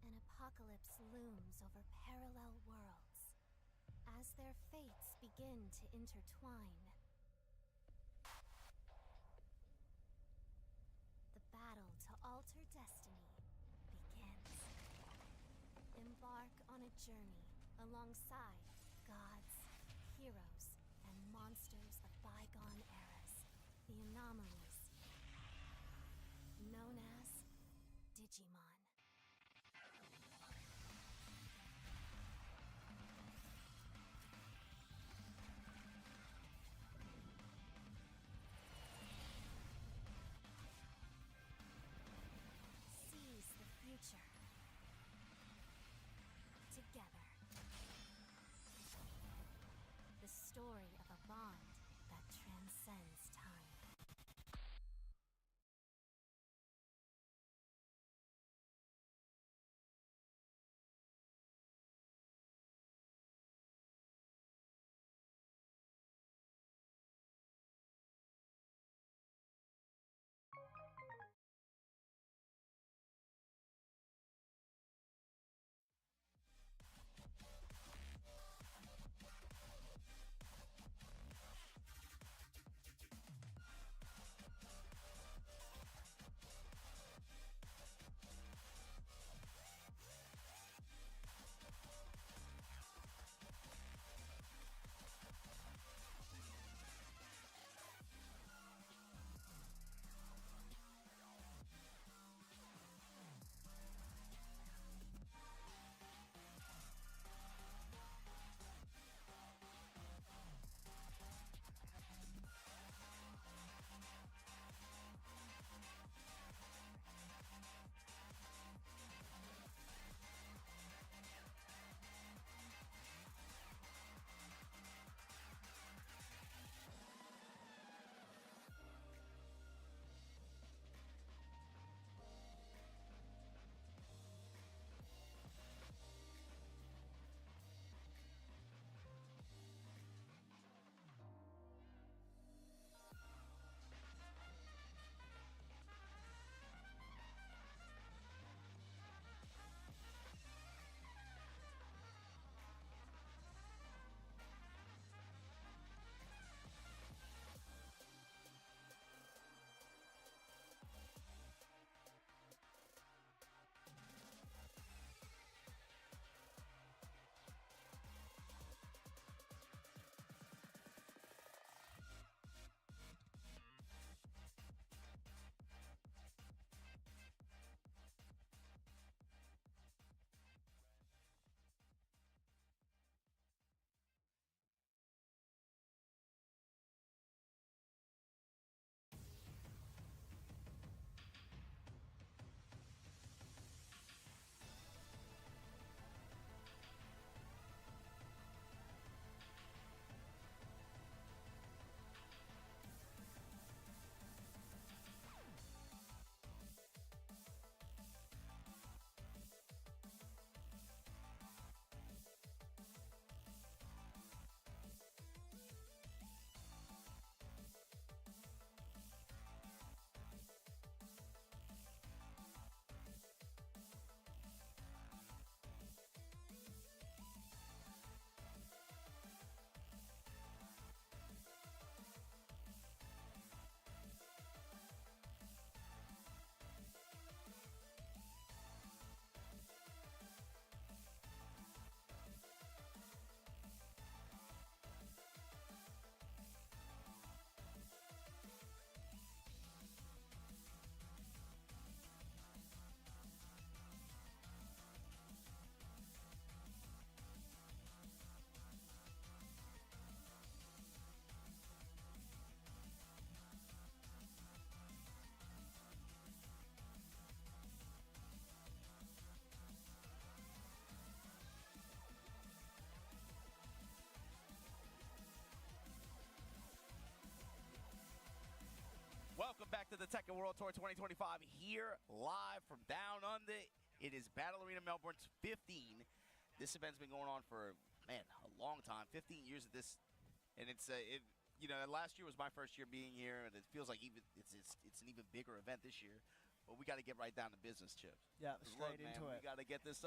'An apocalypse looms over parallel worlds as their fates begin to intertwine. The battle to alter destiny begins. Embark on a journey alongside gods, heroes, and monsters of bygone eras. The anomalies, known as Digimon. Seize the future. Together. The story of a bond that transcends time. to the Tekken World Tour 2025 here live from down under. It is Battle Arena Melbourne 15. This event's been going on for, man, a long time, 15 years at this. And it's, you know, last year was my first year being here, and it feels like even it's an even bigger event this year. But we got to get right down to business, Chip. Yeah, straight into it. We got to get this,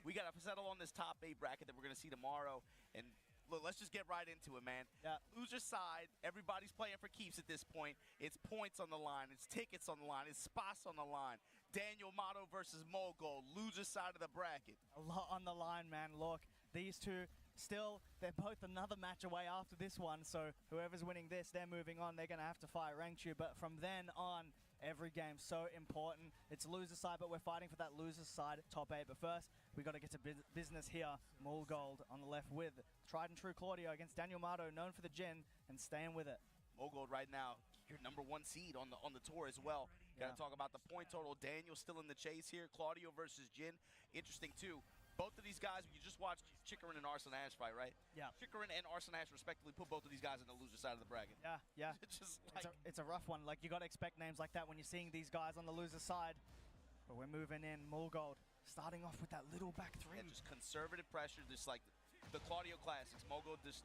we got to settle on this top 8 bracket that we're going to see tomorrow. And look, let's just get right into it, man. Yeah. Loser side, everybody's playing for keeps at this point. It's points on the line. It's tickets on the line. It's spots on the line. Daniel Motto versus Mogul, loser side of the bracket. A lot on the line, man. Look, these two still, they're both another match away after this one. So whoever's winning this, they're moving on. They're going to have to fight Rangchu. But from then on, every game's so important. It's loser side, but we're fighting for that loser side top 8. But first, we got to get to business here. Mulgold on the left with tried and true Claudio against Daniel Motto, known for the Jin, and staying with it. Mulgold right now, your #1 seed on the tour as well. Got to talk about the point total. Daniel still in the chase here. Claudio versus Jin. Interesting, too. Both of these guys, you just watched Chikarin and Arson Ash fight, right? Yeah. Chikarin and Arson Ash respectively put both of these guys in the loser side of the bracket. Yeah, yeah. It's just like, it's a rough one. Like, you got to expect names like that when you're seeing these guys on the loser side. But we're moving in. Mulgold starting off with that little back 3. yeah, just conservative pressure, just like the Claudio Classics. Mulgold just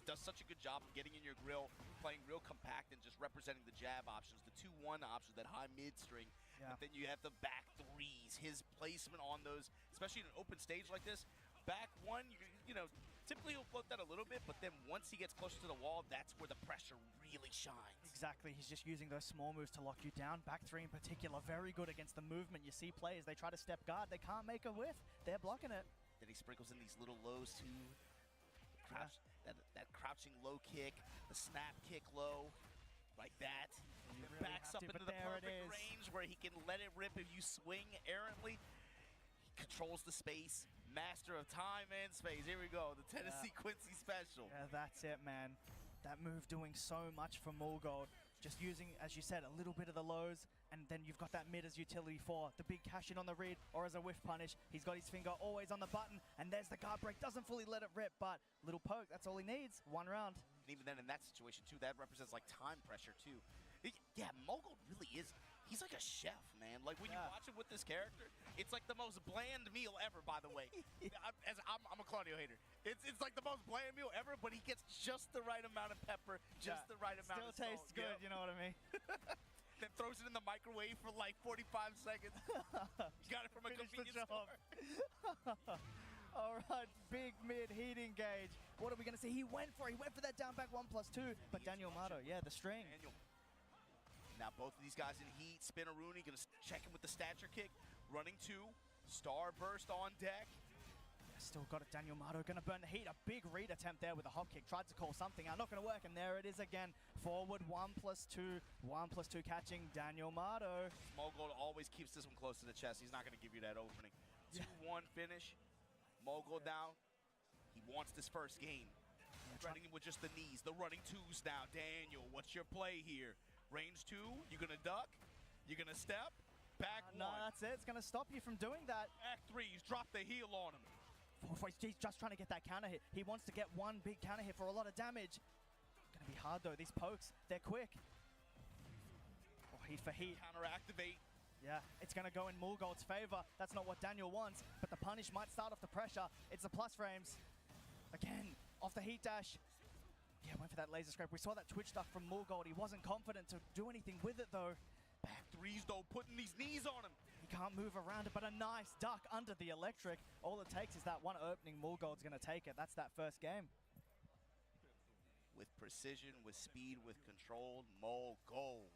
does such a good job of getting in your grill, playing real compact and just representing the jab options, the 2-1 options, that high mid string. Yeah. But then you have the back 3s, his placement on those, especially in an open stage like this. Back 1, you know, typically he'll float that a little bit, but then once he gets closer to the wall, that's where the pressure really shines. Exactly, he's just using those small moves to lock you down. Back 3 in particular, very good against the movement. You see players, they try to step guard, they can't make a whiff. They're blocking it. Then he sprinkles in these little lows too. Crouch, that crouching low kick, the snap kick low, like that. You It really backs have up to, into but the there it perfect is. range where he can let it rip if you swing errantly. He controls the space. Master of time and space. Here we go, the Tennessee Quincy special. Yeah, that's it, man. That move doing so much for Mulgold. Just using, as you said, a little bit of the lows, and then you've got that mid as utility for the big cash in on the read or as a whiff punish. He's got his finger always on the button, and there's the guard break. Doesn't fully let it rip, but little poke, that's all he needs. 1 round. And even then in that situation too, that represents like time pressure too. Yeah, Mogul really is, he's like a chef, man. Like when you watch him with this character, it's like the most bland meal ever, by the way. I'm a Claudio hater. It's like the most bland meal ever, but he gets just the right amount of pepper, just the right amount of salt. Still tastes good, you know what I mean? Then throws it in the microwave for like 45 seconds. You got it from a convenience store. All right, big mid heat engage. What are we going to see? He went for that down back 1+2, but Daniel Motto, yeah, the string. Now both of these guys in heat. Spinaroonie gonna check him with the stature kick. Running 2, Starburst on deck. Still got it, Daniel Motto gonna burn the heat. A big read attempt there with a hop kick. Tried to call something out, not gonna work, and there it is again. Forward 1+2, 1+2 catching Daniel Motto. Mogul always keeps this one close to the chest. He's not gonna give you that opening. 2-1 finish. Mogul down. He wants this first game. Threatening him with just the knees. The running 2s now. Daniel, what's your play here? Range 2, you gonna duck? You gonna step? Back 1. No, that's it. It's gonna stop you from doing that. Back 3s, drop the heel on him. He's just trying to get that counter hit. He wants to get one big counter hit for a lot of damage. Gonna be hard though. These pokes, they're quick. Oh, heat for heat. Counter activate. Yeah, it's gonna go in Mulgold's favor. That's not what Daniel wants, but the punish might start off the pressure. It's the plus frames. Again, off the heat dash. Yeah, went for that laser scrape. We saw that twitch duck from Mulgold. He wasn't confident to do anything with it though. Back 3s though, putting these knees on him. He can't move around it, but a nice duck under the electric. All it takes is that one opening. Mulgold's gonna take it. That's that first game. With precision, with speed, with control, Mulgold.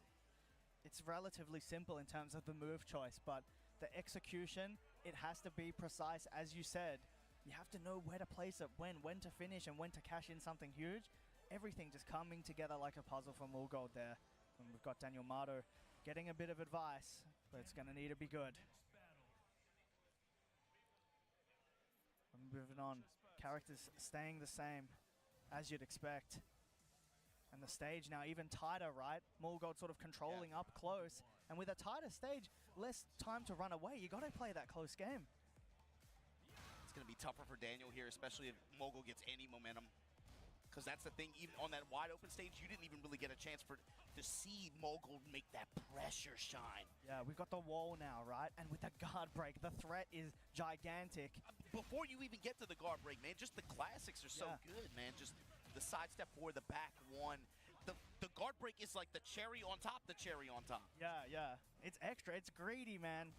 It's relatively simple in terms of the move choice, but the execution, it has to be precise, as you said. You have to know where to place it, when to finish, and when to cash in something huge. Everything just coming together like a puzzle for Mulgold there. And we've got Daniel Motto getting a bit of advice, but it's going to need to be good. We're moving on. Characters staying the same, as you'd expect. And the stage now even tighter, right? Mulgold sort of controlling up close. And with a tighter stage, less time to run away. You got to play that close game. It's going to be tougher for Daniel here, especially if Mogul gets any momentum. Because that's the thing, even on that wide open stage, you didn't even really get a chance to see Mogul make that pressure shine. Yeah, we've got the wall now, right? And with the guard break, the threat is gigantic. Before you even get to the guard break, man, just the classics are so good, man. Just the sidestep forward, the back one. The guard break is like the cherry on top, Yeah, yeah. It's extra. It's greedy, man.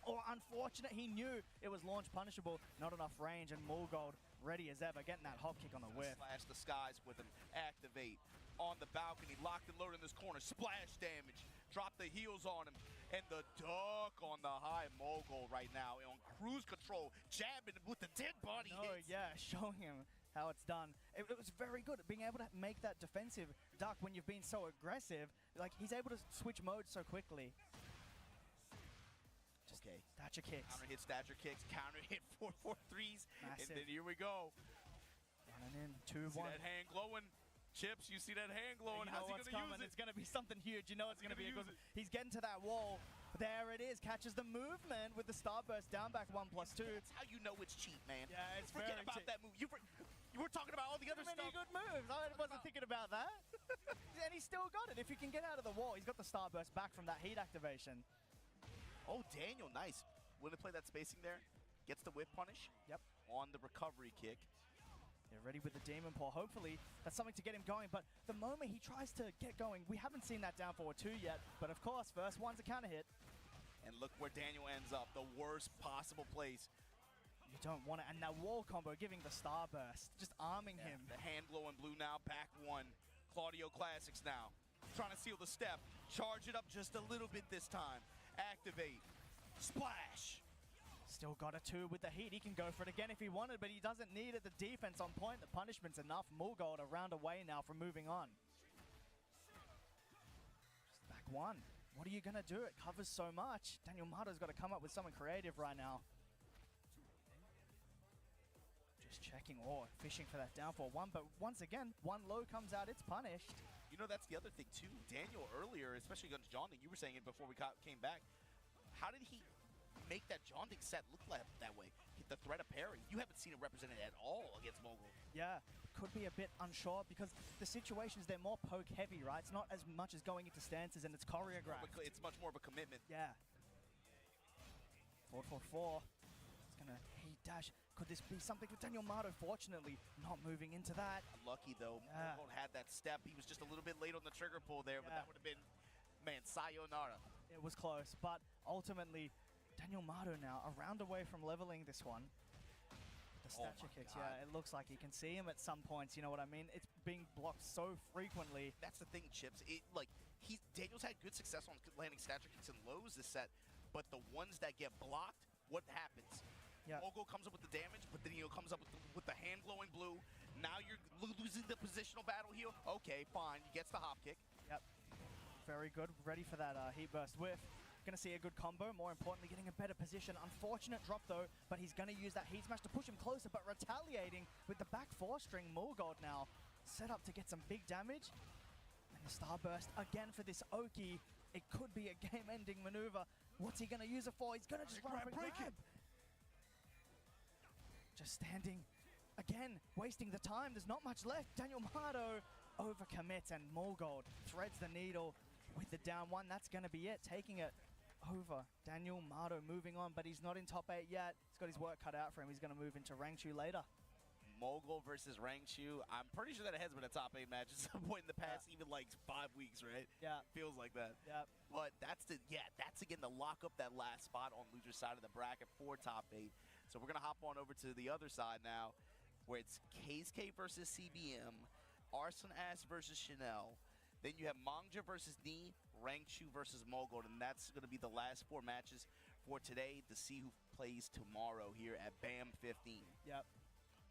Or unfortunate, he knew it was launch punishable. Not enough range, and Mulgold ready as ever, getting that hop kick on the whiff. Slash the skies with him. Activate on the balcony, locked and loaded in this corner. Splash damage. Drop the heels on him. And the duck on the high. Mogul right now on cruise control, jabbing with the dead body hits. Yeah, showing him how it's done. It was very good, being able to make that defensive duck when you've been so aggressive. Like, he's able to switch modes so quickly. Okay. Thatcher kicks. Counter hit, Thatcher kicks, counter hit 4-4-3s. Massive. And then here we go. Running in, 2-1. See that hand glowing? Chips, you see that hand glowing? You know How's he what's going to use coming. it? It's going to be something huge. You know it's going to be a good use one. He's getting to that wall. There it is. Catches the movement with the starburst down back 1+2. That's how you know it's cheap, man. Yeah, it's Forget very about cheap. that move. You were talking about all the other Many stuff. good moves. I wasn't thinking about that. And he still got it. If he can get out of the wall, he's got the starburst back from that heat activation. Oh, Daniel, nice. Willing to play that spacing there. Gets the whip punish. Yep. On the recovery kick. They're ready with the Demon Paw. Hopefully, that's something to get him going. But the moment he tries to get going, we haven't seen that down forward 2 yet. But of course, first one's a counter hit. And look where Daniel ends up. The worst possible place. You don't want it. And that wall combo giving the starburst. Just arming him. The hand glowing blue now. Back one. Claudio Classics now. Trying to seal the step. Charge it up just a little bit this time. Activate. Splash. Still got a 2 with the heat. He can go for it again if he wanted, but he doesn't need it. The defense on point. The punishment's enough. Mulgold a round away now from moving on. Just back one. What are you going to do? It covers so much. Daniel Mato's got to come up with something creative right now. Just checking or fishing for that down for one, but once again, one low comes out. It's punished. You know, that's the other thing, too. Daniel earlier, especially against John Ding, you were saying it before we came back. How did he make that John Ding set look like that way? Hit the threat of parry. You haven't seen it represented at all against Mogul. Yeah, could be a bit unsure because the situations, they're more poke heavy, right? It's not as much as going into stances and it's choreographed. It's much more of a commitment. Yeah. 4-4-4. It's going to heat dash. Could this be something for Daniel Mato? Fortunately, not moving into that. Unlucky, though. Yeah. Mogul had that step. He was just a little bit late on the trigger pull there, but that would have been, man, sayonara. It was close, but ultimately, Daniel Mato now a round away from leveling this one. The stature kicks, God. yeah, it looks like you can see him at some points, you know what I mean? It's being blocked so frequently. That's the thing, Chips. Daniel's had good success on landing stature kicks and lows this set, but the ones that get blocked, what happens? Yeah. Mogul comes up with the damage, but then he comes up with the hand glowing blue. Now you're losing the positional battle here. Okay, fine. He gets the hop kick. Yep. Very good. Ready for that heat burst whiff. Going to see a good combo. More importantly, getting a better position. Unfortunate drop, though, but he's going to use that heat smash to push him closer, but retaliating with the back 4-string. Mulgold now set up to get some big damage. And the starburst again for this Oki. It could be a game-ending maneuver. What's he going to use it for? He's going to just run up and grab. Just standing again, wasting the time. There's not much left. Daniel Mato overcommits, and Mulgold threads the needle with the down one. That's going to be it, taking it over. Daniel Mato moving on, but he's not in top 8 yet. He's got his work cut out for him. He's going to move into Rangchu later. Mogul versus Rangchu. I'm pretty sure that has been a top 8 match at some point in the past, even like 5 weeks, right? Yeah. Feels like that. Yeah. But that's again to lock up that last spot on loser's side of the bracket for top 8. So we're gonna hop on over to the other side now, where it's KSK versus CBM, Arson Ass versus Chanel. Then you have Mangja versus Ni, Rangchu versus Mogul, and that's gonna be the last 4 matches for today to see who plays tomorrow here at BAM 15. Yep.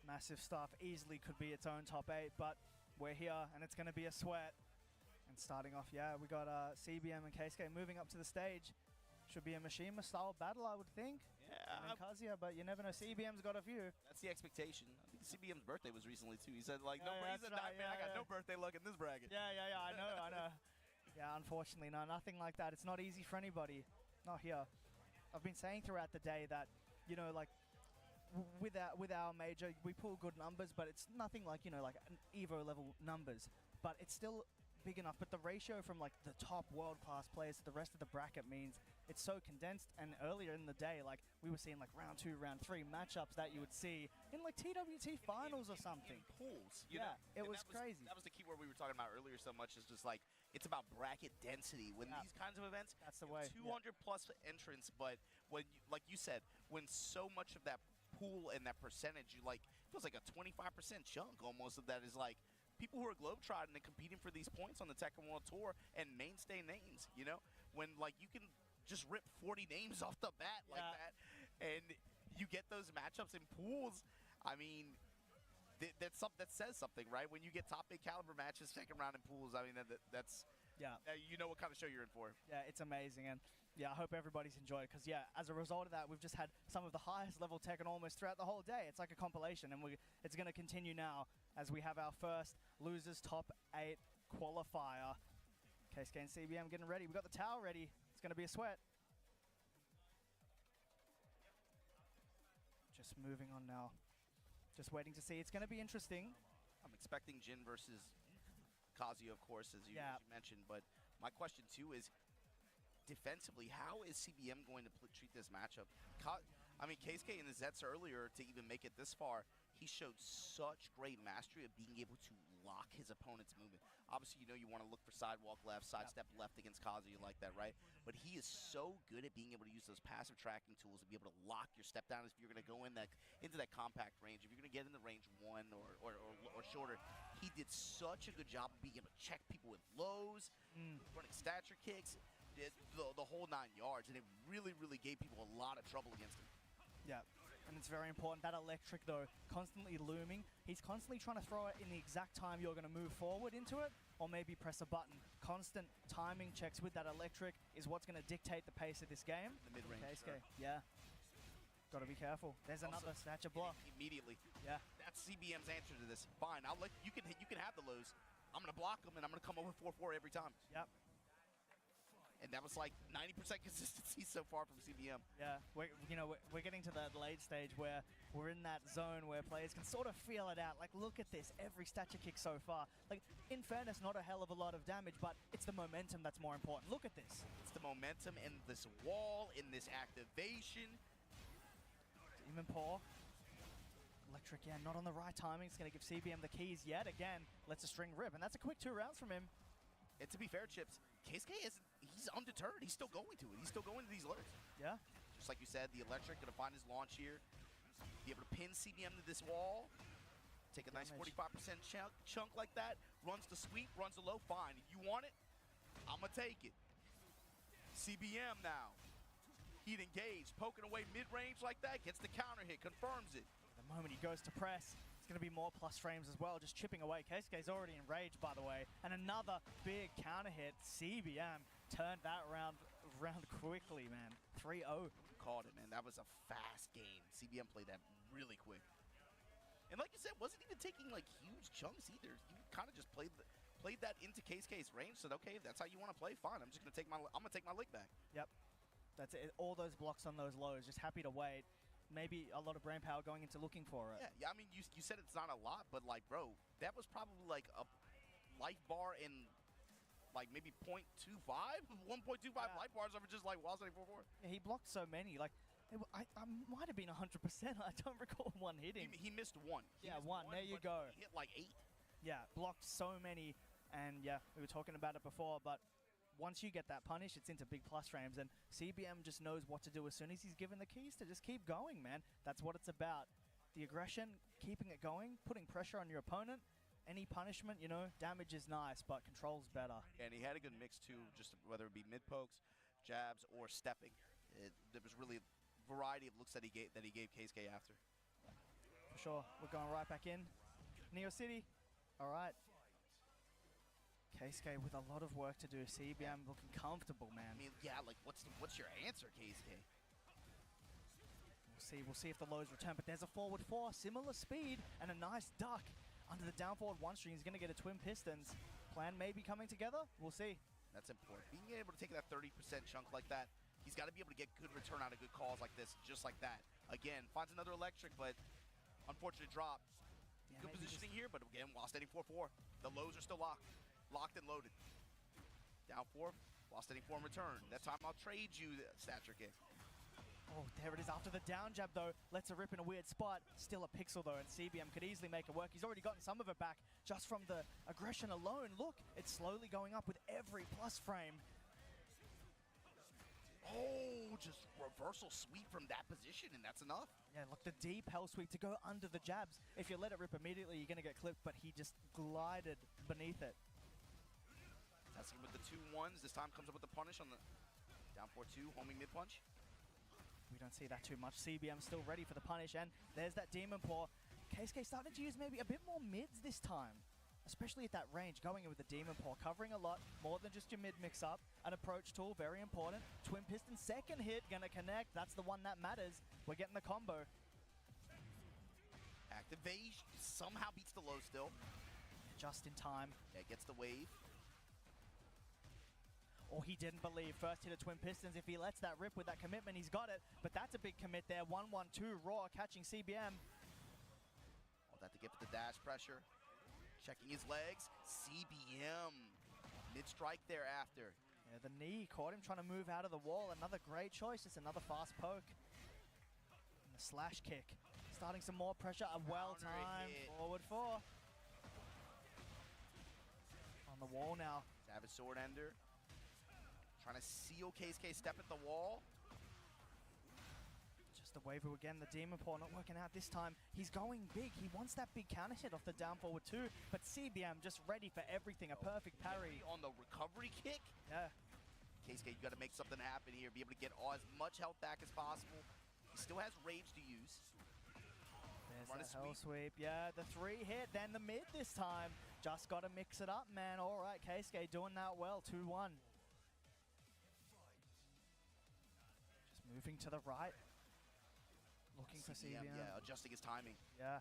Massive stuff. Easily could be its own top 8, but we're here, and it's gonna be a sweat. And starting off, yeah, we got CBM and KSK moving up to the stage. Should be a Mishima-style battle, I would think. Yeah. And Kazuya, but you never know. CBM's got a few. That's the expectation. I think CBM's birthday was recently too. He said like, no, Yeah, he's a that's right, man. I got yeah. no birthday luck in this bracket. Yeah, I know. Yeah, unfortunately, no, nothing like that. It's not easy for anybody. Not here. I've been saying throughout the day that, you know, like, with our major, we pull good numbers, but it's nothing like, you know, like an Evo level numbers. But it's still big enough. But the ratio from like the top world-class players to the rest of the bracket means it's so condensed. And earlier in the day, like we were seeing like round 2, round 3 matchups that you would see in like TWT finals or something. In pools. You Yeah, know? it And was crazy. That was the key word we were talking about earlier so much, is just like, it's about bracket density. When these kinds of events, That's the way. 200 plus entrants, but when, like you said, when so much of that pool and that percentage, you like, feels like a 25% chunk almost of that is like people who are globetrotting and competing for these points on the Tekken World Tour and mainstay names, you know? When like you can just rip 40 names off the bat like that, and you get those matchups in pools, I mean, that says something, right? When you get top big caliber matches, second round in pools, I mean, that's you know what kind of show you're in for. Yeah, it's amazing, and yeah, I hope everybody's enjoyed it, because yeah, as a result of that, we've just had some of the highest level Tekken almost throughout the whole day. It's like a compilation, and it's going to continue now as we have our first losers top 8 qualifier. KSK and CBM getting ready. We got the tower ready. It's going to be a sweat. Just moving on now. Just waiting to see. It's going to be interesting. I'm expecting Jin versus Kazuya, of course, as you mentioned, but my question too is, defensively, how is CBM going to treat this matchup? I mean, Keisuke in the Zets earlier, to even make it this far, he showed such great mastery of being able to lock his opponent's movement. Obviously, you know you want to look for sidewalk left, sidestep left against Kazuya like that, right? But he is so good at being able to use those passive tracking tools to be able to lock your step down if you're going to go into that compact range. If you're going to get in the range 1 or shorter, he did such a good job of being able to check people with lows, running stature kicks, the whole 9 yards, and it really, really gave people a lot of trouble against him. Yeah, and it's very important. That electric, though, constantly looming. He's constantly trying to throw it in the exact time you're going to move forward into it, or maybe press a button. Constant timing checks with that electric is what's going to dictate the pace of this game. The mid-range. KSK, yeah. Got to be careful. There's another stature block. Immediately. Yeah. That's CBM's answer to this. Fine, I'll let you can have the lows. I'm going to block them, and I'm going to come over 4-4 every time. Yep. And that was like 90% consistency so far from CBM. Yeah, we're getting to that late stage where we're in that zone where players can sort of feel it out. Like, look at this, every stature kick so far. Like, in fairness, not a hell of a lot of damage, but it's the momentum that's more important. Look at this. It's the momentum in this wall, in this activation. Even poor. Electric, yeah, not on the right timing. It's going to give CBM the keys yet again. Lets a string rip, and that's a quick 2 rounds from him. And to be fair, Chips, Keisuke he's undeterred. He's still going to it. He's still going to these lures. Yeah. Just like you said, the electric going to find his launch here. Be able to pin CBM to this wall. Take a nice 45% chunk like that. Runs the sweep, runs the low. Fine. You want it? I'm going to take it. CBM now. Heat engaged. Poking away mid-range like that. Gets the counter hit. Confirms it. The moment he goes to press, it's going to be more plus frames as well. Just chipping away. Keisuke's already enraged, by the way. And another big counter hit. CBM turned that round quickly, man. 3-0. Called it, man. That was a fast game. CBM played that really quick. And like you said, wasn't even taking like huge chunks either. You kind of just played that into Keisuke's range. Said, okay, if that's how you want to play, fine. I'm gonna take my lick back. Yep. That's it. All those blocks on those lows. Just happy to wait. Maybe a lot of brain power going into looking for it. Yeah. I mean, you said it's not a lot, but like, bro, that was probably like a life bar in like maybe 0.25, 1.25 life bars over just like wall setting 4-4. Yeah, he blocked so many. Like, I might have been 100%. I don't recall one hitting. He missed one. One. There you go. He hit like 8. Yeah, blocked so many, and yeah, we were talking about it before, but once you get that punish, it's into big plus frames, and CBM just knows what to do as soon as he's given the keys to just keep going, man. That's what it's about. The aggression, keeping it going, putting pressure on your opponent. Any punishment, damage is nice, but control's better. And he had a good mix too, just whether it be mid pokes, jabs, or stepping. There was really a variety of looks that he gave Keisuke after. For sure. We're going right back in. Neo City. All right. Keisuke with a lot of work to do. CBM looking comfortable, man. I mean, yeah, like what's your answer, Keisuke? We'll see if the lows return, but there's a forward 4, similar speed, and a nice duck. Under the down forward 1 string, he's going to get a twin pistons. Plan may be coming together. We'll see. That's important. Being able to take that 30% chunk like that, He's got to be able to get good return out of good calls like this, just like that. Again, finds another electric, but unfortunate drop. Yeah, Good maybe positioning here, but again, while standing 4-4. The lows are still locked and loaded. Down 4, while standing 4 in return. That time I'll trade you the stature kick. Oh, there it is after the down jab, though. Lets it rip in a weird spot. Still a pixel, though, and CBM could easily make it work. He's already gotten some of it back just from the aggression alone. Look, it's slowly going up with every plus frame. Oh, just reversal sweep from that position, and that's enough. Yeah, look, the deep hell sweep to go under the jabs. If you let it rip immediately, you're going to get clipped, but he just glided beneath it. Testing with the 2-1s. This time comes up with the punish on the down 4-2, homing mid-punch. We don't see that too much. CBM still ready for the punish, and there's that Demon Paw. KSK starting to use maybe a bit more mids this time, especially at that range, going in with the Demon Paw, covering a lot, more than just your mid mix-up. An approach tool, very important. Twin Piston, second hit, gonna connect. That's the one that matters. We're getting the combo. Activation somehow beats the low still. Just in time. Yeah, gets the wave. Or he didn't believe. First hit of Twin Pistons. If he lets that rip with that commitment, he's got it. But that's a big commit there. 1-1-2 Raw catching CBM. All that to get with the dash pressure. Checking his legs. CBM. Mid-strike there after. Yeah, the knee caught him trying to move out of the wall. Another great choice. It's another fast poke. And the slash kick. Starting some more pressure. A well-timed forward 4. On the wall now. Savage sword ender. Trying to seal KSK step at the wall. Just the waiver again. The Demon Paw not working out this time. He's going big. He wants that big counter hit off the down forward 2. But CBM just ready for everything. A perfect parry. On the recovery kick. Yeah. KSK, you got to make something happen here. Be able to get as much health back as possible. He still has rage to use. There's the hell sweep. Yeah, the 3 hit. Then the mid this time. Just got to mix it up, man. All right, KSK doing that well. 2-1. Moving to the right. Looking for CBM. Yeah, adjusting his timing. Yeah.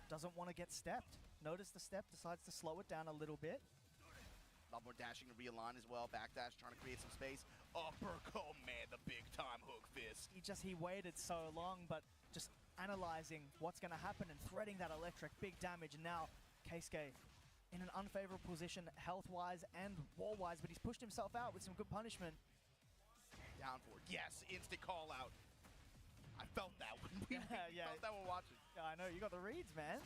Doesn't want to get stepped. Notice the step, decides to slow it down a little bit. A lot more dashing to realign as well. Backdash, trying to create some space. Upper, oh man, the big time hook fist. He waited so long, but just analyzing what's going to happen and threading that electric. Big damage. And now, Keisuke in an unfavorable position, health-wise and wall-wise, but he's pushed himself out with some good punishment. Down for it. Yes, instant call out. I felt that when we felt that when watching. Yeah, I know. You got the reads, man.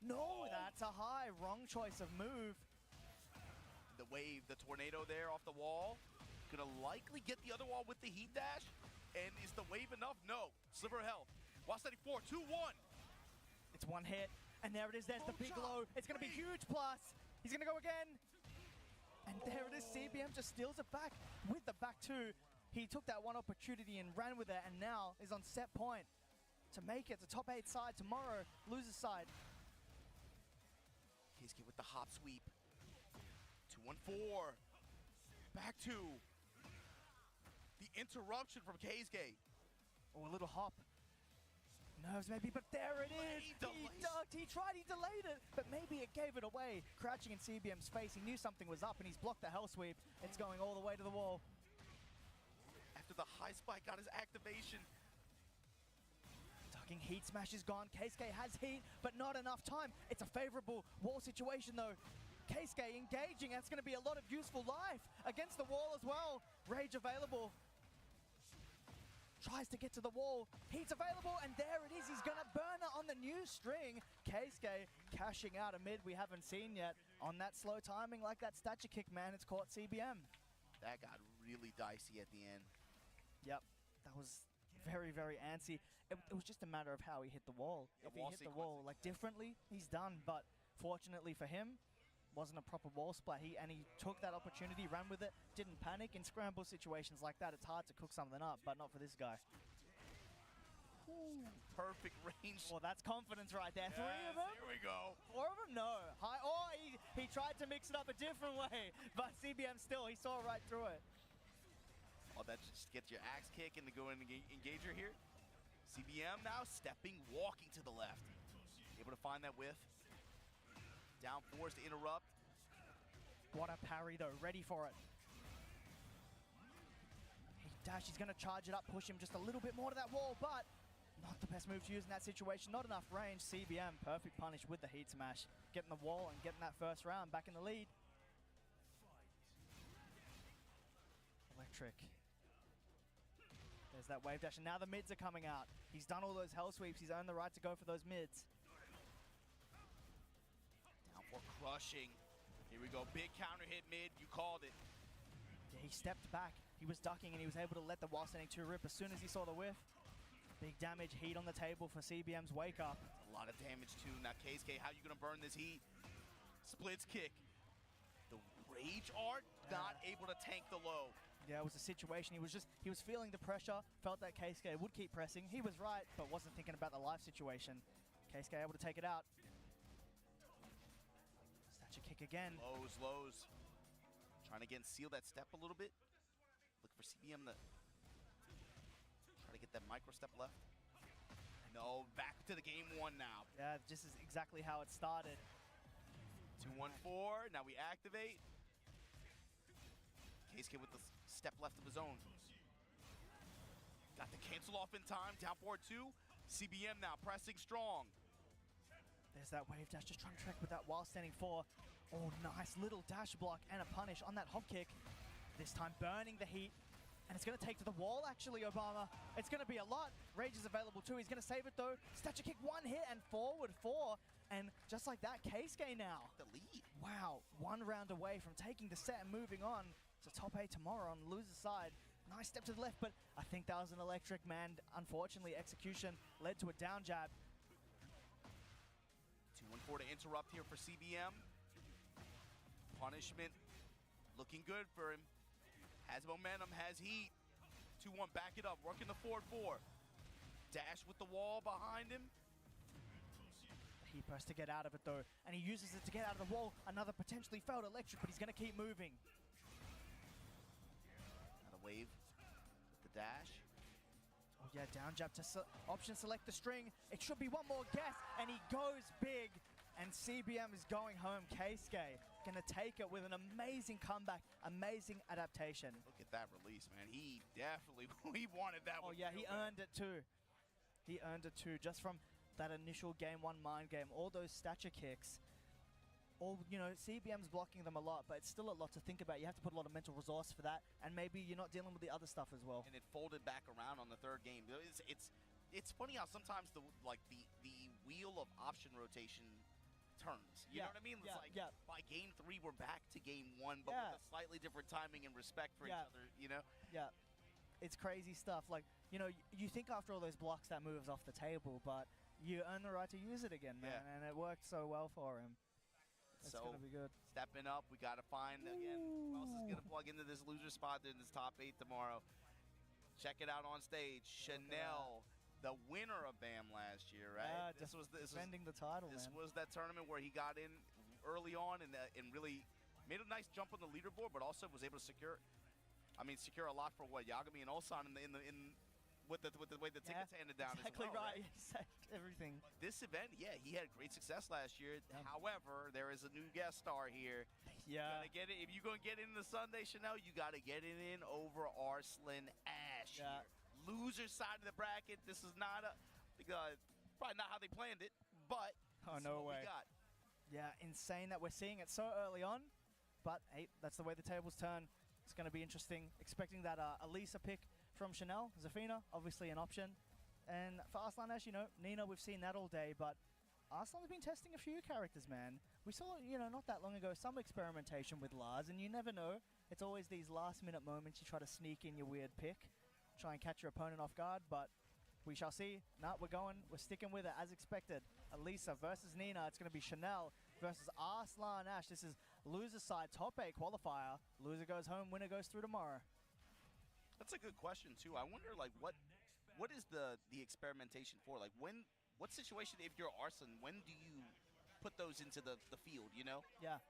No, that's a high. Wrong choice of move. The wave, the tornado there off the wall. Gonna likely get the other wall with the heat dash. And is the wave enough? No. Sliver of health. Wall 74, 2-1. It's one hit. And there it is. There's the big low. It's gonna be huge plus. He's gonna go again. And there it is, CBM just steals it back with the back 2. He took that one opportunity and ran with it, and now is on set point to make it the top 8 side tomorrow, loser's side. Keisuke with the hop sweep. 2-1-4. Back 2. The interruption from Keisuke. Oh, a little hop. Nerves maybe, but there it is. He ducked, he tried, he delayed it, but maybe it gave it away. Crouching in CBM's face, he knew something was up and he's blocked the hell sweep. It's going all the way to the wall. After the high spike got his activation. Ducking heat smash is gone. Keisuke has heat, but not enough time. It's a favorable wall situation though. Keisuke engaging, that's gonna be a lot of useful life against the wall as well. Rage available. Tries to get to the wall. Heat's available, and there it is. He's gonna burn it on the new string. Keisuke cashing out a mid we haven't seen yet. On that slow timing, like that stature kick, man, it's caught CBM. That got really dicey at the end. Yep, that was very, very antsy. It was just a matter of how he hit the wall. If he hit the wall like differently, he's done. But fortunately for him, wasn't a proper wall splat. He took that opportunity, ran with it, didn't panic. In scramble situations like that, it's hard to cook something up, but not for this guy. Ooh, perfect range. Well, that's confidence right there. Yes, 3 of them? Here we go. 4 of them? No. He tried to mix it up a different way, but CBM still, he saw right through it. Oh, that just gets your axe kick and the go in engager here. CBM now stepping, walking to the left. Able to find that whiff. Down 4s to interrupt. What a parry though, ready for it. Dash, he's going to charge it up, push him just a little bit more to that wall, but not the best move to use in that situation. Not enough range. CBM, perfect punish with the heat smash. Getting the wall and getting that first round back in the lead. Electric. There's that wave dash, and now the mids are coming out. He's done all those hell sweeps. He's earned the right to go for those mids. Down for crushing. Here we go. Big counter hit mid. You called it. Yeah, he stepped back. He was ducking, and he was able to let the while standing 2 rip as soon as he saw the whiff. Big damage, heat on the table for CBM's wake up. A lot of damage too. Now KSK, how you gonna burn this heat? Splits kick. The rage art, not able to tank the low. Yeah, it was a situation. He was feeling the pressure, felt that Keisuke would keep pressing. He was right, but wasn't thinking about the life situation. Keisuke able to take it out. Statue kick again. Lows, lows. Trying to again seal that step a little bit. Look for CBM to try to get that micro step left. No, back to the game 1 now. Yeah, this is exactly how it started. 2-1-4, now we activate. Keisuke with the step left of his own. Got the cancel off in time, down forward 2. CBM now pressing strong. There's that wave dash, just trying to track with that while standing 4. Oh, nice little dash block and a punish on that hop kick. This time burning the heat. And it's going to take to the wall, actually, Obama. It's going to be a lot. Rage is available too. He's going to save it though. Statue kick, 1 hit and forward 4. And just like that, Keisuke now. The lead. Wow, 1 round away from taking the set and moving on to top 8 tomorrow on the loser's side. Nice step to the left, but I think that was an electric, man. Unfortunately, execution led to a down jab. 2-1-4 to interrupt here for CBM. Punishment looking good for him. Has momentum, has heat. 2-1, back it up, working the forward 4. Dash with the wall behind him. He pressed to get out of it though, and he uses it to get out of the wall. Another potentially failed electric, but he's going to keep moving. Another wave with the dash. Oh yeah, down jab to option select the string. It should be 1 more guess, and he goes big. And CBM is going home. Keisuke gonna take it with an amazing comeback, amazing adaptation. Look at that release, man. He definitely, he wanted that one. Oh yeah, he earned it too. He earned it too, just from that initial game 1 mind game. All those stature kicks. All, you know, CBM's blocking them a lot, but it's still a lot to think about. You have to put a lot of mental resource for that, and maybe you're not dealing with the other stuff as well. And it folded back around on the 3rd game. It's funny how sometimes the wheel of option rotation turns. You know what I mean? It's like by game 3 we're back to game 1, but with a slightly different timing and respect for each other, you know? Yeah. It's crazy stuff. Like, you know, you think after all those blocks that move's off the table, but you earn the right to use it again, man. And it worked so well for him. It's gonna be good. Stepping up, we gotta find again who else is gonna plug into this loser spot in this top 8 tomorrow. Check it out on stage. Chanel, the winner of BAM last year, right? Yeah, this was defending the title. This was that tournament where he got in early on and really made a nice jump on the leaderboard, but also was able to secure a lot for what Yagami and Ulsan with the way the tickets handed down. Exactly as well, right. Everything. But this event, he had great success last year. However, there is a new guest star here. Yeah. If you're gonna get in the Sunday, Chanel, you gotta get it in over Arslan Ash. Yeah. Loser side of the bracket. This is not probably not how they planned it, but no way. we got. Yeah, insane that we're seeing it so early on, but hey, that's the way the tables turn. It's going to be interesting. Expecting that Elisa pick from Chanel, Zafina, obviously an option, and for Arslan Ash, you know, Nina, we've seen that all day, but Arslan's been testing a few characters, man. We saw, you know, not that long ago, some experimentation with Lars, and you never know. It's always these last-minute moments you try to sneak in your weird pick. Try and catch your opponent off guard, but we shall see. Nah, we're sticking with it as expected. Elisa versus Nina. It's going to be Chanel versus Arslan Ash. This is loser side top 8 qualifier. Loser goes home, winner goes through tomorrow. That's a good question too. I wonder, like, what is the experimentation for? Like, what situation, if you're Arslan, when do you put those into the field, you know? Yeah.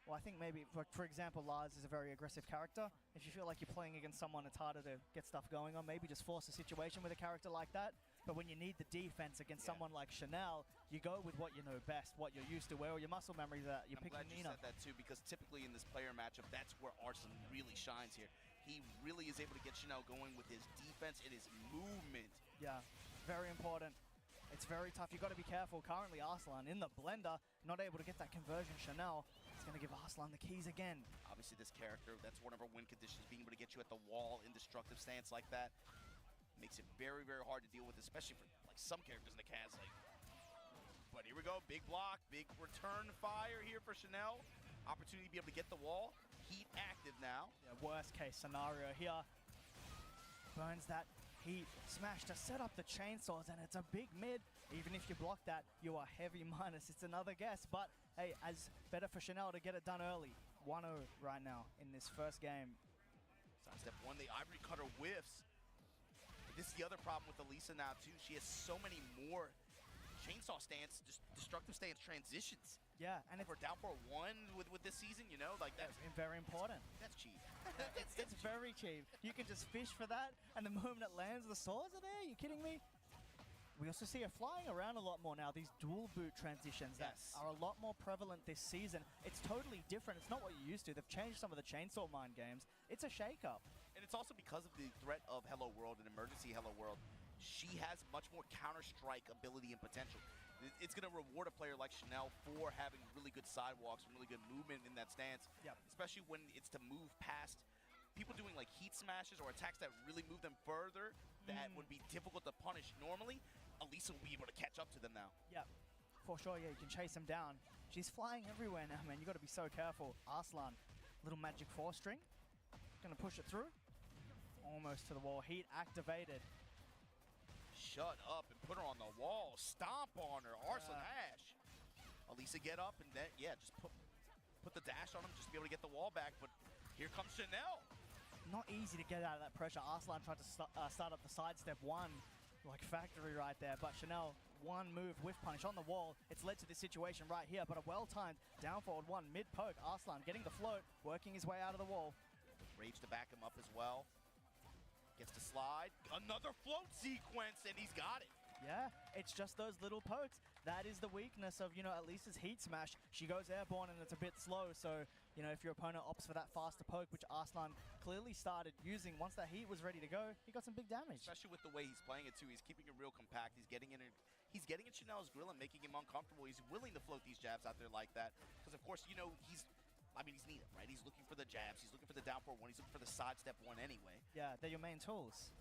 Well, I think maybe, for example, Lars is a very aggressive character. If you feel like you're playing against someone, it's harder to get stuff going on. Maybe just force a situation with a character like that. But when you need the defense against someone like Chanel, you go with what you know best, what you're used to, where your muscle memory that you're picking Nina. I'm glad you said that too, because typically in this player matchup, that's where Arslan really shines here. he really is able to get Chanel going with his defense and his movement. Yeah, very important. It's very tough. You've got to be careful. Currently, Arslan in the blender, not able to get that conversion. Chanel is going to give Arslan the keys again. Obviously, this character, that's one of our win conditions, being able to get you at the wall in destructive stance like that makes it very, very hard to deal with, especially for like some characters in the cast. But here we go, big block, big return fire here for Chanel. Opportunity to be able to get the wall. Heat active now. Yeah, worst case scenario here. Burns that heat smash to set up the chainsaws, and it's a big mid. Even if you block that, you are heavy minus. It's another guess, but hey, as better for Chanel to get it done early. 1-0 right now in this first game. Sidestep one, the Ivory Cutter whiffs. This is the other problem with Elisa now too. She has so many more chainsaw stance, destructive stance transitions. Yeah, and if we're down for a 1 with this season, you know, like that's very important. That's cheap. It's very cheap. You can just fish for that, and the moment it lands, the swords are there. You kidding me? We also see her flying around a lot more now. These dual boot transitions that are a lot more prevalent this season. It's totally different. It's not what you're used to. They've changed some of the Chainsaw Mine games. It's a shake-up. And it's also because of the threat of Hello World and Emergency Hello World. She has much more counter-strike ability and potential. It's going to reward a player like Chanel for having really good sidewalks and really good movement in that stance. Yep. Especially when it's to move past people doing like heat smashes or attacks that really move them further that would be difficult to punish normally. Elisa will be able to catch up to them now. Yep. For sure, yeah, you can chase him down. She's flying everywhere now, man. You got to be so careful. Arslan, little magic 4-string. Going to push it through. Almost to the wall. Heat activated. Shut up and put her on the wall. Stomp on her. Arslan Ash. Elisa get up and then, yeah, just put the dash on him just to be able to get the wall back. But here comes Chanel. Not easy to get out of that pressure. Arslan tried to start up the sidestep one, like factory right there. But Chanel, one move, whiff punish on the wall. It's led to this situation right here, but a well-timed down forward one, mid-poke. Arslan getting the float, working his way out of the wall. Rage to back him up as well. Gets to slide. Another float sequence, and he's got it. Yeah, it's just those little pokes. That is the weakness of, you know, Elisa's heat smash. She goes airborne and it's a bit slow, so, you know, if your opponent opts for that faster poke, which Arslan clearly started using once that heat was ready to go, he got some big damage. Especially with the way he's playing it too. He's keeping it real compact. He's getting in Chanel's grill and making him uncomfortable. He's willing to float these jabs out there like that. Because of course, you know, he's needed, right? He's looking for the jabs. He's looking for the down forward one. He's looking for the sidestep one anyway. Yeah, they're your main tools.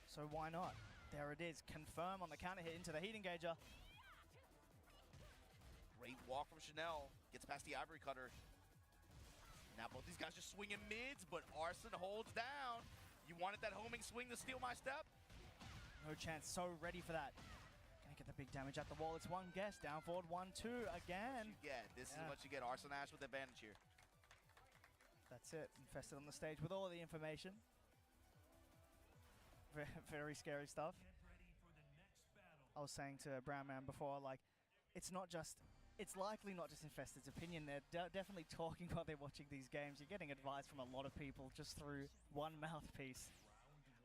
So why not? There it is. Confirm on the counter hit into the heat engager. Great walk from Chanel. Gets past the Ivory Cutter. Now both these guys just swinging mids, but Arslan holds down. You wanted that homing swing to steal my step? No chance. So ready for that. Gonna get the big damage at the wall. It's one guess. Down forward 1-2 again. This is what you get. Arslan Ash with advantage here. That's it. Infested on the stage with all the information. Very scary stuff. I was saying to Brown Man before, like, it's likely not just Infested's opinion. They're definitely talking while they're watching these games. You're getting advice from a lot of people just through one mouthpiece.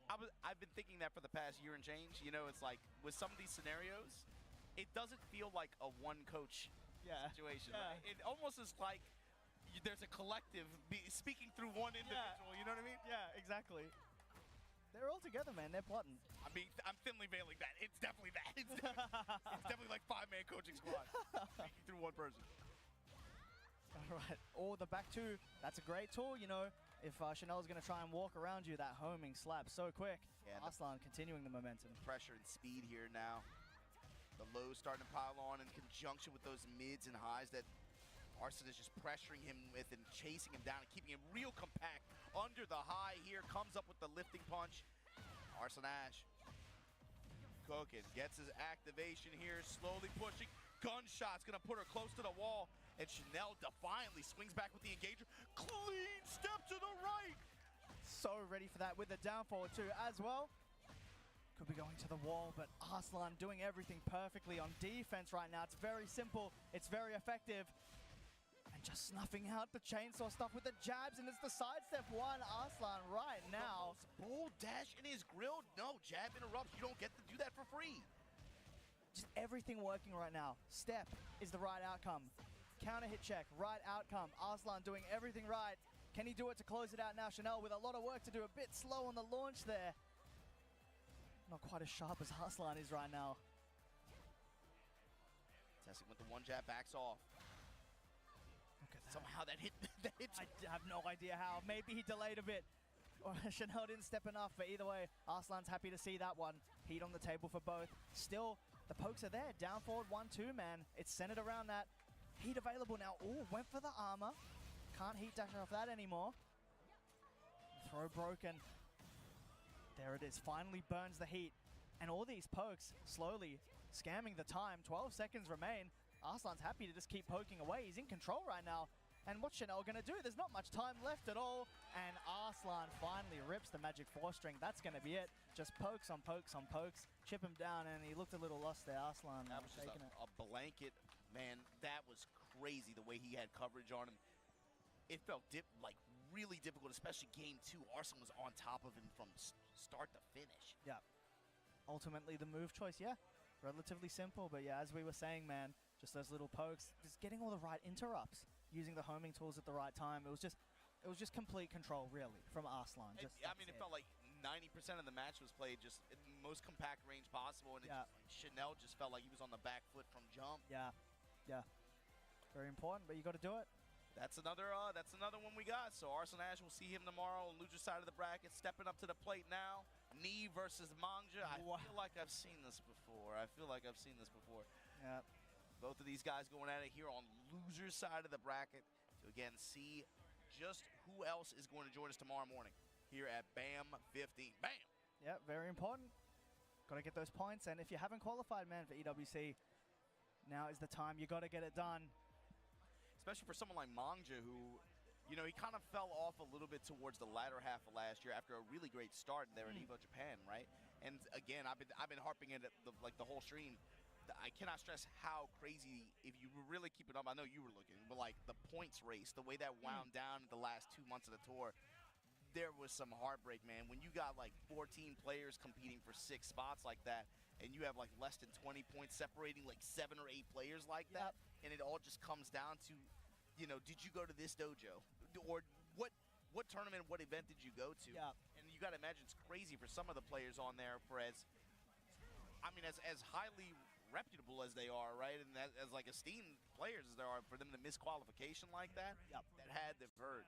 I've been thinking that for the past year and change. You know, it's like with some of these scenarios, it doesn't feel like a one coach situation. Yeah. It almost is like there's a collective speaking through one individual. You know what I mean? Yeah, exactly. They're all together, man. They're plotting. I mean, I'm thinly veiling that. It's definitely that. It's definitely like 5-man coaching squad speaking through one person. All right. Or the back two. That's a great tool, you know. If Chanel's going to try and walk around you, that homing slap so quick. Yeah, Arslan continuing the momentum. Pressure and speed here now. The lows starting to pile on in conjunction with those mids and highs that Arslan is just pressuring him with and chasing him down and keeping him real compact under the high here. Comes up with the lifting punch. Arslan Ash cooking. Gets his activation here. Slowly pushing. Gunshot's going to put her close to the wall. And Chanel defiantly swings back with the engager. Clean step to the right. So ready for that with the down forward too as well. Could be going to the wall, but Arslan doing everything perfectly on defense right now. It's very simple. It's very effective. And just snuffing out the chainsaw stuff with the jabs, and it's the sidestep one. Arslan right now. The most bold dash in his grill. No, jab interrupts. You don't get to do that for free. Just everything working right now. Step is the right outcome. Counter hit check, right outcome. Arslan doing everything right. Can he do it to close it out now? Chanel with a lot of work to do, a bit slow on the launch there. Not quite as sharp as Arslan is right now. Testing with the one jab, backs off. Look at that. Somehow that hit. That hit. I have no idea how. Maybe he delayed a bit. Or Chanel didn't step enough, but either way, Arslan's happy to see that one. Heat on the table for both. Still, the pokes are there. Down forward 1-2, man. It's centered around that. Heat available now. Ooh, went for the armor. Can't heat dash off that anymore. Throw broken. There it is. Finally burns the heat. And all these pokes slowly scamming the time. 12 seconds remain. Arslan's happy to just keep poking away. He's in control right now. And what's Chanel going to do? There's not much time left at all. And Arslan finally rips the magic 4-string. That's going to be it. Just pokes on pokes on pokes. Chip him down, and he looked a little lost there. Arslan That was just a blanket. Man, that was crazy the way he had coverage on him. It felt like really difficult, especially game 2. Arslan was on top of him from start to finish. Yeah. Ultimately, the move choice, yeah, relatively simple. But yeah, as we were saying, man, just those little pokes, just getting all the right interrupts, using the homing tools at the right time. It was just complete control, really, from Arslan. I mean, it felt like 90% of the match was played just in the most compact range possible, and Chanel just felt like he was on the back foot from jump. Yeah, yeah. Very important, but you got to do it. That's another one we got. So Arslan Ash, we'll see him tomorrow on loser side of the bracket. Stepping up to the plate now. Knee versus Mangja. I feel like I've seen this before. Yeah. Both of these guys going at it here on loser side of the bracket to again see just who else is going to join us tomorrow morning here at BAM 15. BAM! Yeah, very important. Got to get those points, and if you haven't qualified, man, for EWC, now is the time. You got to get it done. Especially for someone like Mangja, who, you know, he kind of fell off a little bit towards the latter half of last year after a really great start there in EVO Japan, right? And again, I've been harping it at the whole stream. I cannot stress how crazy, if you really keep it up, I know you were looking, but like the points race, the way that wound down the last 2 months of the tour, there was some heartbreak, man. When you got like 14 players competing for 6 spots like that, and you have like less than 20 points separating like 7 or 8 players like that, and it all just comes down to, you know, did you go to this dojo? Or what tournament, what event did you go to? Yeah. And you got to imagine it's crazy for some of the players on there for as highly reputable as they are, right? And as like esteemed players as there are, for them to miss qualification like that, that had to hurt.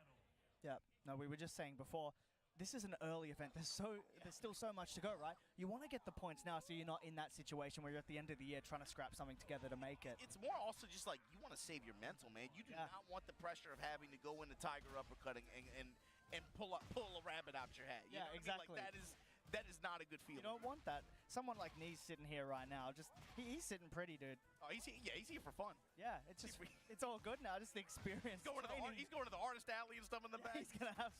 Yeah. No, we were just saying before, this is an early event. There's still so much to go, right? You want to get the points now so you're not in that situation where you're at the end of the year trying to scrap something together to make it. It's more also just like you want to save your mental, man. You do not want the pressure of having to go into tiger uppercutting and pull a rabbit out your hat. You know what exactly. I mean? Like that is not a good feeling. You don't want that. Someone like Nee's sitting here right now, he's sitting pretty, dude. Oh, he's here for fun. Yeah, it's all good now. Just the experience. He's going to the artist alley and stuff in the back.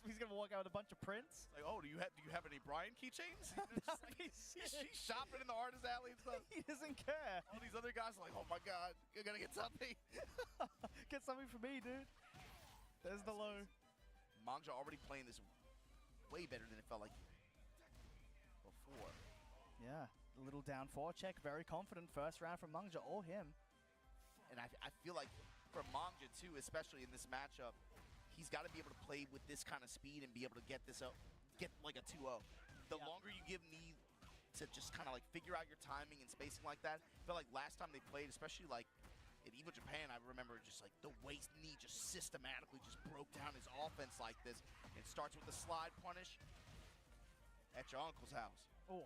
He's gonna walk out with a bunch of prints. Like, oh, do you have any Brian keychains? He's shopping in the artist alley and stuff. He doesn't care. All these other guys are like, oh my god, you're gonna get something. Get something for me, dude. There's the low. Mangja already playing this way better than it felt like before. Yeah, a little down 4 check. Very confident first round from Mangja or him. And I feel like for Mangja too, especially in this matchup, he's got to be able to play with this kind of speed and be able to get like a 2-0. The longer you give me to just kind of like figure out your timing and spacing like that, I feel like last time they played, especially like in EVO Japan, I remember just like the way Knee just systematically just broke down his offense like this. It starts with the slide punish at your uncle's house. Oh,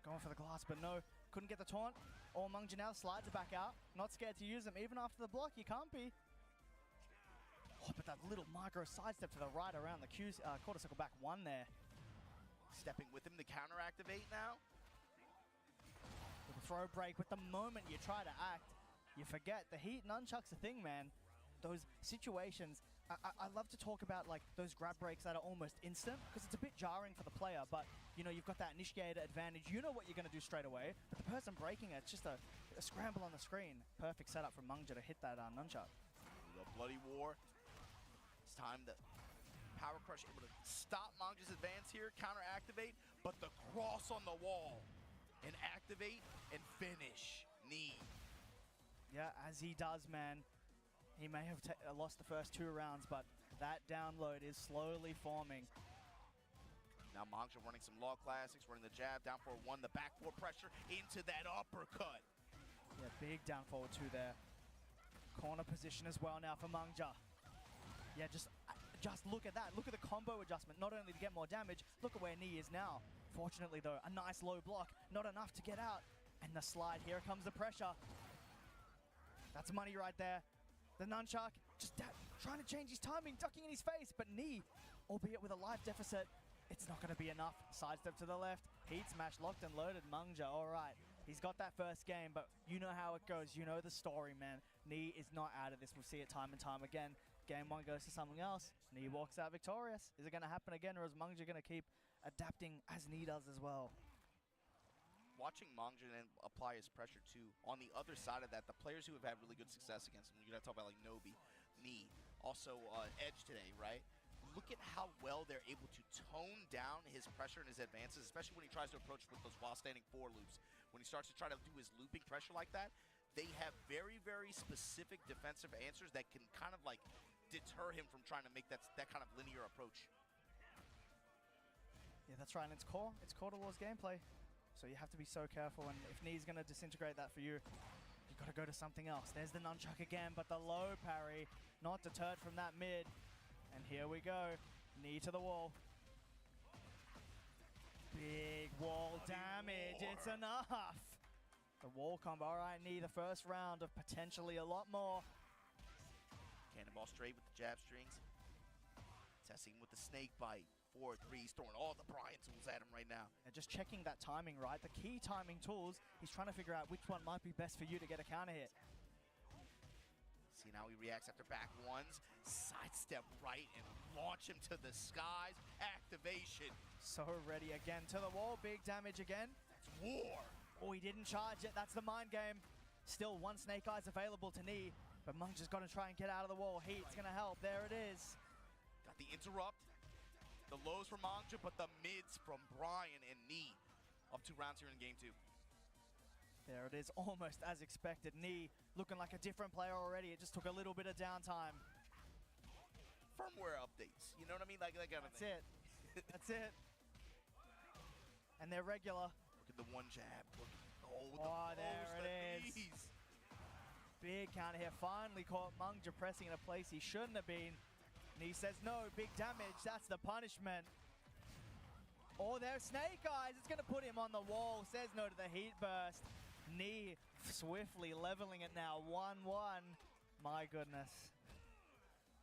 going for the glass, but no, couldn't get the taunt. Or Mangja now slides it back out. Not scared to use them even after the block. You can't be. Oh, but that little micro sidestep to the right around the quarter circle back 1 there. Stepping with him to counter activate now. Little throw break with the moment you try to act. You forget the heat nunchuck's a thing, man. Those situations, I love to talk about like those grab breaks that are almost instant because it's a bit jarring for the player, but you know, you've got that initiator advantage. You know what you're going to do straight away, but the person breaking it's just a scramble on the screen. Perfect setup from Mangja to hit that nunchuck. The bloody war. It's time to power crush, able to stop Mangja's advance here, counter activate, but the cross on the wall and activate and finish Knee. Yeah, as he does, man. He may have lost the first 2 rounds, but That download is slowly forming. Now Mangja running some law classics, running the jab, down for one, the back four pressure into that uppercut. Yeah, big down forward two there. Corner position as well now for Mangja. Yeah, just look at that. Look at the combo adjustment. Not only to get more damage, look at where Knee is now. Fortunately though, a nice low block, not enough to get out. And the slide, here comes the pressure. That's money right there. The nunchuck, just trying to change his timing, ducking in his face, but Knee, albeit with a life deficit, it's not going to be enough. Sidestep to the left, heat smash, locked and loaded. Mangja, all right. He's got that first game, but you know how it goes. You know the story, man. Knee is not out of this. We'll see it time and time again. Game one goes to something else. Knee walks out victorious. Is it going to happen again, or is Mangja going to keep adapting as Knee does as well? Watching Mangja and apply his pressure too. On the other side of that, the players who have had really good success against him, you're going to talk about like Nobi, Knee, also Edge today, right? Look at how well they're able to tone down his pressure and his advances, especially when he tries to approach with those while standing four loops. When he starts to try to do his looping pressure like that, they have very, very specific defensive answers that can kind of like deter him from trying to make that kind of linear approach. Yeah, that's right, and it's core to Law's gameplay. So you have to be so careful, and if Knee's going to disintegrate that for you, you've got to go to something else. There's the nunchuck again, but the low parry, not deterred from that mid. And here we go, Knee to the wall. Big wall damage, it's enough. The wall combo, all right, Knee, the first round of potentially a lot more. Cannonball straight with the jab strings. Testing with the snake bite. 4-3, he's throwing all the Brian tools at him right now. And just checking that timing, right? The key timing tools, he's trying to figure out which one might be best for you to get a counter hit. See now he reacts after back ones. Sidestep right and launch him to the skies. Activation. So ready again to the wall. Big damage again. That's war. Oh, he didn't charge it. That's the mind game. Still one Snake Eyes available to Knee, but Mangja's got to try and get out of the wall. Heat's going to help. There it is. Got the interrupt. The lows from Mangja, but the mids from Brian and Knee. Up 2 rounds here in game 2. There it is, almost as expected. Knee looking like a different player already. It just took a little bit of downtime. Firmware updates, you know what I mean? Like that kind of That's thing. it. That's it. And they're regular. Look at the one jab. There it is. Big counter here. Finally caught Mangja pressing in a place he shouldn't have been. Knee says no, big damage, that's the punishment. Oh, there's Snake Eyes, it's gonna put him on the wall, says no to the heat burst. Knee swiftly leveling it now, 1-1. My goodness.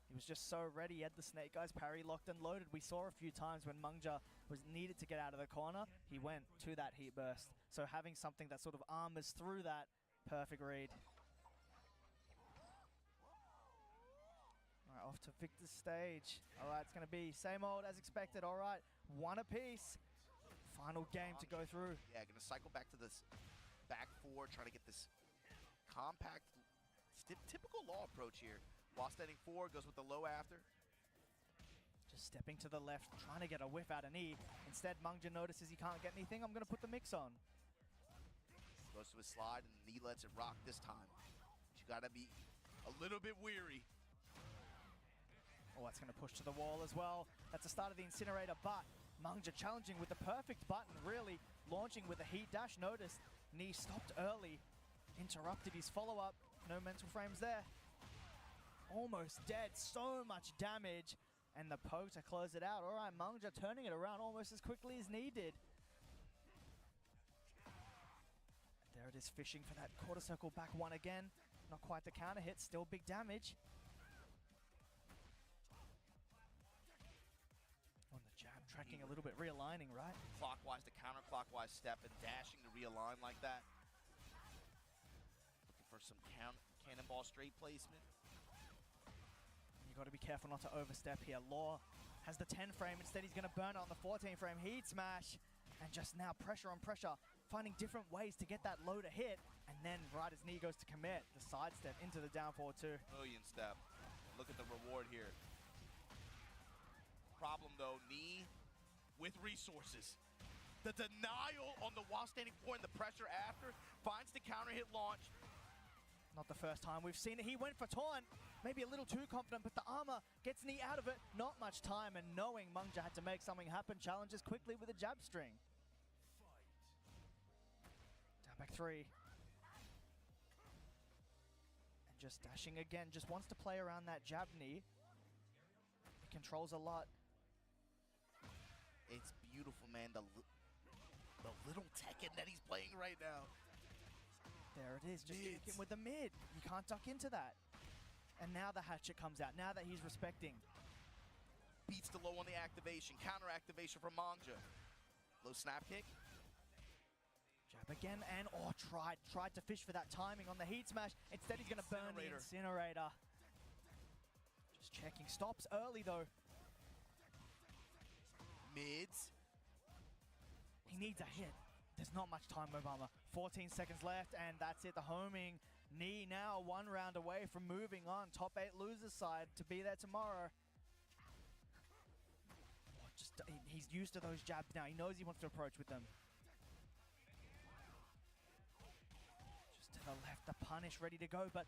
He was just so ready, he had the Snake Eyes parry locked and loaded. We saw a few times when Mangja was needed to get out of the corner, he went to that heat burst. So having something that sort of armors through that, perfect read. All right, off to Victor's stage. All right, it's going to be same old as expected. All right, one apiece. Final game to go through. Yeah, going to cycle back to this back four, trying to get this compact, typical Law approach here. While standing 4, goes with the low after. Just stepping to the left, trying to get a whiff out of Knee. Instead, Mangja notices he can't get anything. I'm going to put the mix on. Goes to his slide, and Knee lets it rock this time. But you got to be a little bit weary. Oh, that's going to push to the wall as well. That's the start of the Incinerator, but Mangja challenging with the perfect button, really launching with a heat dash. Notice Knee stopped early, interrupted his follow-up. No mental frames there. Almost dead, so much damage. And the poke to close it out. All right, Mangja turning it around almost as quickly as Knee did. There it is, fishing for that quarter circle back one again. Not quite the counter hit, still big damage. On the jab, tracking a little bit, realigning, right? Clockwise to counterclockwise step and dashing to realign like that. Looking for some cannonball straight placement. You got to be careful not to overstep here. Law has the 10 frame, instead he's going to burn it on the 14 frame. Heat smash, and just now pressure on pressure, finding different ways to get that low to hit, and then right as Knee goes to commit, the sidestep into the down forward too. Million step. Look at the reward here. Problem though, Knee with resources. The denial on the while standing 4 and the pressure after finds the counter hit launch. Not the first time we've seen it. He went for taunt. Maybe a little too confident, but the armor gets knee out of it. Not much time, and knowing Mungja had to make something happen, challenges quickly with a jab string. Down back 3. And just dashing again. Just wants to play around that jab knee. It controls a lot. It's beautiful, man. The little Tekken that he's playing right now. There it is, just sticking with the mid. You can't duck into that. And now the hatchet comes out, now that he's respecting. Beats the low on the activation. Counter activation from Mungja. Low snap kick. Jab again, and tried to fish for that timing on the heat smash. Instead he's gonna burn the incinerator. Just checking, stops early though. Mids. He needs a hit. There's not much time, Obama. 14 seconds left, and that's it. The homing knee now 1 round away from moving on. Top 8 losers side to be there tomorrow. He's used to those jabs now. He knows he wants to approach with them. Just to the left, the punish ready to go, but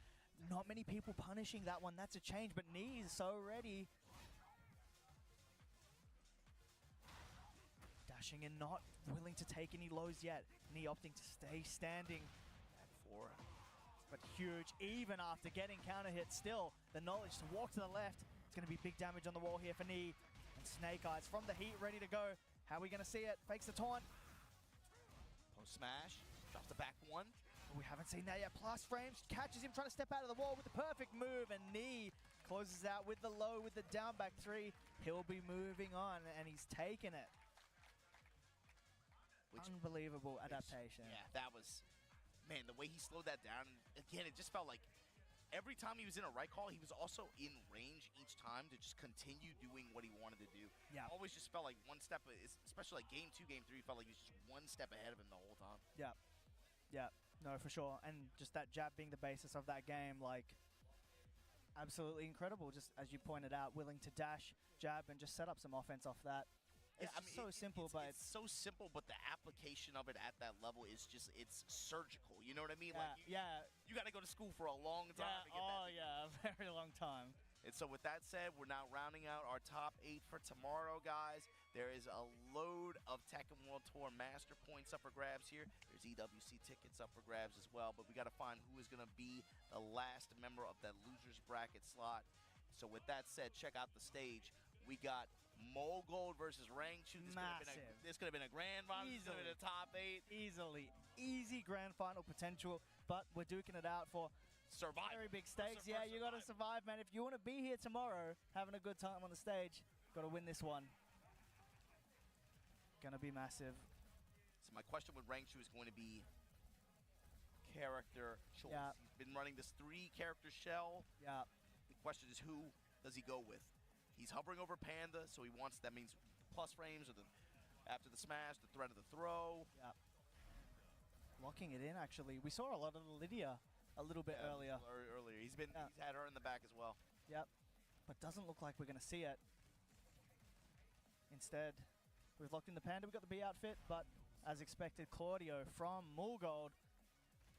not many people punishing that one. That's a change, but knee is so ready. Dashing and not willing to take any lows yet. Knee opting to stay standing. But huge, even after getting counter hit, still the knowledge to walk to the left. It's going to be big damage on the wall here for Knee. And Snake Eyes from the heat, ready to go. How are we going to see it? Fakes the taunt. Post smash. Drops the back 1. We haven't seen that yet. Plus frames, catches him trying to step out of the wall with the perfect move. And Knee closes out with the low, with the down back 3. He'll be moving on, and he's taken it. Unbelievable adaptation. Yeah, that was, man, the way he slowed that down. Again, it just felt like every time he was in a right call, he was also in range each time to just continue doing what he wanted to do. Yeah. Always just felt like one step, especially like game 2, game 3, felt like he was just one step ahead of him the whole time. Yeah. Yeah. No, for sure. And just that jab being the basis of that game, like, absolutely incredible. Just as you pointed out, willing to dash, jab, and just set up some offense off that. It's so simple, but it's so simple, but the application of it at that level is just, it's surgical. You know what I mean? Yeah, like you got to go to school for a long time to get that. Yeah, a very long time. And so with that said, we're now rounding out our top 8 for tomorrow, guys. There is a load of Tekken World Tour Master points up for grabs here. There's EWC tickets up for grabs as well, but we got to find who is going to be the last member of that loser's bracket slot. So with that said, check out the stage. We got Mogold versus Rangchu. This could have been a grand final. This could have been a top 8. Easy grand final potential, but we're duking it out for very big stakes. Yeah, you got to survive, man. If you want to be here tomorrow, having a good time on the stage, got to win this one. Gonna be massive. So my question with Rangchu is going to be character choice. Yeah. He's been running this 3-character shell. Yeah. The question is, who does he go with? He's hovering over Panda, so that means plus frames or after the smash, the threat of the throw. Yeah. Locking it in, actually. We saw a lot of Lydia a little bit earlier. He's had her in the back as well. Yep. But doesn't look like we're going to see it. Instead, we've locked in the Panda. We've got the B outfit, but as expected, Claudio from Mogold.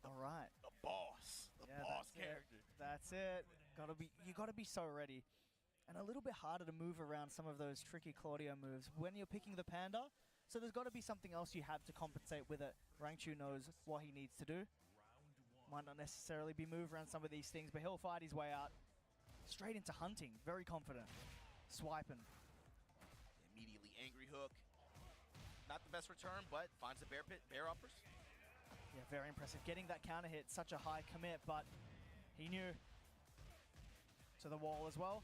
All right. The boss. The boss character. That's it. You got to be so ready. And a little bit harder to move around some of those tricky Claudio moves when you're picking the Panda. So there's got to be something else you have to compensate with it. Rangchu knows what he needs to do. Might not necessarily be moved around some of these things, but he'll fight his way out. Straight into hunting. Very confident. Swiping. Immediately angry hook. Not the best return, but finds the bear uppers. Yeah, very impressive. Getting that counter hit, such a high commit, but he knew. To the wall as well.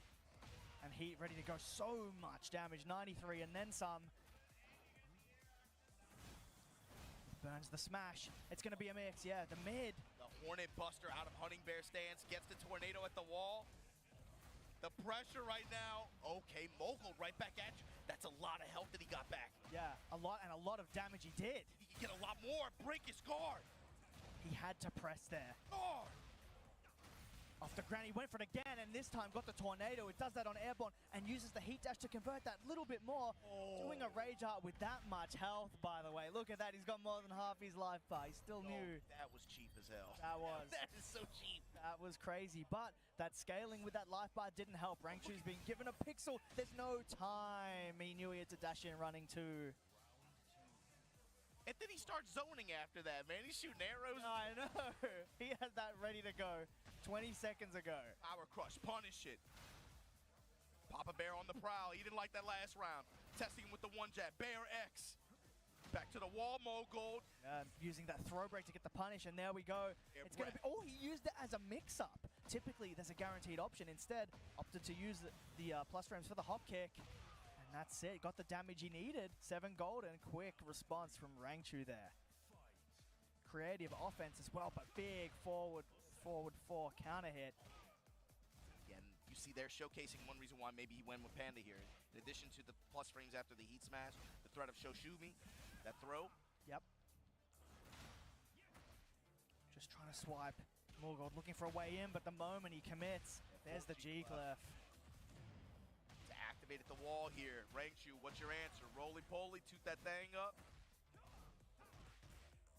And Heat ready to go. So much damage. 93 and then some. Burns the smash. It's going to be a mix. Yeah, the mid. The Hornet Buster out of Hunting Bear stance. Gets the tornado at the wall. The pressure right now. Okay, Mogul right back at you. That's a lot of health that he got back. Yeah, a lot of damage he did. He can get a lot more. Break his guard. He had to press there. Guard. Off the ground, he went for it again, and this time got the tornado. It does that on airborne and uses the heat dash to convert that little bit more. Doing a rage art with that much health, by the way. Look at that, he's got more than half his life bar. He's still new. That was cheap as hell. That was. That is so cheap. That was crazy, but that scaling with that life bar didn't help. Rangchu's being given a pixel. There's no time. He knew he had to dash in running too. And then he starts zoning after that, man. He's shooting arrows. I know. He had that ready to go 20 seconds ago. Power crush, punish it. Papa Bear on the prowl. He didn't like that last round. Testing him with the one jab. Bear X. Back to the wall, Mogold. Using that throw break to get the punish, and there we go. Yeah, It's gonna be. Oh, he used it as a mix-up. Typically, there's a guaranteed option. Instead, opted to use the plus frames for the hop kick. And that's it. Got the damage he needed. 7 gold and quick response from Rangchu there. Creative offense as well, but big forward 4 counter hit. Again, you see they're showcasing one reason why maybe he went with Panda here. In addition to the plus frames after the heat smash, the threat of Shoshumi, that throw. Yep. Just trying to swipe. Mogold looking for a way in, but the moment he commits, there's the G-Clef. To activate at the wall here. Rangchu, what's your answer? Roly-poly, toot that thing up.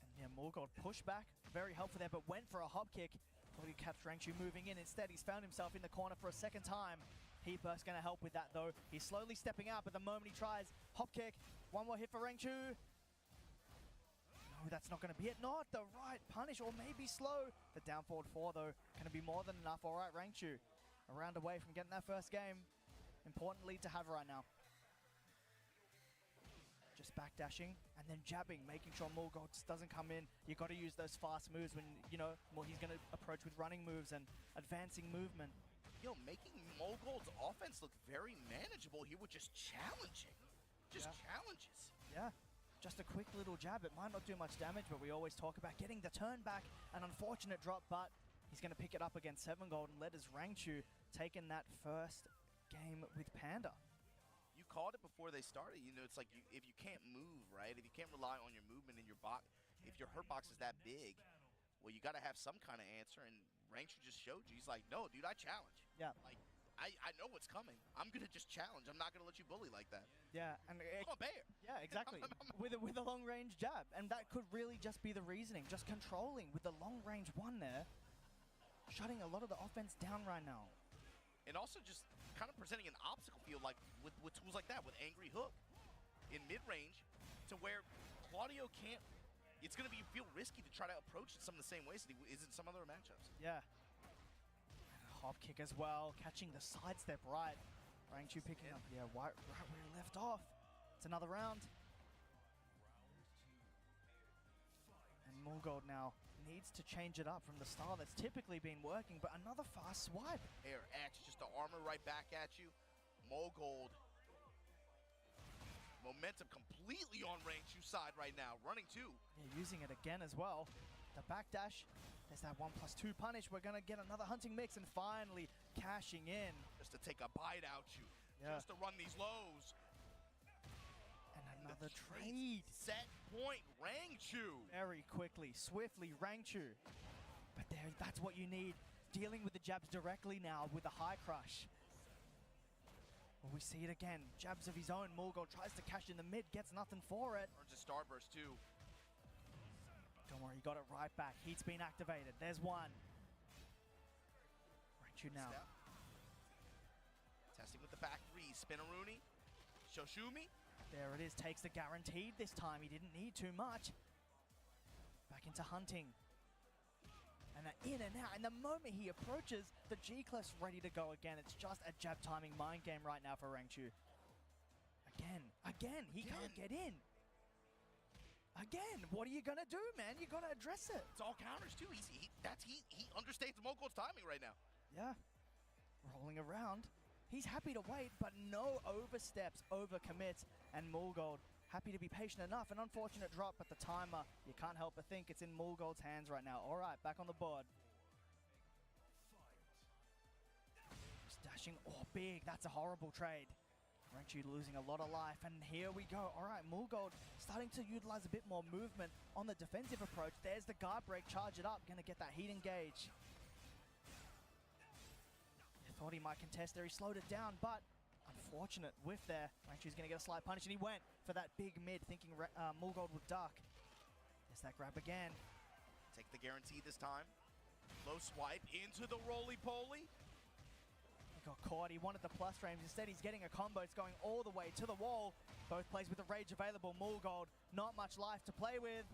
And yeah, Mogold pushed back. Very helpful there, but went for a hop kick. Thought he'd catch Rangchu moving in. Instead, he's found himself in the corner for a second time. Heat Burst going to help with that, though. He's slowly stepping out, but the moment he tries, hop kick. One more hit for Rangchu. No, that's not going to be it. Not the right punish, or maybe slow. The down forward 4, though, going to be more than enough. All right, Rangchu, a round away from getting that first game. Important lead to have right now. Just backdashing and then jabbing, making sure Mogold just doesn't come in. You got to use those fast moves when, you know, well, he's going to approach with running moves and advancing movement. Yo, making Mogold's offense look very manageable here with just challenging. Just challenges. Yeah, just a quick little jab. It might not do much damage, but we always talk about getting the turn back. An unfortunate drop, but he's going to pick it up against 7 gold and let his Rangchu take in that first game with Panda. You called it before they started. You know, it's like if you can't move, right? If you can't rely on your movement in your box, if your hurt box is that big, well, you got to have some kind of answer. And Rangchu just showed you. He's like, no, dude, I challenge. Yeah. Like, I know what's coming. I'm going to just challenge. I'm not going to let you bully like that. Yeah. And I'm a bear. Yeah, exactly. with a long-range jab. And that could really just be the reasoning. Just controlling with the long-range one there. Shutting a lot of the offense down right now. And also just kind of presenting an obstacle field like with tools like that, with Angry Hook in mid-range, to where Claudio can't. It's going to feel risky to try to approach it some of the same ways that he is in some other matchups. Yeah. And a hop kick as well, catching the sidestep right. Rangchu picking up, right where he left off. It's another round. And Mogold now needs to change it up from the style that's typically been working, but another fast swipe. Air X, just the armor right back at you. Mogold. Momentum completely on Rangchu's side right now, running 2. Yeah, using it again as well. The backdash, there's that 1+2 punish. We're gonna get another hunting mix and finally cashing in. Just to take a bite out you. Yeah. Just to run these lows. And another trade. Set point, Rangchu. Very quickly, swiftly, Rangchu. But that's what you need. Dealing with the jabs directly now with the high crush. Well, we see it again. Jabs of his own. Mogold tries to cash in the mid, gets nothing for it. Earns a starburst too. Don't worry, he got it right back. Heat's been activated. There's one. Rangchu now. Step. Testing with the back 3. Spinaroonie. Shoshumi. There it is. Takes the guaranteed this time. He didn't need too much. Back into hunting. And in and out. And the moment he approaches, the G-Clef's ready to go again. It's just a jab timing mind game right now for Rangchu. Again. He can't get in. Again. What are you going to do, man? You got to address it. It's all counters too. He understands Mogold's timing right now. Yeah. Rolling around. He's happy to wait, but no oversteps, overcommits. And Mogold happy to be patient enough. An unfortunate drop, but the timer, you can't help but think it's in Mogold's hands right now. All right, back on the board. Just dashing. Oh, big. That's a horrible trade. Rangchu losing a lot of life, and here we go. All right, Mogold starting to utilize a bit more movement on the defensive approach. There's the guard break, charge it up. Gonna get that heat engage. Thought he might contest there. He slowed it down, but unfortunate whiff there. Rangchu's going to get a slight punish, and he went for that big mid, thinking Mulgold would duck. There's that grab again. Take the guarantee this time. Low swipe into the roly-poly. He got caught. He wanted the plus frames. Instead, he's getting a combo. It's going all the way to the wall. Both plays with the rage available. Mulgold, not much life to play with.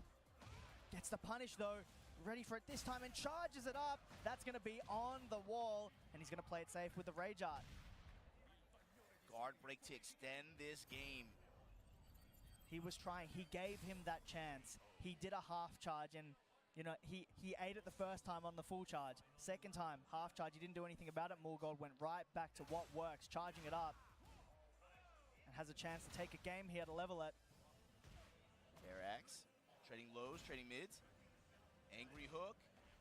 Gets the punish, though. Ready for it this time and charges it up. That's going to be on the wall, and he's going to play it safe with the rage art. Guard break to extend this game. He was trying. He gave him that chance. He did a half charge, and you know he ate it the first time on the full charge. Second time, half charge. He didn't do anything about it. Mulgold went right back to what works, charging it up, and has a chance to take a game here to level it. X trading lows, trading mids. Angry hook.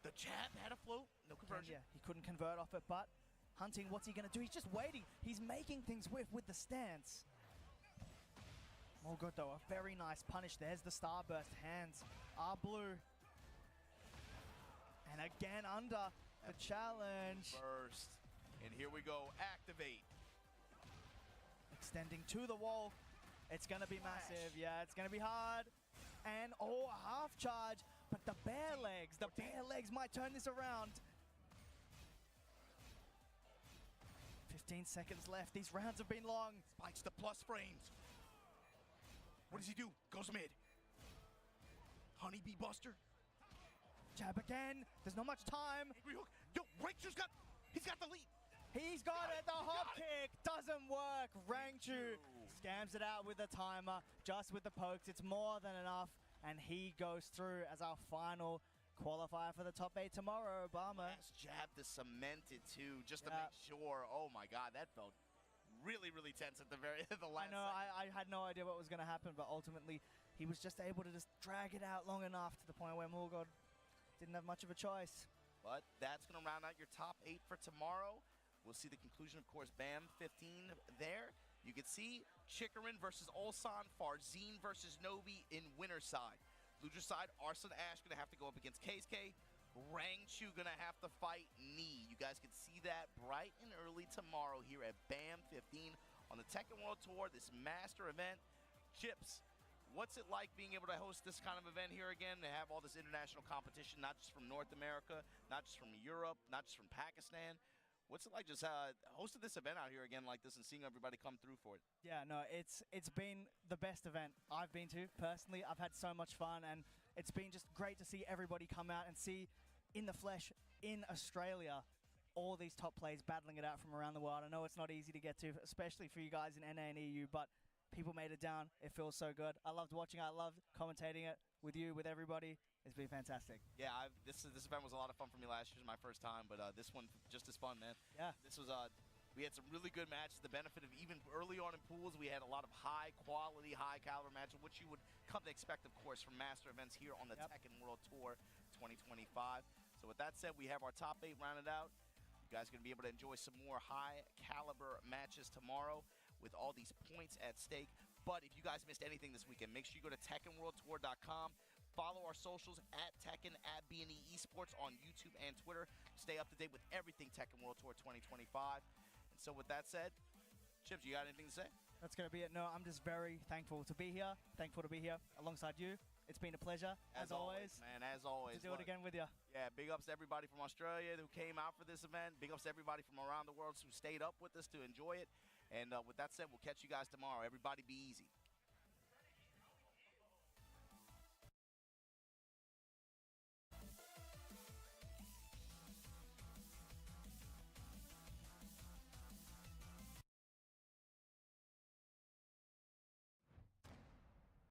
The jab had a float. No conversion. Yeah, he couldn't convert off it, but Hunting, what's he going to do? He's just waiting. He's making things whiff with the stance. Mulgold, though, a very nice punish. There's the starburst. Hands are blue. And again under the challenge. Burst. And here we go. Activate. Extending to the wall. It's going to be massive. Yeah, it's going to be hard. And, oh, a half charge. But the bear legs might turn this around. 15 seconds left. These rounds have been long. Spikes the plus frames. What does he do? Goes mid. Honeybee Buster. Jab again. There's not much time. Angry hook. Yo, he's got the lead. He's got it. The hop kick doesn't work. Rangchu scams it out with a timer. Just with the pokes. It's more than enough. And he goes through as our final qualifier for the top 8 tomorrow, Obama. Last jab to cement it too, just to make sure. Oh my God, that felt really, really tense at the last. I know. I had no idea what was going to happen, but ultimately he was just able to just drag it out long enough to the point where Mulgold didn't have much of a choice. But that's going to round out your top 8 for tomorrow. We'll see the conclusion, of course, BAM 15 there. You can see Chikarin versus Ulsan, Farzine versus Nobi in winner side. Loser side, Arslan Ash going to have to go up against Keisuke. Rangchu going to have to fight Knee. You guys can see that bright and early tomorrow here at BAM 15 on the Tekken World Tour, this master event. Chips, what's it like being able to host this kind of event here again, to have all this international competition, not just from North America, not just from Europe, not just from Pakistan? What's it like just hosting this event out here again like this and seeing everybody come through for it? Yeah, no, it's been the best event I've been to personally. I've had so much fun, and it's been just great to see everybody come out and see in the flesh in Australia all these top players battling it out from around the world. I know it's not easy to get to, especially for you guys in NA and EU, but people made it down. It feels so good. I loved watching it. I loved commentating it with you, with everybody. It's been fantastic. Yeah, this event was a lot of fun for me last year. It was my first time, but this one just as fun, man. Yeah. This was we had some really good matches. The benefit of even early on in pools, we had a lot of high quality, high caliber matches, which you would come to expect, of course, from master events here on the Tekken World Tour 2025. So with that said, we have our top 8 rounded out. You guys are going to be able to enjoy some more high caliber matches tomorrow with all these points at stake. But if you guys missed anything this weekend, make sure you go to TekkenWorldTour.com. Follow our socials at Tekken, at B&E Esports on YouTube and Twitter. Stay up to date with everything Tekken World Tour 2025. And so with that said, Chips, you got anything to say? That's going to be it. No, I'm just very thankful to be here. Thankful to be here alongside you. It's been a pleasure, as always. Man, as always. To do it again with you. Yeah, big ups to everybody from Australia who came out for this event. Big ups to everybody from around the world who stayed up with us to enjoy it. And with that said, we'll catch you guys tomorrow. Everybody be easy.